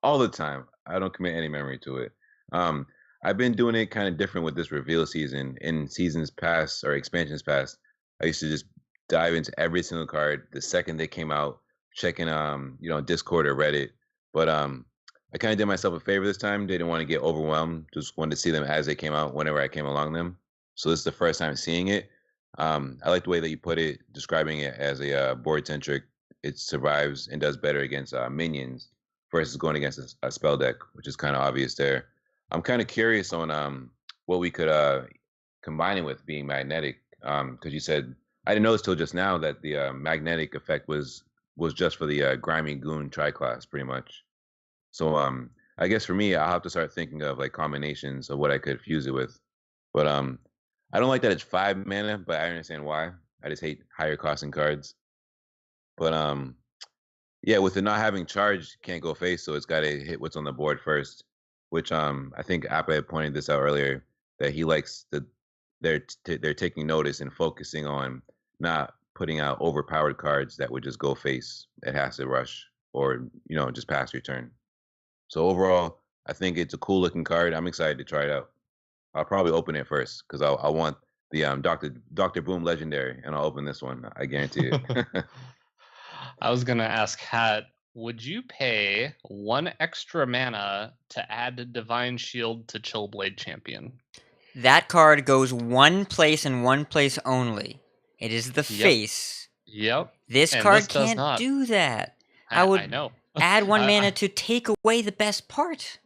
All the time. I don't commit any memory to it. I've been doing it kind of different with this reveal season. In seasons past or expansions past, I used to just dive into every single card the second they came out, checking Discord or Reddit. But I kind of did myself a favor this time. Didn't want to get overwhelmed. Just wanted to see them as they came out whenever I came along them. So this is the first time seeing it. I like the way that you put it, describing it as a board centric. It survives and does better against minions versus going against a spell deck, which is kind of obvious there. I'm kind of curious on what we could combine it with being magnetic, because you said I didn't notice till just now that the magnetic effect was just for the grimy goon tri-class, pretty much. So I guess for me, I'll have to start thinking of like combinations of what I could fuse it with. But I don't like that it's 5 mana, but I understand why. I just hate higher costing cards. But yeah, with it not having charge, can't go face, so it's got to hit what's on the board first. Which I think Appa had pointed this out earlier, that he likes they're taking notice and focusing on not putting out overpowered cards that would just go face. It has to rush or just pass your turn. So overall, I think it's a cool looking card. I'm excited to try it out. I'll probably open it first because I want the Dr. Boom Legendary, and I'll open this one. I guarantee it. I was gonna ask Hat, would you pay 1 extra mana to add Divine Shield to Chillblade Champion? That card goes one place and one place only. It is the face. Yep. This card can't do that. I know. Add 1 mana to take away the best part.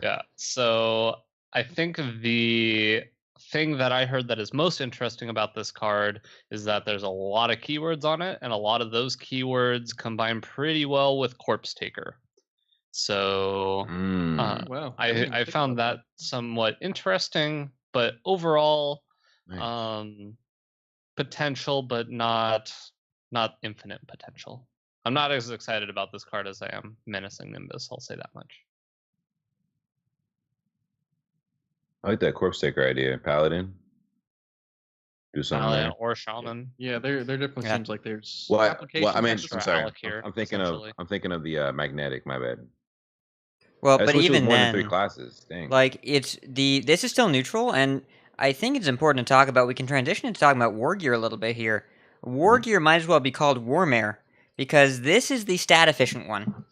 Yeah. So I think the thing that I heard that is most interesting about this card is that there's a lot of keywords on it, and a lot of those keywords combine pretty well with Corpse Taker. So wow. I found that somewhat interesting, but overall, potential, but not infinite potential. I'm not as excited about this card as I am Menacing Nimbus, I'll say that much. I like that Corpse Taker idea. Paladin. Do something Paladin there. or Shaman. Yeah, there definitely seems like there's applications. I mean, I'm sorry. Here, I'm thinking of the magnetic. My bad. Well, but even then, 3 classes. Dang. Like this is still neutral, and I think it's important to talk about. We can transition into talking about War Gear a little bit here. War Gear might as well be called Warmare, because this is the stat efficient one.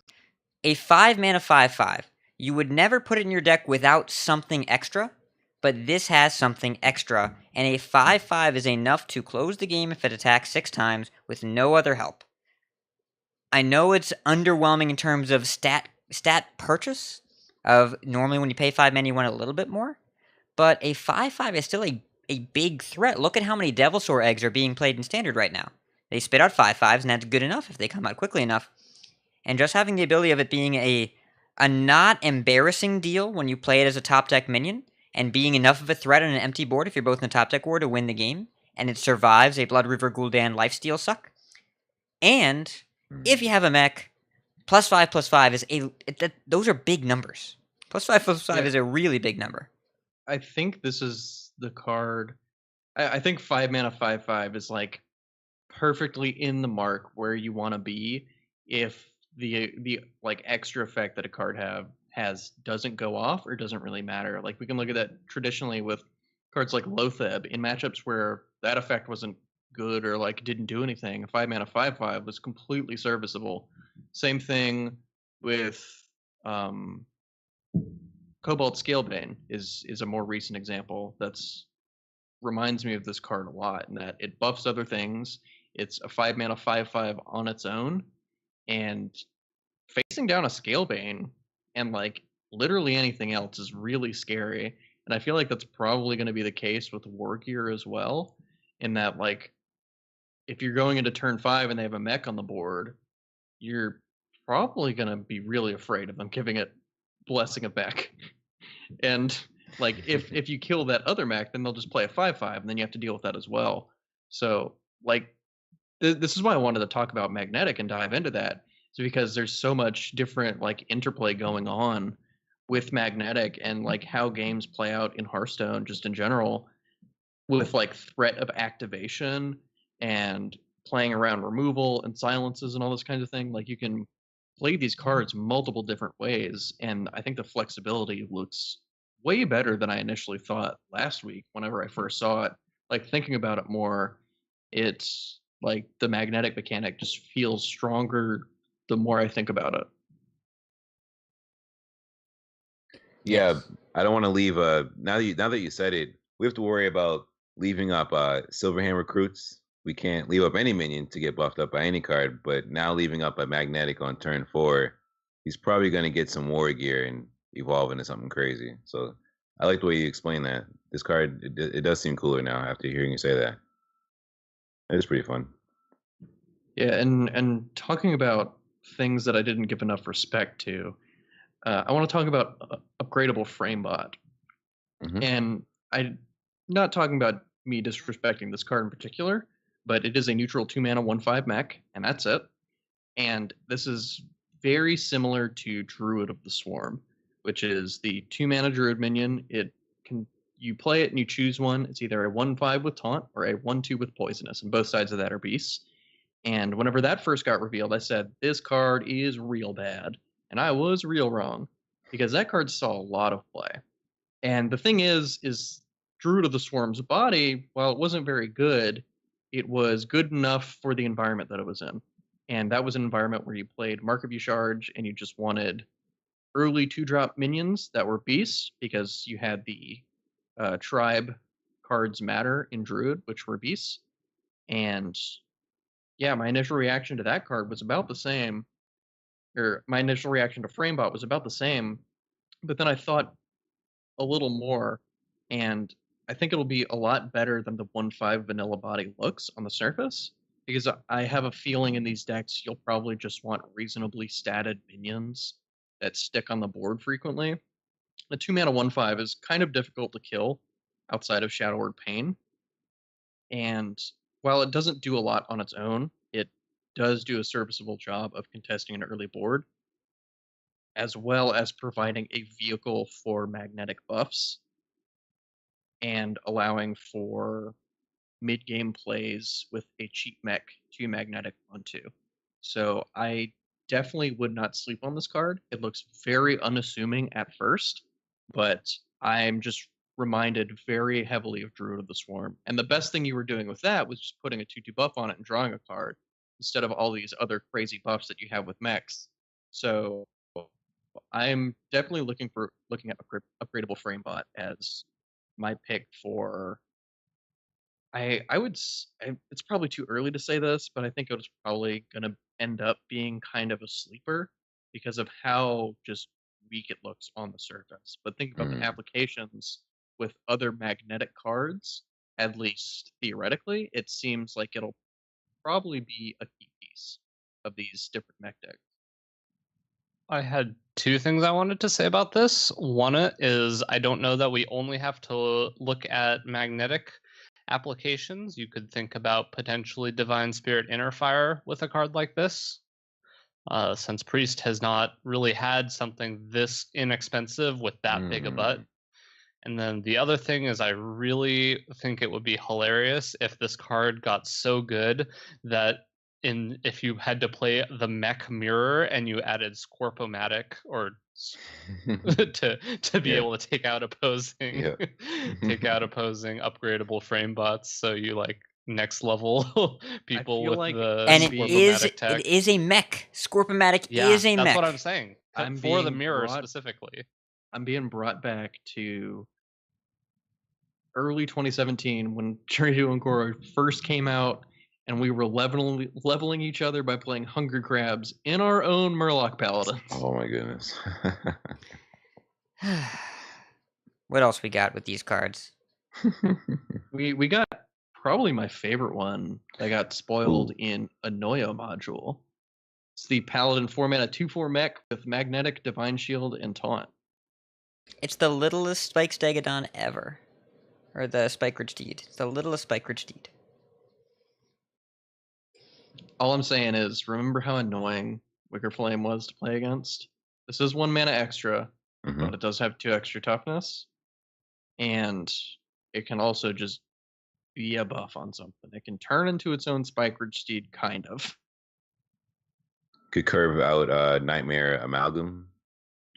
A 5 mana 5/5. You would never put it in your deck without something extra, but this has something extra, and a 5/5 is enough to close the game if it attacks 6 times with no other help. I know it's underwhelming in terms of stat purchase. Of normally when you pay 5 mana, you want a little bit more, but a 5/5 is still a big threat. Look at how many Devilsaur eggs are being played in Standard right now. They spit out 5/5s, and that's good enough if they come out quickly enough. And just having the ability of it being a not embarrassing deal when you play it as a top deck minion, and being enough of a threat on an empty board if you're both in the top deck war to win the game, and it survives a Blood River Gul'dan lifesteal suck. And if you have a mech, +5/+5 is those are big numbers. +5/+5 is a really big number. I think this is the card. I think 5 mana 5/5 is like perfectly in the mark where you want to be if the like extra effect that a card has doesn't go off or doesn't really matter. Like we can look at that traditionally with cards like Lowe in matchups where that effect wasn't good or like didn't do anything. A 5-mana 5/5 was completely serviceable. Same thing with Cobalt Scalebane is a more recent example that's reminds me of this card a lot in that it buffs other things. It's a 5-mana 5/5 on its own, and facing down a Scalebane and like literally anything else is really scary. And I feel like that's probably going to be the case with War Gear as well, in that like if you're going into turn 5 and they have a mech on the board, you're probably going to be really afraid of them giving it Blessing it back. And like if you kill that other mech, then they'll just play a 5/5 and then you have to deal with that as well. So like this is why I wanted to talk about Magnetic and dive into that. It's because there's so much different like interplay going on with Magnetic and like how games play out in Hearthstone just in general with like threat of activation and playing around removal and silences and all this kinds of thing. Like you can play these cards multiple different ways, and I think the flexibility looks way better than I initially thought last week whenever I first saw it. Like thinking about it more, it's like the magnetic mechanic just feels stronger the more I think about it. Yeah, I don't want to leave. Now that you said it, we have to worry about leaving up Silverhand recruits. We can't leave up any minion to get buffed up by any card, but now leaving up a Magnetic on turn 4, he's probably going to get some War Gear and evolve into something crazy. So I like the way you explain that. This card, it does seem cooler now after hearing you say that. It is pretty fun. Yeah, and talking about things that I didn't give enough respect to, I want to talk about upgradable Framebot. Mm-hmm. And I'm not talking about me disrespecting this card in particular, but it is a neutral 2-mana 1/5 mech, and that's it. And this is very similar to Druid of the Swarm, which is the 2-mana Druid minion. You play it and you choose one. It's either a 1/5 with Taunt or a 1/2 with Poisonous, and both sides of that are beasts. And whenever that first got revealed, I said, this card is real bad. And I was real wrong, because that card saw a lot of play. And the thing is Druid of the Swarm's body, while it wasn't very good, it was good enough for the environment that it was in. And that was an environment where you played Mark of Usharge and you just wanted early 2-drop minions that were beasts, because you had the tribe cards matter in Druid, which were beasts. And yeah, my initial reaction to that card was about the same, or my initial reaction to Framebot was about the same, but then I thought a little more, and I think it'll be a lot better than the 1/5 vanilla body looks on the surface, because I have a feeling in these decks you'll probably just want reasonably statted minions that stick on the board frequently. The 2-mana 1/5 is kind of difficult to kill outside of Shadow Word Pain, and while it doesn't do a lot on its own, it does do a serviceable job of contesting an early board, as well as providing a vehicle for magnetic buffs and allowing for mid-game plays with a cheap mech to magnetic 1/2. So I definitely would not sleep on this card. It looks very unassuming at first, but I'm just reminded very heavily of Druid of the Swarm. And the best thing you were doing with that was just putting a 2/2 buff on it and drawing a card, instead of all these other crazy buffs that you have with mechs. So I'm definitely looking at upgradable Framebot as my pick for. It's probably too early to say this, but I think it was probably going to end up being kind of a sleeper because of how just weak it looks on the surface. But think about the applications with other magnetic cards, at least theoretically, it seems like it'll probably be a key piece of these different mech decks. I had 2 things I wanted to say about this. One is I don't know that we only have to look at magnetic applications. You could think about potentially Divine Spirit Inner Fire with a card like this, since Priest has not really had something this inexpensive with that big a butt. And then the other thing is I really think it would be hilarious if this card got so good that if you had to play the mech mirror and you added Scorpomatic or to be able to take out opposing upgradable frame bots, so you like next level people with like the and Scorpomatic tech. It is a mech. Scorpomatic is a mech. That's what I'm saying. For the mirror specifically. I'm being brought back to early 2017 when Cherry and Koro first came out, and we were leveling each other by playing Hunger Crabs in our own Murloc Paladins. Oh my goodness. What else we got with these cards? we got probably my favorite one that got spoiled in Anoia module. It's the Paladin 4-mana 2/4 mech with Magnetic, Divine Shield, and Taunt. It's the littlest Spike Stegodon ever. Or the Spike Ridge Steed. It's the littlest Spike Ridge Steed. All I'm saying is, remember how annoying Wicker Flame was to play against? This is 1 mana extra, but it does have 2 extra toughness. And it can also just be a buff on something. It can turn into its own Spike Ridge Steed, kind of. Could curve out Nightmare Amalgam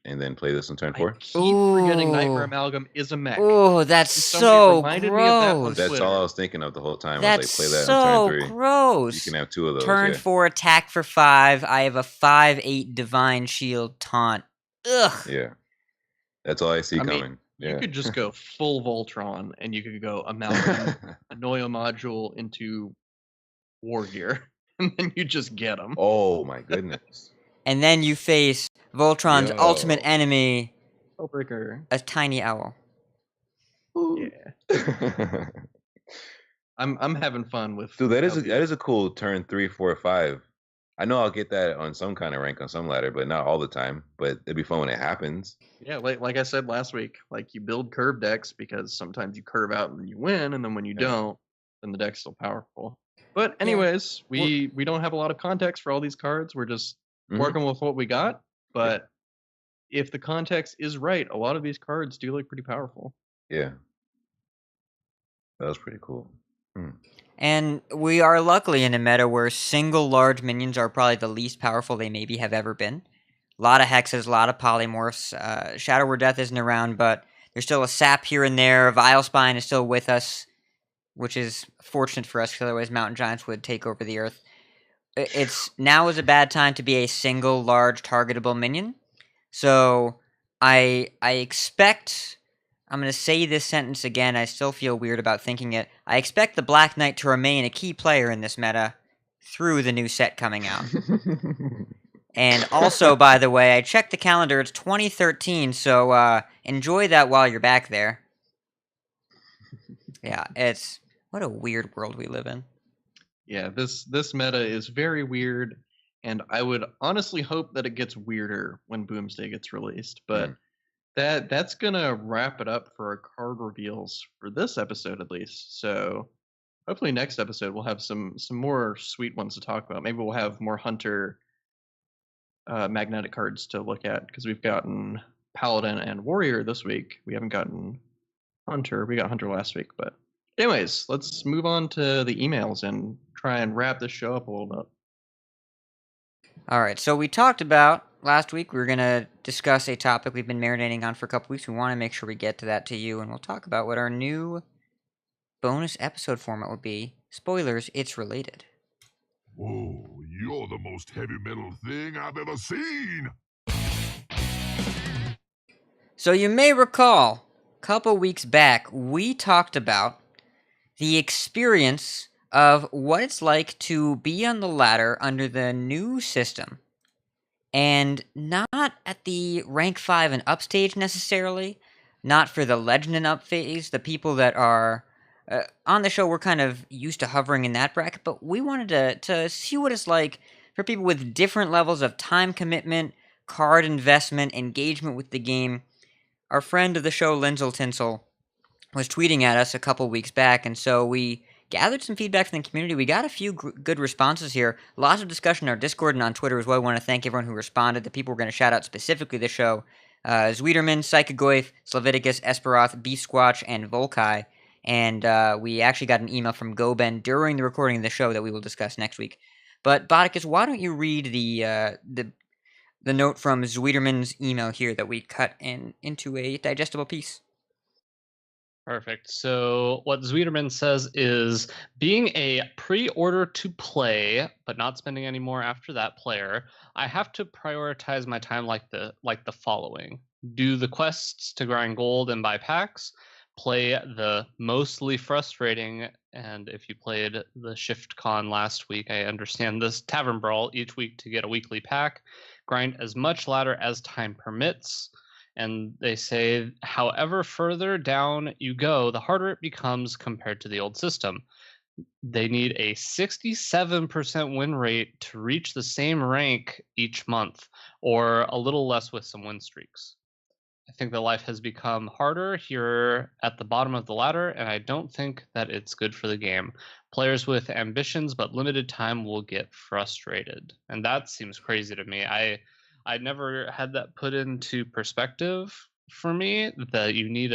and then play this on turn 4. I keep forgetting Nightmare Amalgam is a mech. Oh, that's so gross. That's all I was thinking of the whole time. That's I was like, play that so on turn 3. gross. You can have 2 of those. Turn 4, attack for 5. I have a 5/8 Divine Shield taunt. Ugh. Yeah. That's all I see coming. Mean, you could just go full Voltron, and you could go Amalgam, Anoia module into War Gear, and then you just get them. Oh my goodness. And then you face Voltron's ultimate enemy, Hellbreaker, a tiny owl. Yeah. I'm having fun with. Dude, that is a cool turn 3, 4, 5. I know I'll get that on some kind of rank on some ladder, but not all the time. But it'd be fun when it happens. Yeah, like I said last week, like you build curve decks because sometimes you curve out and you win, and then when you don't, then the deck's still powerful. But anyways, we don't have a lot of context for all these cards. We're just working with what we got. But if the context is right, a lot of these cards do look pretty powerful. Yeah. That was pretty cool. And we are luckily in a meta where single large minions are probably the least powerful they maybe have ever been. A lot of hexes, a lot of polymorphs. Shadow Word Death isn't around, but there's still a sap here and there. Vile Spine is still with us, which is fortunate for us, because otherwise Mountain Giants would take over the earth. Now is a bad time to be a single large targetable minion. So I expect, I'm going to say this sentence again, I still feel weird about thinking it. I expect the Black Knight to remain a key player in this meta through the new set coming out. And also, by the way, I checked the calendar, it's 2013, so enjoy that while you're back there. Yeah, what a weird world we live in. Yeah, this meta is very weird, and I would honestly hope that it gets weirder when Boomsday gets released, but that's gonna wrap it up for our card reveals for this episode at least. So hopefully next episode we'll have some more sweet ones to talk about. Maybe we'll have more Hunter magnetic cards to look at, because we've gotten Paladin and Warrior this week. We haven't gotten Hunter. We got Hunter last week, but anyways, let's move on to the emails and try and wrap this show up a little bit. All right, so we talked about last week, we were going to discuss a topic we've been marinating on for a couple weeks. We want to make sure we get to that to you, and we'll talk about what our new bonus episode format will be. Spoilers, it's related. Whoa, you're the most heavy metal thing I've ever seen! So you may recall, a couple weeks back, we talked about the experience of what it's like to be on the ladder under the new system. And not at the rank 5 and up stage necessarily, not for the legend and up phase. The people that are on the show, we're kind of used to hovering in that bracket, but we wanted to see what it's like for people with different levels of time commitment, card investment, engagement with the game. Our friend of the show, Linzel Tinsel, was tweeting at us a couple weeks back, and so we gathered some feedback from the community. We got a few good responses here. Lots of discussion on our Discord and on Twitter as well. I want to thank everyone who responded. The people we're going to shout out specifically this show, Zweederman, Psychogoyf, Slaviticus, Esperoth, Beefsquatch, and Volkai. And we actually got an email from Goben during the recording of the show that we will discuss next week. But Botticus, why don't you read the note from Zweederman's email here that we cut into a digestible piece? Perfect. So what Zweederman says is, being a pre-order to play, but not spending any more after that player, I have to prioritize my time like the following. Do the quests to grind gold and buy packs, play the mostly frustrating, and if you played the Shift Con last week, I understand this, Tavern Brawl each week to get a weekly pack, grind as much ladder as time permits. And they say, however further down you go, the harder it becomes compared to the old system. They need a 67% win rate to reach the same rank each month, or a little less with some win streaks. I think that life has become harder here at the bottom of the ladder, and I don't think that it's good for the game. Players with ambitions but limited time will get frustrated. And that seems crazy to me. I never had that put into perspective for me, that you need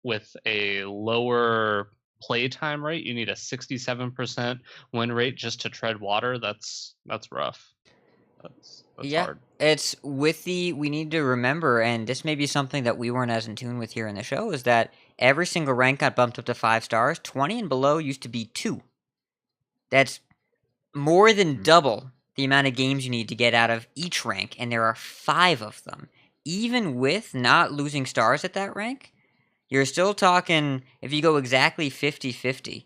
with a lower playtime rate, you need a 67% win rate just to tread water. That's rough. That's hard. It's we need to remember, and this may be something that we weren't as in tune with here in the show, is that every single rank got bumped up to 5 stars. 20 and below used to be 2. That's more than double the amount of games you need to get out of each rank, and there are 5 of them. Even with not losing stars at that rank, you're still talking, if you go exactly 50-50,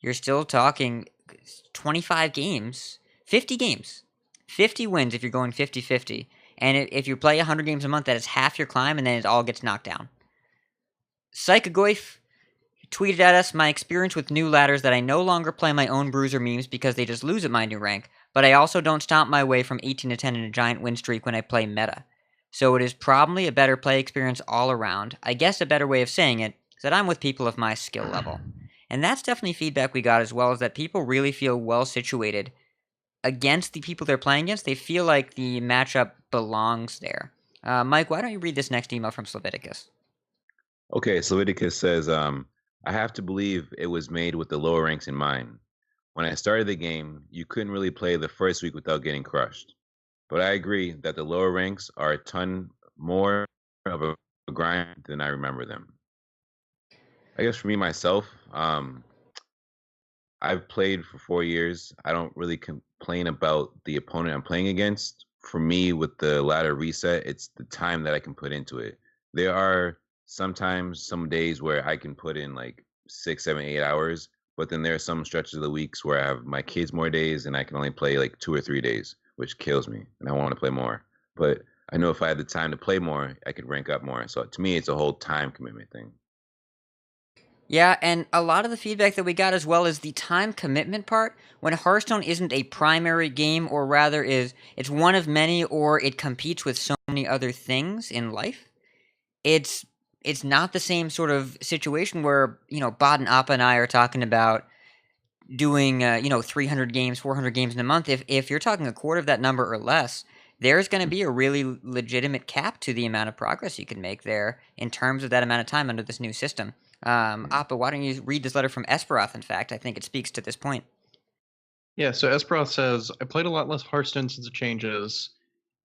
you're still talking 25 games, 50 games, 50 wins if you're going 50-50. And if you play 100 games a month, that is half your climb, and then it all gets knocked down. Psychogoyf tweeted at us, my experience with new ladders that I no longer play my own bruiser memes because they just lose at my new rank, but I also don't stomp my way from 18-10 in a giant win streak when I play meta. So it is probably a better play experience all around. I guess a better way of saying it is that I'm with people of my skill level. And that's definitely feedback we got, as well as that people really feel well situated against the people they're playing against. They feel like the matchup belongs there. Mike, why don't you read this next email from Slaviticus? Okay, Slaviticus says, I have to believe it was made with the lower ranks in mind. When I started the game, you couldn't really play the first week without getting crushed. But I agree that the lower ranks are a ton more of a grind than I remember them. I guess for me, myself, I've played for 4 years. I don't really complain about the opponent I'm playing against. For me, with the ladder reset, it's the time that I can put into it. There are sometimes some days where I can put in like 6, 7, 8 hours, but then there are some stretches of the weeks where I have my kids more days and I can only play like 2 or 3 days, which kills me, and I want to play more. But I know if I had the time to play more, I could rank up more. So to me, it's a whole time commitment thing. Yeah, and a lot of the feedback that we got as well is the time commitment part. When Hearthstone isn't a primary game, or rather it's one of many, or it competes with so many other things in life, it's not the same sort of situation where, Bot and Appa and I are talking about doing 300 games, 400 games in a month. If you're talking a quarter of that number or less, there's going to be a really legitimate cap to the amount of progress you can make there in terms of that amount of time under this new system. Appa, why don't you read this letter from Esperoth, in fact? I think it speaks to this point. Yeah, so Esperoth says, I played a lot less Hearthstone since the changes.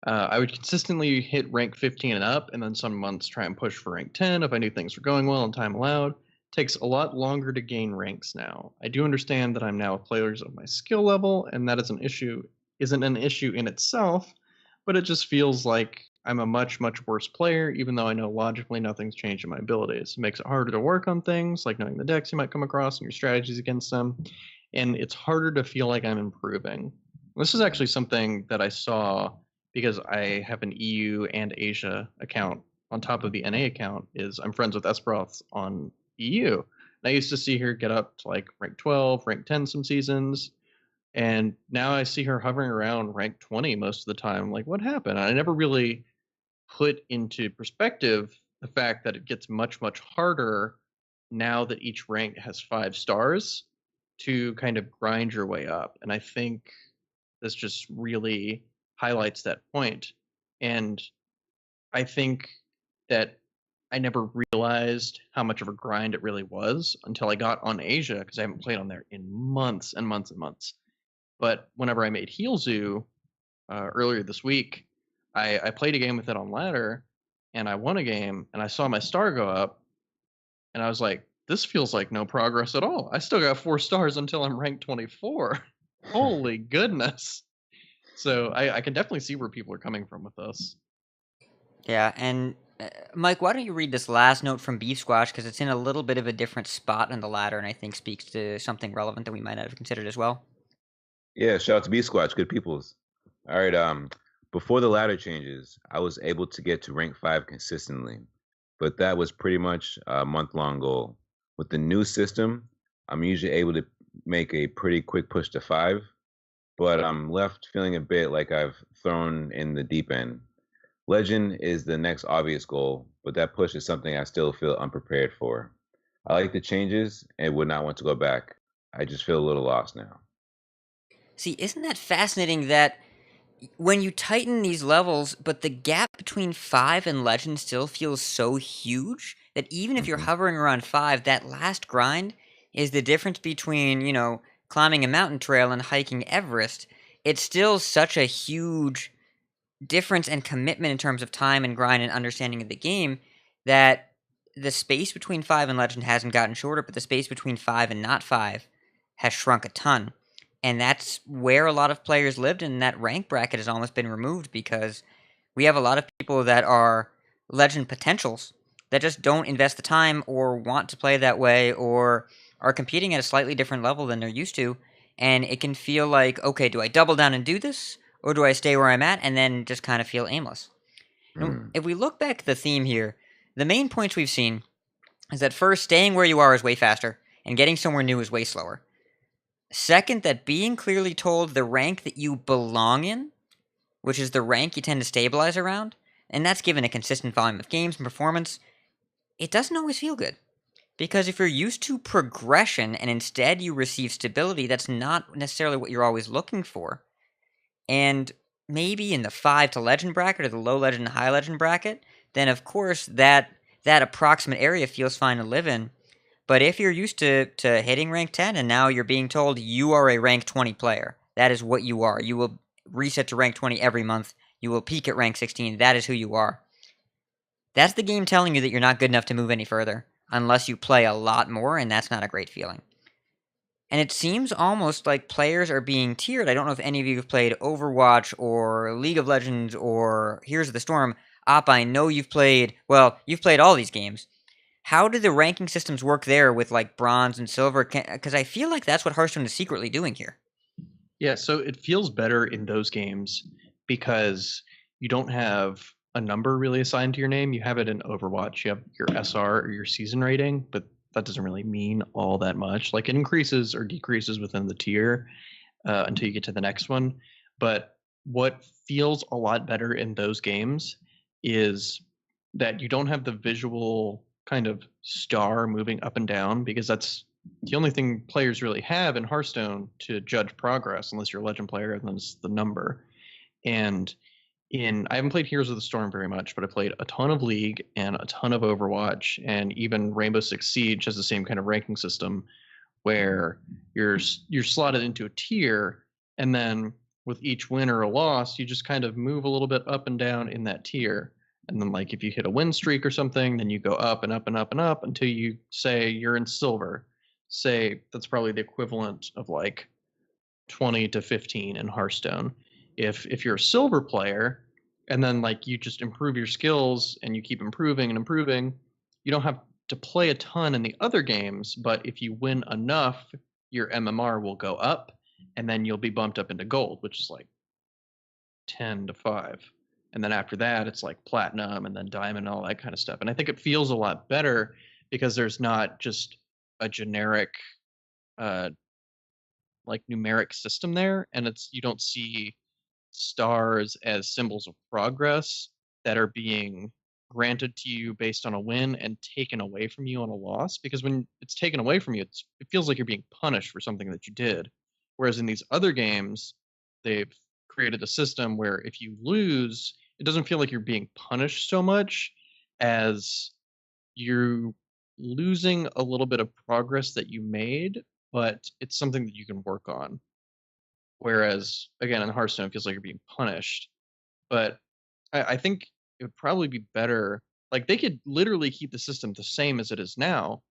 I would consistently hit rank 15 and up, and then some months try and push for rank 10 if I knew things were going well and time allowed. Takes a lot longer to gain ranks now. I do understand that I'm now players of my skill level, and that isn't an issue in itself, but it just feels like I'm a much, much worse player, even though I know logically nothing's changed in my abilities. It makes it harder to work on things, like knowing the decks you might come across and your strategies against them, and it's harder to feel like I'm improving. This is actually something that I saw because I have an EU and Asia account on top of the NA account. Is I'm friends with Esperoth on EU. And I used to see her get up to like rank 12, rank 10 some seasons, and now I see her hovering around rank 20 most of the time. Like, what happened? I never really put into perspective the fact that it gets much, much harder now that each rank has 5 stars to kind of grind your way up. And I think this just really highlights that point. And I think that I never realized how much of a grind it really was until I got on Asia, because I haven't played on there in months and months and months. But whenever I made Heal Zoo earlier this week, I played a game with it on ladder, and I won a game, and I saw my star go up, and I was like, this feels like no progress at all. I still got 4 stars until I'm ranked 24. Holy goodness. So I can definitely see where people are coming from with this. Yeah, and Mike, why don't you read this last note from Beef Squash, because it's in a little bit of a different spot in the ladder, and I think speaks to something relevant that we might not have considered as well. Yeah, shout out to Beef Squash, good peoples. All right, before the ladder changes, I was able to get to rank 5 consistently, but that was pretty much a month-long goal. With the new system, I'm usually able to make a pretty quick push to 5, but I'm left feeling a bit like I've thrown in the deep end. Legend is the next obvious goal, but that push is something I still feel unprepared for. I like the changes and would not want to go back. I just feel a little lost now. See, isn't that fascinating that when you tighten these levels, but the gap between 5 and Legend still feels so huge that even if you're hovering around 5, that last grind is the difference between, climbing a mountain trail and hiking Everest. It's still such a huge difference and commitment in terms of time and grind and understanding of the game that the space between 5 and Legend hasn't gotten shorter, but the space between 5 and not 5 has shrunk a ton. And that's where a lot of players lived, and that rank bracket has almost been removed because we have a lot of people that are Legend potentials that just don't invest the time or want to play that way or are competing at a slightly different level than they're used to. And it can feel like, okay, do I double down and do this? Or do I stay where I'm at and then just kind of feel aimless? Now, if we look back at the theme here, the main points we've seen is that first, staying where you are is way faster, and getting somewhere new is way slower. Second, that being clearly told the rank that you belong in, which is the rank you tend to stabilize around, and that's given a consistent volume of games and performance, it doesn't always feel good. Because if you're used to progression and instead you receive stability, that's not necessarily what you're always looking for. And maybe in the 5 to Legend bracket or the low Legend and high Legend bracket, then of course that approximate area feels fine to live in. But if you're used to hitting rank 10 and now you're being told you are a rank 20 player, that is what you are. You will reset to rank 20 every month. You will peak at rank 16. That is who you are. That's the game telling you that you're not good enough to move any further, unless you play a lot more, and that's not a great feeling. And it seems almost like players are being tiered. I don't know if any of you have played Overwatch or League of Legends or Heroes of the Storm. Appa, I know you've played all these games. How do the ranking systems work there with like bronze and silver? Because I feel like that's what Hearthstone is secretly doing here. Yeah, so it feels better in those games because you don't have a number really assigned to your name. You have it in Overwatch. You have your SR or your season rating, but that doesn't really mean all that much. Like it increases or decreases within the tier until you get to the next one. But what feels a lot better in those games is that you don't have the visual kind of star moving up and down, because that's the only thing players really have in Hearthstone to judge progress, unless you're a Legend player, and then it's the number. And I haven't played Heroes of the Storm very much, but I played a ton of League and a ton of Overwatch, and even Rainbow Six Siege has the same kind of ranking system where you're slotted into a tier, and then with each win or a loss, you just kind of move a little bit up and down in that tier. And then like if you hit a win streak or something, then you go up and up and up and up until you say you're in silver. Say that's probably the equivalent of like 20 to 15 in Hearthstone. If you're a silver player and then like you just improve your skills and you keep improving and improving, you don't have to play a ton in the other games, but if you win enough, your MMR will go up and then you'll be bumped up into gold, which is like 10 to 5. And then after that, it's like platinum and then diamond and all that kind of stuff. And I think it feels a lot better because there's not just a generic like numeric system there, and you don't see stars as symbols of progress that are being granted to you based on a win and taken away from you on a loss. Because when it's taken away from you, it feels like you're being punished for something that you did. Whereas in these other games, they've created a system where if you lose, it doesn't feel like you're being punished so much as you're losing a little bit of progress that you made, but it's something that you can work on. Whereas, again, in Hearthstone, it feels like you're being punished. But I think it would probably be better. Like, they could literally keep the system the same as it is now,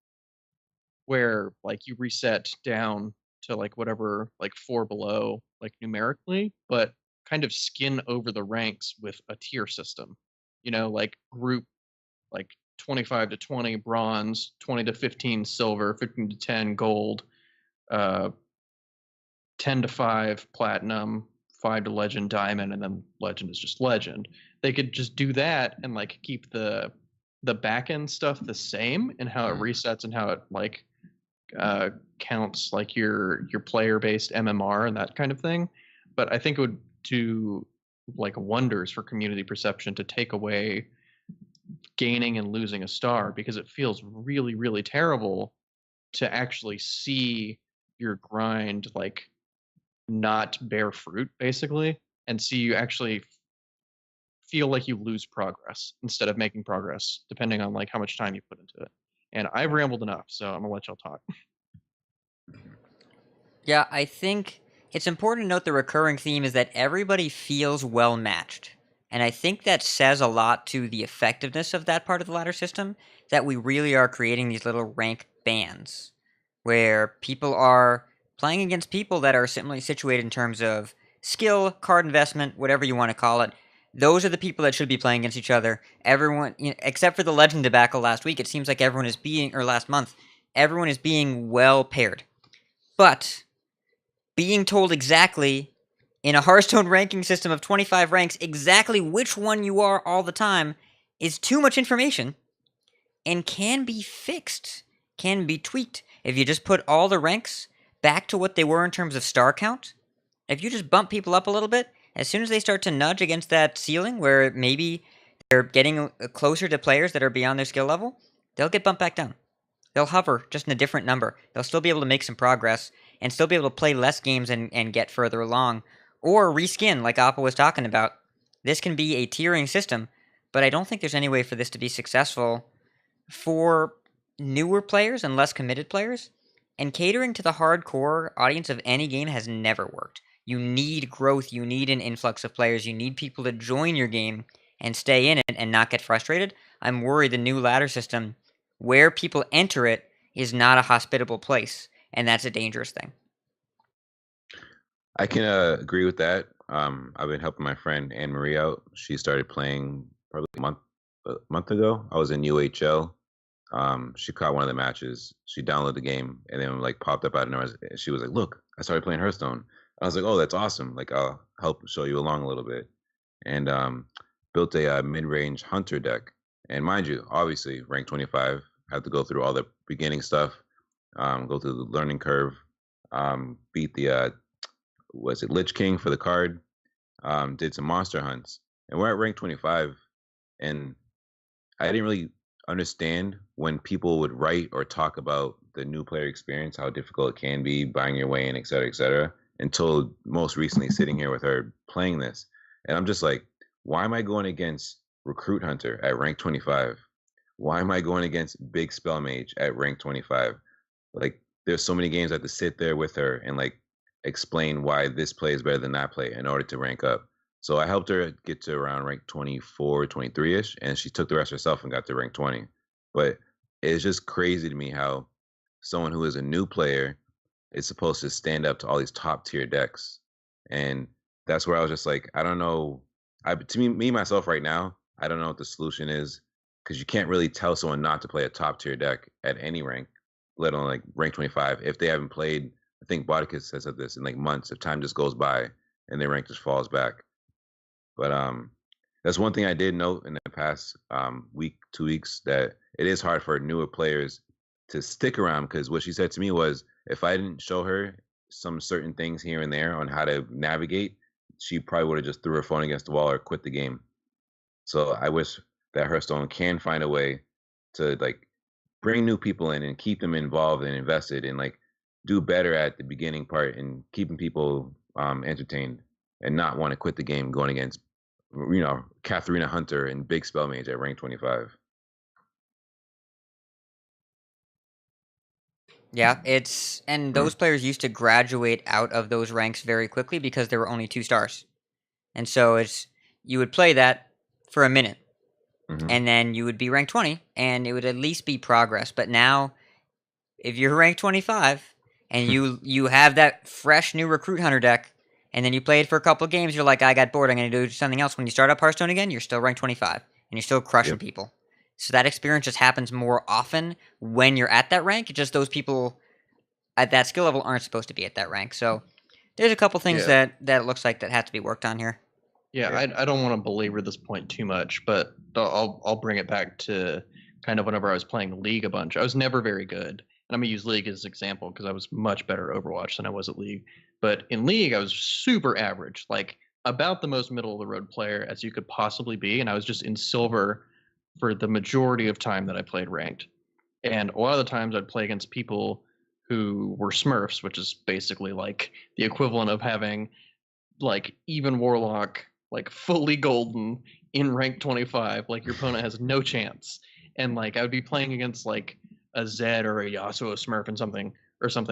where, like, you reset down to, like, whatever, like, 4 below, like, numerically, but kind of skin over the ranks with a tier system. You know, like, group, like, 25 to 20 bronze, 20 to 15 silver, 15 to 10 gold, 10 to 5 platinum, 5 to legend diamond, and then legend is just legend. They could just do that and like keep the back end stuff the same and how it resets and how it like counts like your player based MMR and that kind of thing. But I think it would do like wonders for community perception to take away gaining and losing a star, because it feels really, really terrible to actually see your grind like not bear fruit, basically, and see you actually feel like you lose progress instead of making progress, depending on like how much time you put into it. And I've rambled enough, so I'm gonna let y'all talk. Yeah, I think it's important to note the recurring theme is that everybody feels well matched. And I think that says a lot to the effectiveness of that part of the ladder system, that we really are creating these little rank bands where people are playing against people that are similarly situated in terms of skill, card investment, whatever you want to call it. Those are the people that should be playing against each other. Everyone, except for the Legend debacle last week, it seems like everyone is being, or last month, everyone is being well paired. But being told exactly in a Hearthstone ranking system of 25 ranks exactly which one you are all the time is too much information and can be fixed, can be tweaked. If you just put all the ranks back to what they were in terms of star count, if you just bump people up a little bit, as soon as they start to nudge against that ceiling where maybe they're getting closer to players that are beyond their skill level, they'll get bumped back down. They'll hover just in a different number. They'll still be able to make some progress and still be able to play less games and get further along. Or reskin, like Appa was talking about. This can be a tiering system, but I don't think there's any way for this to be successful for newer players and less committed players. And catering to the hardcore audience of any game has never worked. You need growth, you need an influx of players, you need people to join your game and stay in it and not get frustrated. I'm worried the new ladder system, where people enter it, is not a hospitable place, and that's a dangerous thing. I can agree with that. I've been helping my friend Anne Marie out. She started playing probably a month ago. I was in UHL. She caught one of the matches. She downloaded the game and then like popped up out of nowhere. She was like, "Look, I started playing Hearthstone." I was like, "Oh, that's awesome! Like, I'll help show you along a little bit." And built a mid-range hunter deck. And mind you, obviously, rank 25. Have to go through all the beginning stuff. Go through the learning curve. Beat the was it Lich King for the card? Did some monster hunts, and we're at rank 25. And I didn't really understand when people would write or talk about the new player experience, how difficult it can be, buying your way in, et cetera, until most recently sitting here with her playing this. And I'm just like, why am I going against Recruit Hunter at rank 25? Why am I going against Big Spell Mage at rank 25? Like, there's so many games I have to sit there with her and like explain why this play is better than that play in order to rank up. So I helped her get to around rank 24, 23-ish, and she took the rest herself and got to rank 20. But it's just crazy to me how someone who is a new player is supposed to stand up to all these top tier decks. And that's where I was just like, I don't know. To me myself right now, I don't know what the solution is, because you can't really tell someone not to play a top tier deck at any rank, let alone like rank 25, if they haven't played. I think Botticus says of this in like months, if time just goes by and their rank just falls back. But that's one thing I did note in the past week, 2 weeks, that it is hard for newer players to stick around, because what she said to me was, if I didn't show her some certain things here and there on how to navigate, she probably would have just threw her phone against the wall or quit the game. So I wish that Hearthstone can find a way to like bring new people in and keep them involved and invested, and like do better at the beginning part and keeping people entertained, and not want to quit the game going against Katharina Hunter and Big Spell Mage at rank 25. Yeah, and those players used to graduate out of those ranks very quickly because there were only 2 stars. And so you would play that for a minute, and then you would be rank 20, and it would at least be progress. But now, if you're rank 25, and you have that fresh new Recruit Hunter deck, and then you play it for a couple of games, you're like, I got bored, I'm going to do something else. When you start up Hearthstone again, you're still rank 25, and you're still crushing people. So that experience just happens more often when you're at that rank. It's just those people at that skill level aren't supposed to be at that rank. So there's a couple things that it looks like that have to be worked on here. Yeah, I don't want to belabor this point too much, but I'll bring it back to kind of whenever I was playing League a bunch. I was never very good. And I'm going to use League as an example because I was much better at Overwatch than I was at League. But in League, I was super average, like about the most middle-of-the-road player as you could possibly be. And I was just in silver for the majority of time that I played ranked. And a lot of the times I'd play against people who were Smurfs, which is basically like the equivalent of having like even Warlock, like fully golden in rank 25, like your opponent has no chance. And like I would be playing against like a Zed or a Yasuo Smurf and something,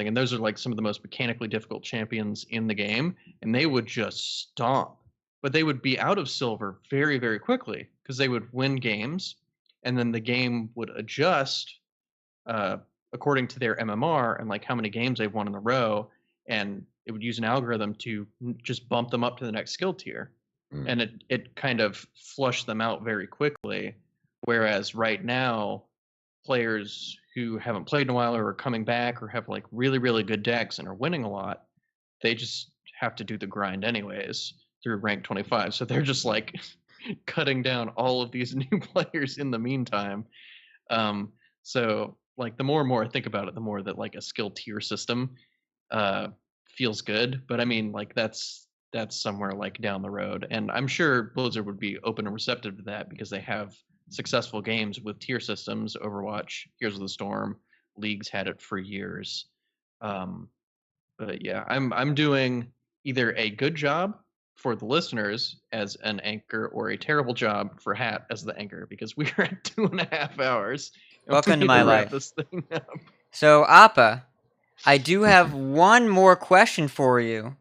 and those are like some of the most mechanically difficult champions in the game, and they would just stomp. But they would be out of silver very, very quickly because they would win games, and then the game would adjust according to their MMR and like how many games they've won in a row, and it would use an algorithm to just bump them up to the next skill tier. And it kind of flushed them out very quickly. Whereas right now, players who haven't played in a while or are coming back or have like really, really good decks and are winning a lot, they just have to do the grind anyways through rank 25. So they're just like cutting down all of these new players in the meantime. So like the more and more I think about it, the more that like a skill tier system feels good. But I mean, like that's somewhere like down the road. And I'm sure Blizzard would be open and receptive to that because they have successful games with tier systems. Overwatch, Heroes of the Storm, League's had it for years. But yeah, I'm doing either a good job for the listeners as an anchor or a terrible job for Hat as the anchor because we are at 2.5 hours. Welcome to my life. This thing up. So Appa, I do have one more question for you.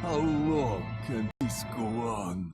How long can this go on?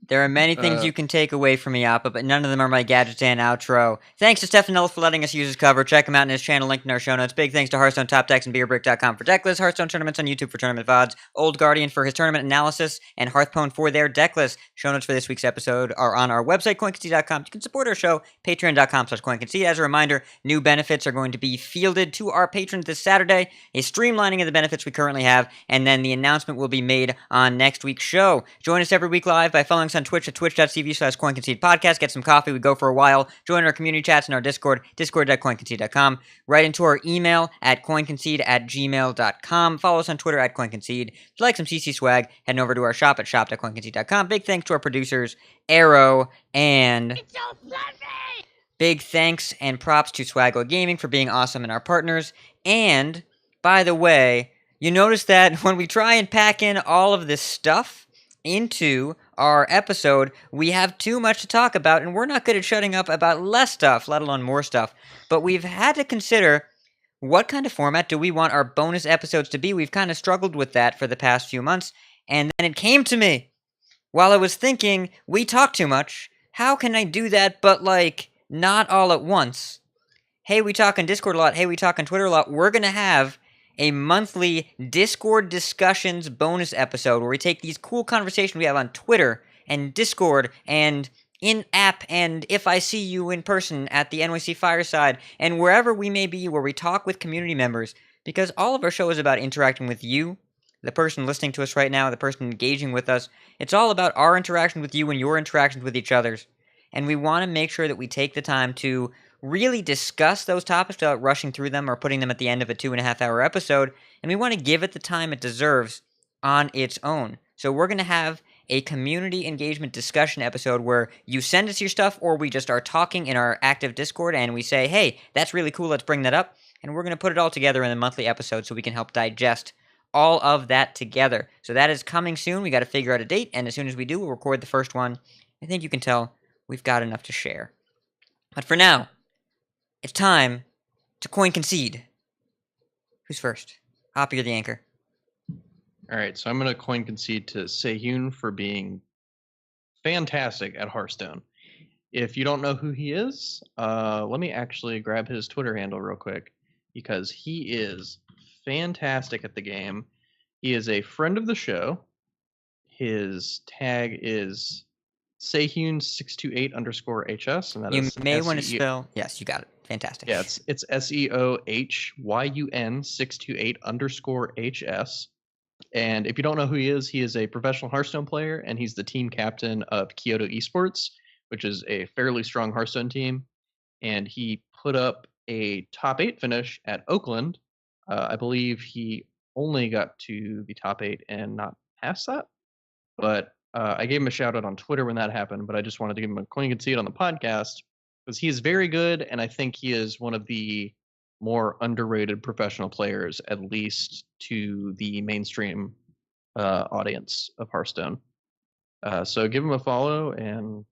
There are many things you can take away from me, Appa, but none of them are my Gadget and outro. Thanks to Stephanel for letting us use his cover. Check him out in his channel, linked in our show notes. Big thanks to Hearthstone Top Decks and BeerBrick.com for deck lists, Hearthstone Tournaments on YouTube for tournament VODs, Old Guardian for his tournament analysis, and Hearthpwn for their deck list. Show notes for this week's episode are on our website, CoinConcede.com. You can support our show, Patreon.com/CoinConcede. As a reminder, new benefits are going to be fielded to our patrons this Saturday, a streamlining of the benefits we currently have, and then the announcement will be made on next week's show. Join us every week live by following us on Twitch at twitch.tv/CoinConcede podcast. Get some coffee. We go for a while. Join our community chats in our Discord, discord.coinconcede.com. Write into our email at coinconcede@gmail.com. Follow us on Twitter at coinconcede. If you like some CC swag, head over to our shop at shop.coinconcede.com. Big thanks to our producers, Arrow and... It's so fluffy! Big thanks and props to Swaggle Gaming for being awesome and our partners. And, by the way, you notice that when we try and pack in all of this stuff into our episode, we have too much to talk about, and we're not good at shutting up about less stuff, let alone more stuff. But we've had to consider what kind of format do we want our bonus episodes to be. We've kind of struggled with that for the past few months, and then it came to me while I was thinking, we talk too much. How can I do that, but like, not all at once? Hey, we talk on Discord a lot. Hey, we talk on Twitter a lot. We're going to have a monthly Discord discussions bonus episode where we take these cool conversations we have on Twitter and Discord and in-app and if I see you in person at the NYC Fireside and wherever we may be where we talk with community members, because all of our show is about interacting with you, the person listening to us right now, the person engaging with us. It's all about our interaction with you and your interactions with each other's. And we want to make sure that we take the time to really discuss those topics without rushing through them or putting them at the end of a 2.5 hour episode, and we want to give it the time it deserves on its own. So we're going to have a community engagement discussion episode where you send us your stuff or we just are talking in our active Discord and we say, hey, that's really cool, let's bring that up, and we're going to put it all together in a monthly episode so we can help digest all of that together. So that is coming soon. We got to figure out a date, and as soon as we do, we'll record the first one. I think you can tell we've got enough to share. But for now, it's time to coin concede. Who's first? Appa, you're the anchor. All right, so I'm going to coin concede to Sehun for being fantastic at Hearthstone. If you don't know who he is, let me actually grab his Twitter handle real quick, because he is fantastic at the game. He is a friend of the show. His tag is Sehun628_HS, and that you is may want to spell. Yes, you got it. Fantastic. Yeah, it's SEOHYUN628_HS. And if you don't know who he is a professional Hearthstone player, and he's the team captain of Kyoto Esports, which is a fairly strong Hearthstone team. And he put up a top 8 finish at Oakland. I believe he only got to the top 8 and not past that. But I gave him a shout out on Twitter when that happened, but I just wanted to give him a coin concede on the podcast because he is very good, and I think he is one of the more underrated professional players, at least to the mainstream audience of Hearthstone. So give him a follow, and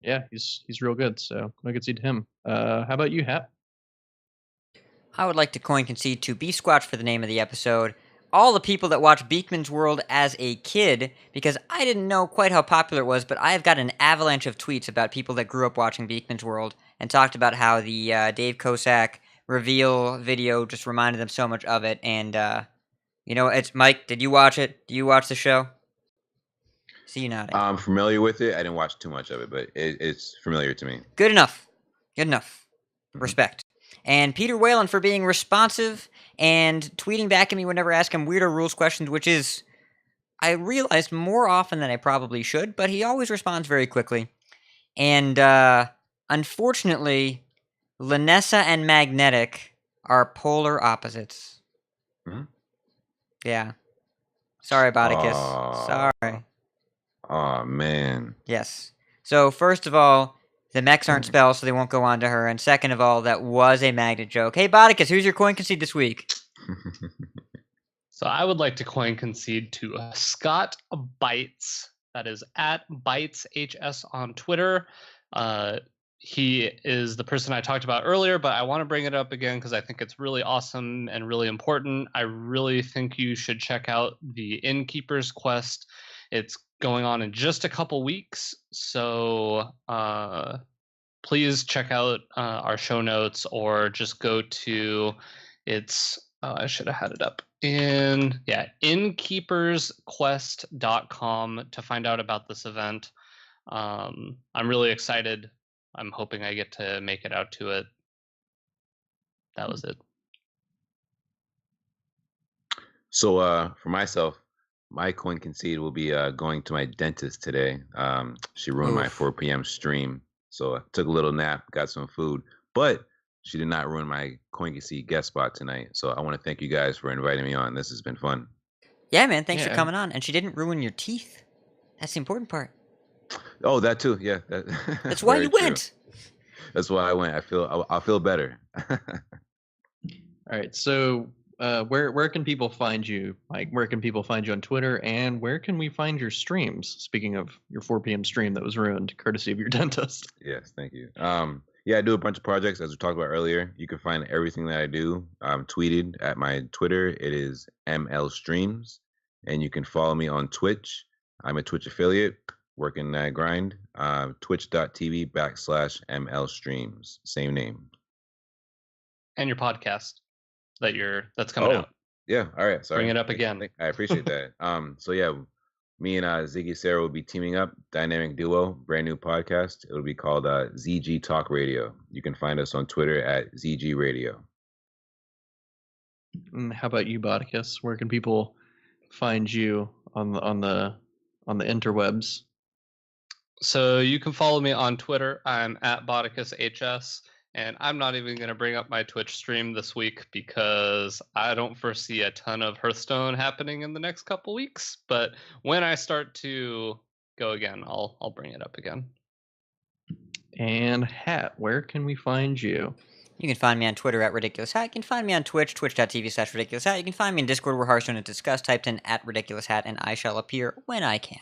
yeah, he's real good. So coin concede to him. How about you, Hat? I would like to coin concede to B-Squatch for the name of the episode. All the people that watched Beakman's World as a kid, because I didn't know quite how popular it was, but I have got an avalanche of tweets about people that grew up watching Beakman's World and talked about how the Dave Kosak reveal video just reminded them so much of it. And, it's Mike, did you watch it? Do you watch the show? See you nodding. I'm familiar with it. I didn't watch too much of it, but it's familiar to me. Good enough. Good enough. Mm-hmm. Respect. And Peter Whalen for being responsive and tweeting back at me whenever I ask him weirder rules questions, which is, I realized, more often than I probably should, but he always responds very quickly. And unfortunately, Lanessa and Magnetic are polar opposites. Mm-hmm. Yeah. Sorry, Botticus. Sorry. Oh, man. Yes. So, first of all, the mechs aren't spells, so they won't go on to her. And second of all, that was a Magnet joke. Hey, Botticus, who's your coin concede this week? So I would like to coin concede to Scott Bites. That is at BitesHS on Twitter. He is the person I talked about earlier, but I want to bring it up again because I think it's really awesome and really important. I really think you should check out the Innkeeper's Quest. It's going on in just a couple weeks, so please check out our show notes or just go to I should have had it up innkeepersquest.com to find out about this event. I'm really excited. I'm hoping I get to make it out to it. That was it. So for myself, my coin concede will be going to my dentist today. She ruined my 4 p.m. stream. So I took a little nap, got some food, but she did not ruin my coin concede guest spot tonight. So I want to thank you guys for inviting me on. This has been fun. Yeah, man. Thanks for coming on. And she didn't ruin your teeth. That's the important part. Oh, that too. Yeah. That's why you went. That's why I went. I'll feel better. All right. So where can people find you, Mike? Where can people find you on Twitter? And where can we find your streams? Speaking of your 4 p.m. stream that was ruined, courtesy of your dentist. Yes, thank you. Yeah, I do a bunch of projects, as we talked about earlier. You can find everything that I do tweeted at my Twitter. It is MLStreams. And you can follow me on Twitch. I'm a Twitch affiliate, working that grind. Twitch.tv/MLStreams. Same name. And your podcast that's coming out. Yeah, all right. Sorry. Bring it up again. I appreciate that. So yeah, me and Ziggy Sarah will be teaming up, dynamic duo, brand new podcast. It'll be called ZG Talk Radio. You can find us on Twitter at ZG Radio. How about you, Botticus? Where can people find you on the interwebs? So you can follow me on Twitter. I'm at BotticusHS. And I'm not even going to bring up my Twitch stream this week because I don't foresee a ton of Hearthstone happening in the next couple weeks. But when I start to go again, I'll bring it up again. And Hat, where can we find you? You can find me on Twitter at RidiculousHat. You can find me on Twitch, twitch.tv/RidiculousHat. You can find me in Discord where Hearthstone is discussed, typed in at RidiculousHat, and I shall appear when I can.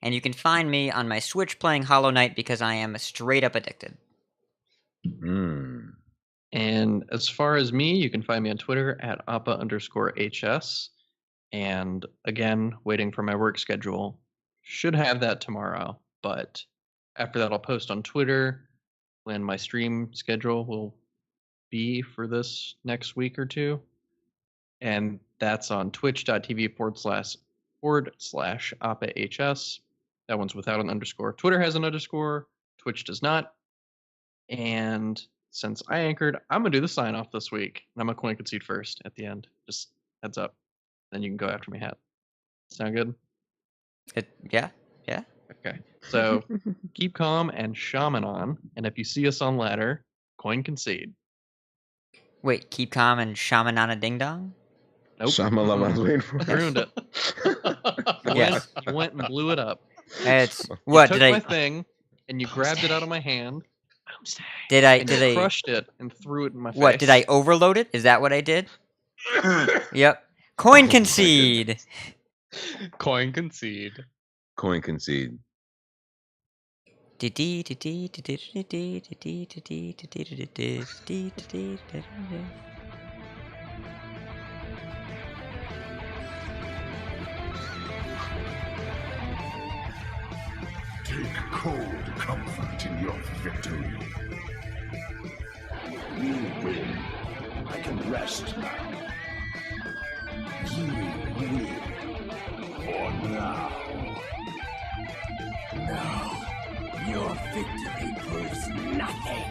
And you can find me on my Switch playing Hollow Knight because I am straight up addicted. And as far as me, you can find me on Twitter at Appa_HS. And again, waiting for my work schedule. Should have that tomorrow, but after that I'll post on Twitter when my stream schedule will be for this next week or two. And that's on twitch.tv/AppaHS. That one's without an underscore. Twitter has an underscore. Twitch does not. And since I anchored, I'm going to do the sign off this week. And I'm going to coin concede first at the end. Just heads up. Then you can go after me, Hat. Sound good? Yeah. Okay. So keep calm and shaman on. And if you see us on ladder, coin concede. Wait, keep calm and shaman on a ding dong? Nope. Shamalama, I was waiting for it. Ruined it. Yes. You went and blew it up. It's what you did took I? my thing and you grabbed it out of my hand. Did I? And Did you I? crushed it and threw it in my face. What did I overload it? Is that what I did? Yep. Coin concede. Coin concede. Coin concede. Take cold comfort in your victory. You win. I can rest now. You win. For now. Now, your victory proves nothing.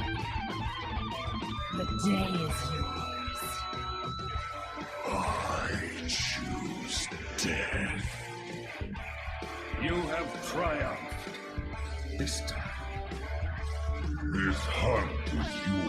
The day is yours. I choose death. You have triumphed. This time. This hunt is yours.